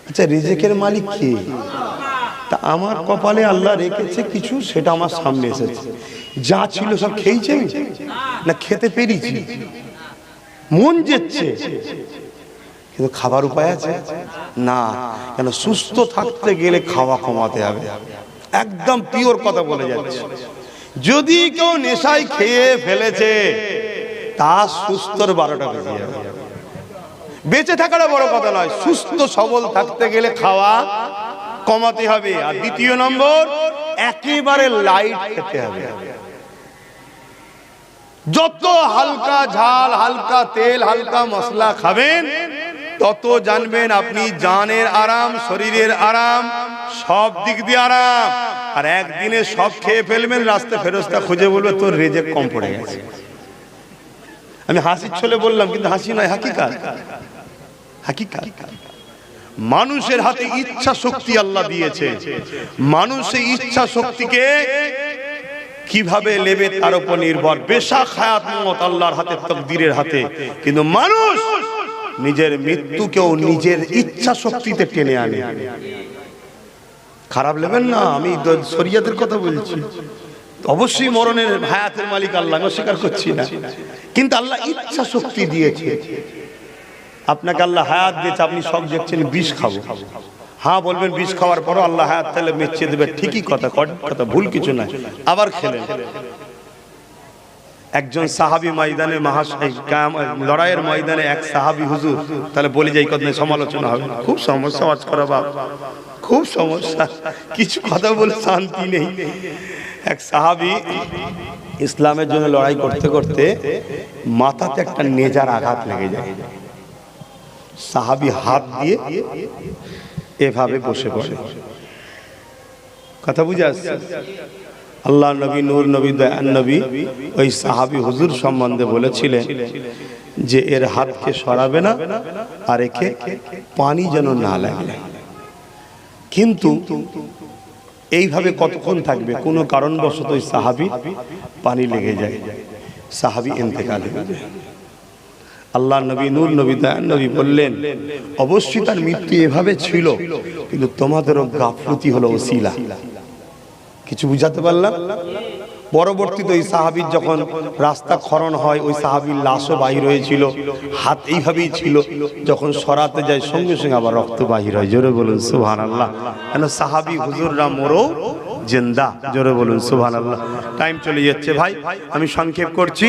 আচ্ছা, রিজেকের মালিক কে? তা আমার কপালে আল্লাহ রেখেছে কিছু, সেটা আমার সামনে এসেছে। যা ছিল সব খেয়েছে না, খেতে পেরেছি, মন যেচ্ছে, কিন্তু খাবার উপায় আছে না। কেন? সুস্থ থাকতে গেলে খাওয়া কমাতে হবে। একদম পিওর কথা বলে যাচ্ছে। যদি কেউ নেশায় খেয়ে ফেলেছে, তা সুস্থর 12টা বেজে যাবে। বেঁচে থাকাটা বড় কথা নয়, সুস্থ সবল থাকতে গেলে খাওয়া কমাতে হবে। আর দ্বিতীয় নম্বর, একেবারে লাইট খেতে হবে। যত হালকা ঝাল, হালকা তেল, হালকা মশলা খাবেন, তত জানবেন আপনি জানের আরাম, শরীরের আরাম, সব দিক দিয়ে আরাম। আর একদিনে সব খেয়ে ফেলবেন, রাস্তা ফেরস্তা খুঁজে বলবে তোর রেজেক কম পড়ে গেছে। আমি হাসির ছলে বললাম, কিন্তু হাসি নয়, হাকিকাত। হাকিকাত। মানুষের হাতে ইচ্ছা শক্তি আল্লাহ দিয়েছে। মানুষ এই ইচ্ছা শক্তিকে কিভাবে নেবে তার উপর নির্ভর। বেশা হায়াত মত আল্লাহর হাতে, তাকদীরের হাতে। কিন্তু মানুষ নিজের মৃত্যুকেও নিজের ইচ্ছা শক্তিতে টেনে আনে। খারাপ নেবেন না, আমি শরীয়তের কথা বলছি। অবশ্যই মরণের, হায়াতের মালিক আল্লাহ, অস্বীকার করছি না, কিন্তু আল্লাহ ইচ্ছা শক্তি দিয়েছে। আপনাকে আল্লাহ হায়াত দিয়েছে, আপনি সব দেখছেন বিষ খাবো, হ্যাঁ বলবেন, বিষ খাওয়ার পরও আল্লাহ হায়াত তাহলে মেচিয়ে দেবে, ঠিকই কথা, ভুল কিছু নাই। আবার খেলেন। একজন সাহাবী ময়দানে, লড়াইয়ের ময়দানে এক সাহাবী হুজুর, তাহলে বলি যাই কথা সমালোচনা হবে, খুব সমস্যা আজ করা বাপ, খুব সমস্যা, কিছু কথা বলে শান্তি নেই। এক সাহাবী ইসলামের জন্য লড়াই করতে করতে মাথাতে একটা নেজার আঘাত লেগে যায়। সাহাবী হাত দিয়ে এভাবে বসে পড়ে। কথা বুঝে আসছে? আল্লাহ নবী, নূর নবী, দয়ান নবী ওই সাহাবী হুজুর সম্বন্ধে বলেছিলেন যে এর হাতকে সরাবে না, আর একে পানি যেন না লাগে। কিন্তু এইভাবে কতক্ষণ থাকবে? কোনো কারণবশত ওই সাহাবী পানি লেগে যায়, সাহাবী ইন্তেকাল হয়ে যায়। আল্লাহ নবী, নূর নবী, দয়ান নবী বললেন, অবশ্যই তার মৃত্যু এভাবে ছিল, কিন্তু তোমাদেরও গাফলতি হলো ওসিলা। কিছু বুঝাতে পারলাম? পরবর্তীতে ওই সাহাবীর যখন রাস্তা খনন হয়, ওই সাহাবীর লাশও বাহির হয়েছিল, হাত এইভাবেই ছিল, যখন সরাতে যায় সঙ্গে সঙ্গে আবার রক্ত বাহির হয়। জোরে বলুন সুবহানাল্লাহ। কেন? সাহাবী হুজুররা মরো জিন্দা। জোরে বলুন সুবহানাল্লাহ। টাইম চলে যাচ্ছে ভাই, আমি সংক্ষেপ করছি।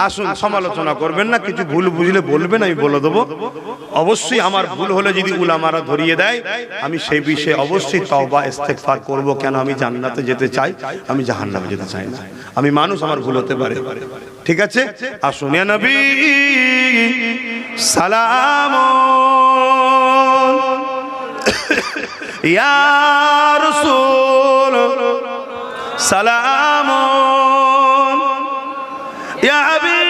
আসুন, সমালোচনা করবেন না, কিছু ভুল বুঝলে বলবেন, আমি বলে দেবো। অবশ্যই আমার ভুল হলে যদি উলামারা ধরিয়ে দেয়, আমি সেই বিষয়ে অবশ্যই তওবা ইস্তেগফার করব। কেন? আমি জান্নাতে যেতে চাই, আমি জাহান্নামে যেতে চাই না। আমি মানুষ, আমার ভুল হতে পারে, ঠিক আছে? আসুন, ইয়া নবী সালাম, ইয়া রাসূল সালাম, ইয়া হাবিব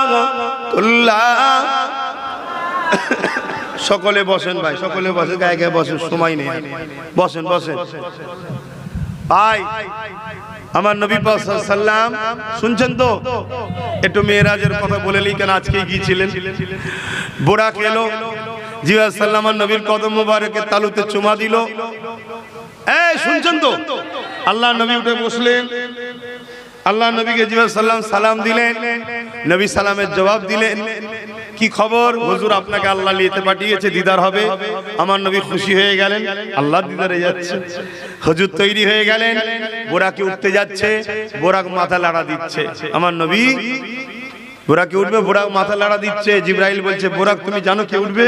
সালাওয়াতুল্লাহ। সকলে বসেন ভাই, সকলে বসেন, গায়ে গায়ে বসেন, সময় নেই, বসেন বসেন ভাই। আমার নবী পাক সাল্লাল্লাহু আলাইহি ওয়াসাল্লাম শুনছেন তো? একটু মেরাজের কথা বলেলি, কেন আজকে গিয়েছিলেন। বুরাক এলো, জিবরাইল সাল্লাম নবীর কদম মোবারকে তালুতে চুমা দিল। এই শুনছেন তো? আল্লাহ নবী উঠে বসলেন, আল্লাহ নবীকে জিবরাইল সাল্লাম সালাম দিলেন, নবী সালামের জবাব দিলেন, কি খবর হুজুর, আপনাকে আল্লাহ নিতে পাঠিয়েছে, দিদার হবে। আমার নবী খুশি হয়ে গেলেন, আল্লাহ দিদারে যাচ্ছে। হুজুর তৈরি হয়ে গেলেন, বোরাকে উঠতে যাচ্ছে, বোরাক মাথা লাড়া দিচ্ছে। আমার নবী বোরাকে উঠবে, বোরাক মাথা লাড়া দিচ্ছে। জিবরাইল বলছে, বোরাক তুমি জানো কে উঠবে?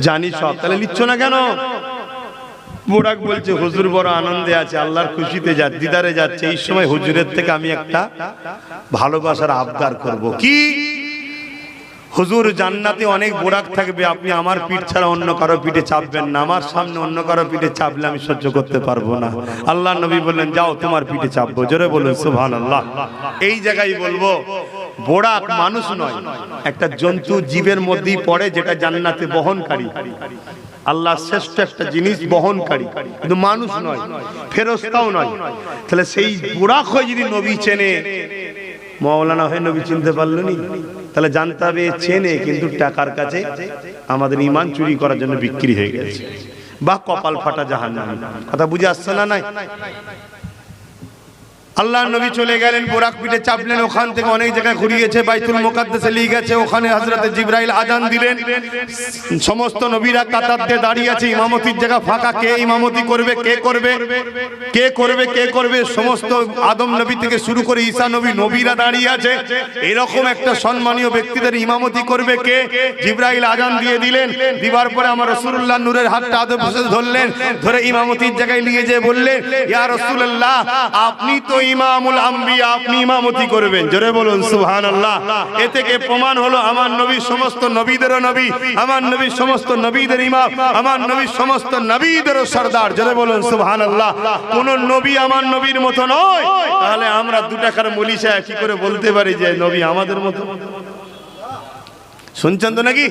জানি সব, তাহলে নিচ্ছ না কেন? বোরাক বলছে, হুজুর বড় আনন্দে আছে, আল্লাহর খুশিতে যাচ্ছে, দিদারে যাচ্ছে। এই সময় হুজুরের থেকে আমি একটা ভালোবাসার আবদার করব। কি? হুজুর জান্নাতে অনেক বোরাক থাকবে, আপনি আমার পিঠ ছাড়া অন্য কারো পিঠে চাপবেন না, আমার সামনে অন্য কারো পিঠে চাপলে আমি সহ্য করতে পারবো না। আল্লাহ নবী বললেন যাও তোমার পিঠে চাপবো। জোরে বলুন সুবহানাল্লাহ। এই জায়গায় বলবো বোরাক মানুষ নয়, একটা জন্তু জীবের মধ্যেই পড়ে যেটা জান্নাতে বহনকারী, আল্লাহ শ্রেষ্ঠ একটা জিনিস বহনকারী, কিন্তু মানুষ নয়, ফেরেশতাও নয়। তাহলে সেই বোরাক হয়ে যদি নবী চেনে, মাওলানা হয়ে নবী চিনতে পারলো নি, তাহলে জানতে হবে চেনে কিন্তু টাকার কাছে আমাদের ঈমান চুরি করার জন্য বিক্রি হয়ে গেছে, বা কপাল ফাটা জাহান্নামী। কথা বুঝে আসছে না? নাই আল্লাহ নবী চলে গেলেন, বোরাক পিঠে চাপলেন, ওখান থেকে অনেক জায়গায় ঘুরিয়েছে, বাইতুল মুকাদ্দাসে নিয়ে গেছে, ওখানে হযরতে জিবরাইল আযান দিলেন। সমস্ত নবীরা কাতার দিয়ে দাঁড়িয়ে আছে, ইমামতির জায়গা ফাঁকা, কে ইমামতি করবে, কে করবে, কে করবে, কে করবে? সমস্ত আদম নবী থেকে শুরু করে ঈসা নবী, নবীরা দাঁড়িয়ে আছে। এরকম একটা সম্মানীয় ব্যক্তিদের ইমামতি করবে কে? জিবরাইল আযান দিয়ে দিলেন, দিবার পরে আমার রাসূলুল্লাহ নূরের হাতটা আদব ধরলেন, ধরে ইমামতির জায়গায় নিয়ে যেয়ে বললেন ইয়া রাসূলুল্লাহ আপনি তো ইমামুল আম্বিয়া, আপনি ইমামতি করবেন। জোরে বলুন সুবহানাল্লাহ। এ থেকে প্রমাণ হলো আমার নবী সমস্ত নবীদেরও নবী, আমার নবী সমস্ত নবীদের ইমাম, আমার নবী সমস্ত নবীদেরও সরদার। জোরে বলুন সুবহানাল্লাহ। কোন নবী আমার নবীর মতো নয়, তাহলে আমরা 2 টাকার মুলিশা কি করে বলতে পারি যে নবী আমাদের মতো? শুনছেন তো নাকি?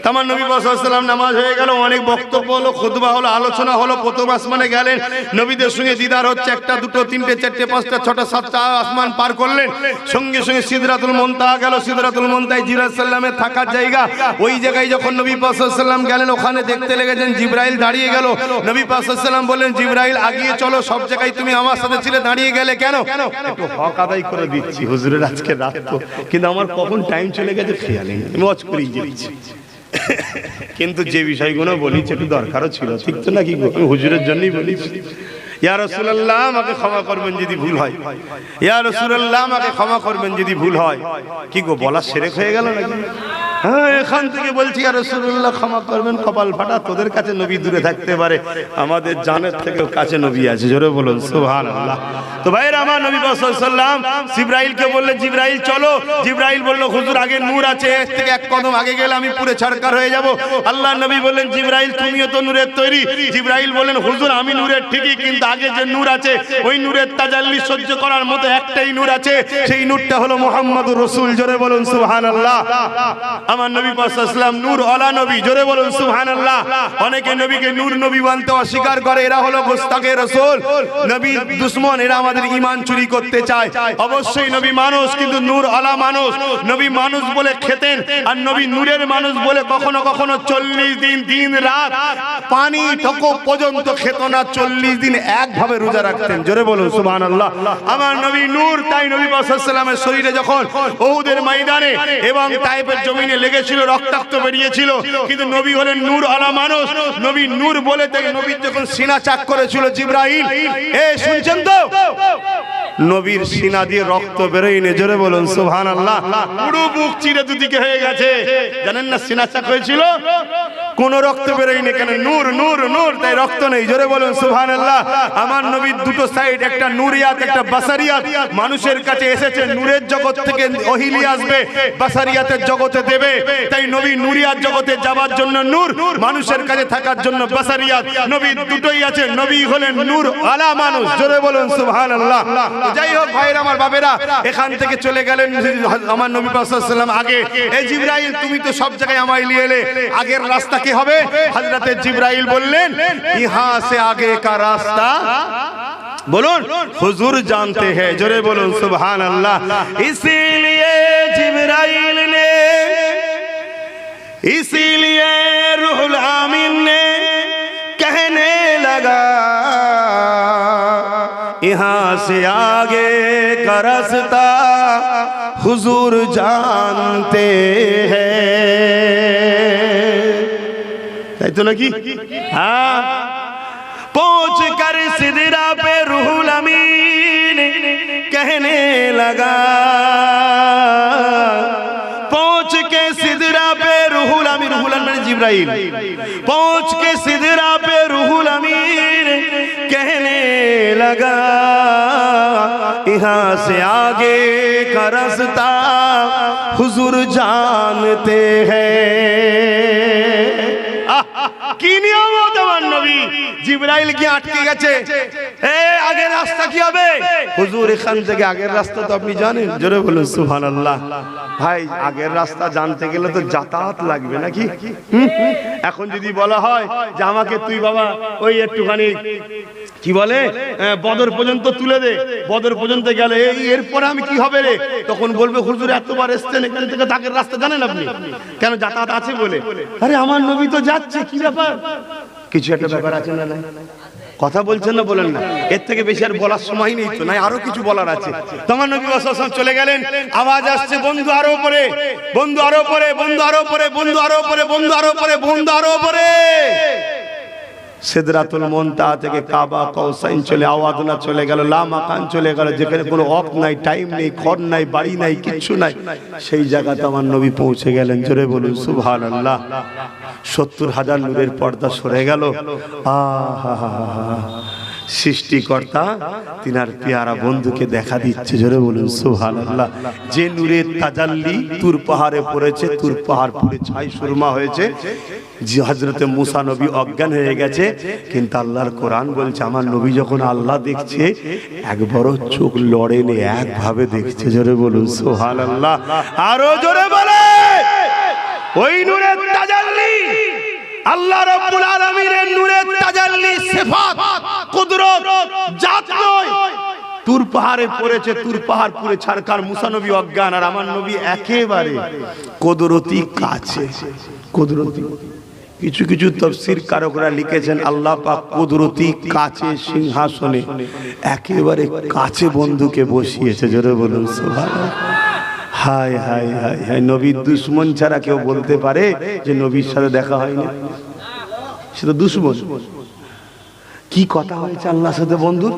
আমার নবী সাল্লাল্লাহু আলাইহি ওয়াসাল্লাম নামাজ হয়ে গেল, অনেক বক্তব্য হলো, খুতবা হলো, আলোচনা হলো, প্রথম আসমানে গেলেন, নবীদের সঙ্গে দিদার হচ্ছে, 1টা 2টো 3টে 4টে 5টা 6টা 7টা আসমান পার করলেন, সঙ্গে সঙ্গে সিদরাতুল মুনতাহা গেল। সিদরাতুল মুনতাহায় জিবরাইল সাল্লামের থাকার জায়গা, ওই জায়গায় যখন নবী সাল্লাল্লাহু আলাইহি ওয়াসাল্লাম গেলেন, ওখানে দেখতে লেগেছেন জিবরাইল দাঁড়িয়ে গেল। নবী সাল্লাল্লাহু আলাইহি ওয়াসাল্লাম বললেন জিবরাইল আগিয়ে চলো, সব জায়গায় তুমি আমার সাথে ছিলে, দাঁড়িয়ে গেলে কেন? একটু হক আদায় করে দিচ্ছি হুজুরের, আজকে রাত তো, কিন্তু আমার কখন টাইম চলে গেছে খেয়াল নেই, ওয়াচ করি কিন্তু যে বিষয়গুলো বলিছি একটু দরকারও ছিল, ঠিক তো নাকি? হুজুরের জন্যই বলিছি। ইয়া রাসূলুল্লাহ আমাকে ক্ষমা করবেন যদি ভুল হয়, ইয়া রাসূলুল্লাহ আমাকে ক্ষমা করবেন যদি ভুল হয়। কি গো বলা শিরক হয়ে গেল নাকি? হ্যাঁ, এখান থেকে বলছি ইয়া রাসূলুল্লাহ ক্ষমা করবেন, কপাল ফাটা, তোদের কাছে নবী দূরে থাকতে পারে, আমাদের জানের থেকেও কাছে নবী আছে। জোরে বলুন সুবহানাল্লাহ। তো ভাইরা আমার নবী সাল্লাল্লাহু আলাইহি ওয়াসাল্লাম জিবরাইলকে বললেন জিবরাইল চলো। জিবরাইল বলল হুজুর আগে নূর আছে, এর থেকে 1 কদম আগে গেলে আমি পুরো ছারকার হয়ে যাব। আল্লাহ নবী বললেন জিবরাইল তুমিও তো নূরের তৈরি। জিবরাইল বললেন হুজুর আমি নূরের ঠিকই, কিন্তু আগে যে নূর আছে ওই নূরের তাজাল্লি সহ্য করার মতো একটাই নূর আছে, সেই নূরটা হলো মুহাম্মদুর রাসূল। জোরে বলুন সুবহানাল্লাহ। আমার নবী সাল্লাল্লাহু আলাইহি ওয়াসাল্লাম নূর ওয়ালা নবী। জোরে বলুন সুবহানাল্লাহ। অনেকে নবীকে নূর নবী বলতে অস্বীকার করে, এরা হলো গোস্তাকে রাসূল, নবী দুশমন, এরা আমাদের ঈমান চুরি করতে চায়। অবশ্যই নবী মানুষ, কিন্তু নূর ওয়ালা মানুষ। নবী মানুষ বলে খেতেন, আর নবী নূরের মানুষ বলে কখনো কখনো 40 দিন দিন রাত পানি ঠোকো পর্যন্ত খেত না, 40 দিন একভাবে রোজা রাখতেন। জোরে বলুন সুবহানাল্লাহ। আমার নবী নূর, তাই নবী সাল্লাল্লাহু আলাইহি ওয়াসাল্লামের শরীরে যখন উহুদের ময়দানে এবং তায়েফের জমিনে লেগেছিল, রক্তাক্ত বেরিয়েছিল, কিন্তু নবী হলেন নূর আলা মানুষ। নবী নূর বলে তাকে নবী যখন সিনা চাক করেছিল জিবরাইল, শুনছেন তো? নবীর সিনা দিয়ে রক্ত বেরোয়নি। জোরে বলুন সুবহানাল্লাহ। পুরো বুক চিরে দুদিকে হয়ে গেছে, জানেন না? সিনা চাক হয়েছিল, কোন রক্ত বেরোয়নি। কেন? নূর নূর নূর, তাই রক্ত নেই। জোরে বলুন সুবহানাল্লাহ। আমার নবীর 2টো সাইড, একটা নূরিয়াত একটা বাসারিয়াত, মানুষের কাছে এসেছে, নূরের জগৎ থেকে ওহিলি আসবে, বাসারিয়াতের জগতে দেবে। তাই নবী নূরিয়াত জগতে যাবার জন্য নূর, মানুষের কাছে থাকার জন্য বাসারিয়াত। নবী দুটোই আছে, নবী হলেন নূর আলা মানুষ। জোরে বলুন সুবহানাল্লাহ। যাই হোক ভাইরা আমার বাবেরা, এখান থেকে চলে গেলেন আমার নবী সাল্লাল্লাহু আলাইহি ওয়াসাল্লাম আগে। এই জিবরাইল তুমি তো সব জায়গায় আমায় নিয়ে এলে, আগের রাস্তা কি হবে? হযরতে জিবরাইল বললেন ইহা সে আগে কা রাস্তা बोलून हुजूर जानते हैं। जोरे बोलून सुभान अल्लाह। इसीलिए जिब्राइल ने, इसीलिए रूहुल आमीन ने कहने लगा यहाँ से आगे का रास्ता हुजूर जानते हैं। तो ना की हाँ, पहुंच कर सिदरा पे रूहुल अमीन कहने लगा, पहुंच के सिदरा पे रूहुल अमीन, रूहुल अमीन जिब्राइल, पहुंच के सिदरा पे रूहुल अमीन कहने लगा यहाँ से आगे का रास्ता हुजूर जानते हैं। কি নিয়ামত আমার নবী। জিবরাইল কি আটকে গেছে, আগের রাস্তা কি হবে? হুজুর এখান থেকে আগের রাস্তা তো আপনি জানেন, জোরে বলুন সুবহানাল্লাহ। ভাই আগের রাস্তা জানতে গেলে তো যাতায়াত লাগবে নাকি? এখন যদি বলা হয় যে আমাকে তুই বাবা ওই একটুখানি কি বলে বদর পর্যন্ত তুলে দে, বদর পর্যন্ত গেলে এরপরে আমি কি হবে রে, তখন বলবে হুজুর এতবার এসছেন এখান থেকে আগের রাস্তা জানেন আপনি, কেন যাতায়াত আছে বলে। আরে আমার নবী তো যাচ্ছে, কি ব্যাপার? কিছু একটা ব্যাপার আছে না? কথা বলছেন না, বলেন না। এর থেকে বেশি আর বলার সময় নেই তো, নাই আরো কিছু বলার আছে। তোমার নবী ওয়াসাল্লাম চলে গেলেন, আওয়াজ আসছে বন্ধু আরো উপরে, বন্ধু আরো উপরে, বন্ধু আরো উপরে, বন্ধু আরো উপরে, বন্ধু আরো উপরে, বন্ধু আরো উপরে। সিদরাতুল মুনতাহা থেকে কাবা কৌসাইন চলে আওয়াদনা চলে গেল, লা মাকান চলে গেল, যেখানে কোনো ওয়াক্ত নাই, টাইম নেই, ঘর নাই, বাড়ি নাই, কিচ্ছু নাই, সেই জায়গাতে আমার নবী পৌঁছে গেলেন। জোরে বলুন সুবহানাল্লাহ। ৭০,০০০ নূরের পর্দা সরে গেল। সৃষ্টিকর্তা তিনার পেয়ারা বন্ধুকে দেখা দিচ্ছে, জোরে বলুন সুবহানাল্লাহ। যে নূরের তাজাল্লি তুর পাহাড়ে পড়েছে, তুর পাহাড় পুরে ছাই সুরমা হয়েছে। যে হযরতে মুসা নবী অজ্ঞান হয়ে গেছে, কিন্তু আল্লাহর কোরআন বলছে আমার নবী যখন আল্লাহ দেখছে একবারও চোখ লড়েনি, একভাবে দেখছে। জোরে বলুন সুবহানাল্লাহ, আরো জোরে বলে। ওই নূরের তাজাল্লি আল্লাহ রাব্বুল আলামিনের নূরের তাজাল্লি, সিফাত, কুদরত, জাত নয়। তুর পাহাড়ে পড়েছে, তুর পাহাড় পুরে ছারকার, মুসা নবী অজ্ঞান, আর আমার নবী একেবারে কুদরতি কাছে। কুদরতি কিছু কিছু তাফসীর কারকরা লিখেছেন আল্লাহ পাক কুদরতি কাছে সিংহাসনে একেবারে কাছে বন্ধুকে বসিয়েছে। জোরে বলুন সুবহানাল্লাহ। হায় হায় হায় হায়, নবীর দুশমন ছাড়া কেউ বলতে পারে যে নবীর সাথে দেখা হয়নি? সেটা দুশমন। কি কথা হয়েছে আল্লাহর সাথে বন্ধু?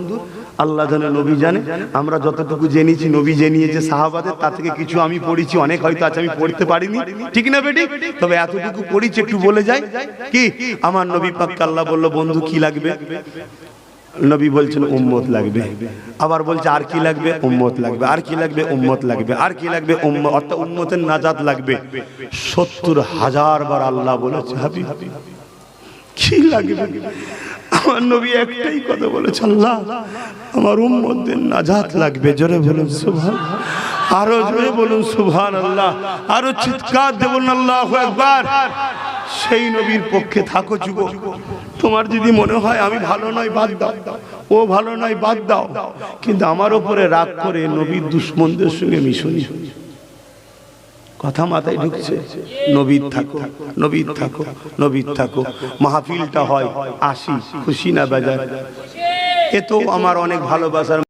আল্লাহ জানে, নবী জানে। আমরা যতটুকু জেনেছি নবী জেনিয়েছে সাহাবাদের, তার থেকে কিছু আমি পড়েছি, অনেক হয়তো আছে আমি পড়তে পারিনি, ঠিক না বেটি? তবে এতটুকু পড়েছি, একটু বলে যাই। কি আমার নবী পাককে আল্লাহ বলল বন্ধু কি লাগবে? নবী বলছেন উম্মত লাগবে। আবার বলছে আর কি লাগবে? উম্মত লাগবে। আর কি লাগবে? উম্মত লাগবে। আর কি লাগবে? উম্মত, অর্থাৎ উম্মতের নাজাত লাগবে। ৭০,০০০ বার আল্লাহ বলেছে হাবিব কি লাগবে? আমার নবী একটাই কথা বলেছে, আল্লাহ আমার উম্মতদের নাজাত লাগবে। জোরে বলুন সুবহানাল্লাহ, আরো জোরে বলুন সুবহানাল্লাহ, আরো চিৎকার দিয়ে বলুন আল্লাহু আকবার। সেই নবীর পক্ষে থাকো যুবক। তোমার যদি মনে হয় আমি ভালো নয় বাদ দাও, ও ভালো নয় বাদ দাও, কিন্তু আমার উপরে রাগ করে নবীর দুশমনদের সঙ্গে মিশুনি। কথা মাথায় ঢুকছে? নবীর থাকো, নবীর থাকো, নবীর থাকো। মাহফিলটা হয় আসি, খুশি না বেজার? এ তো আমার অনেক ভালোবাসার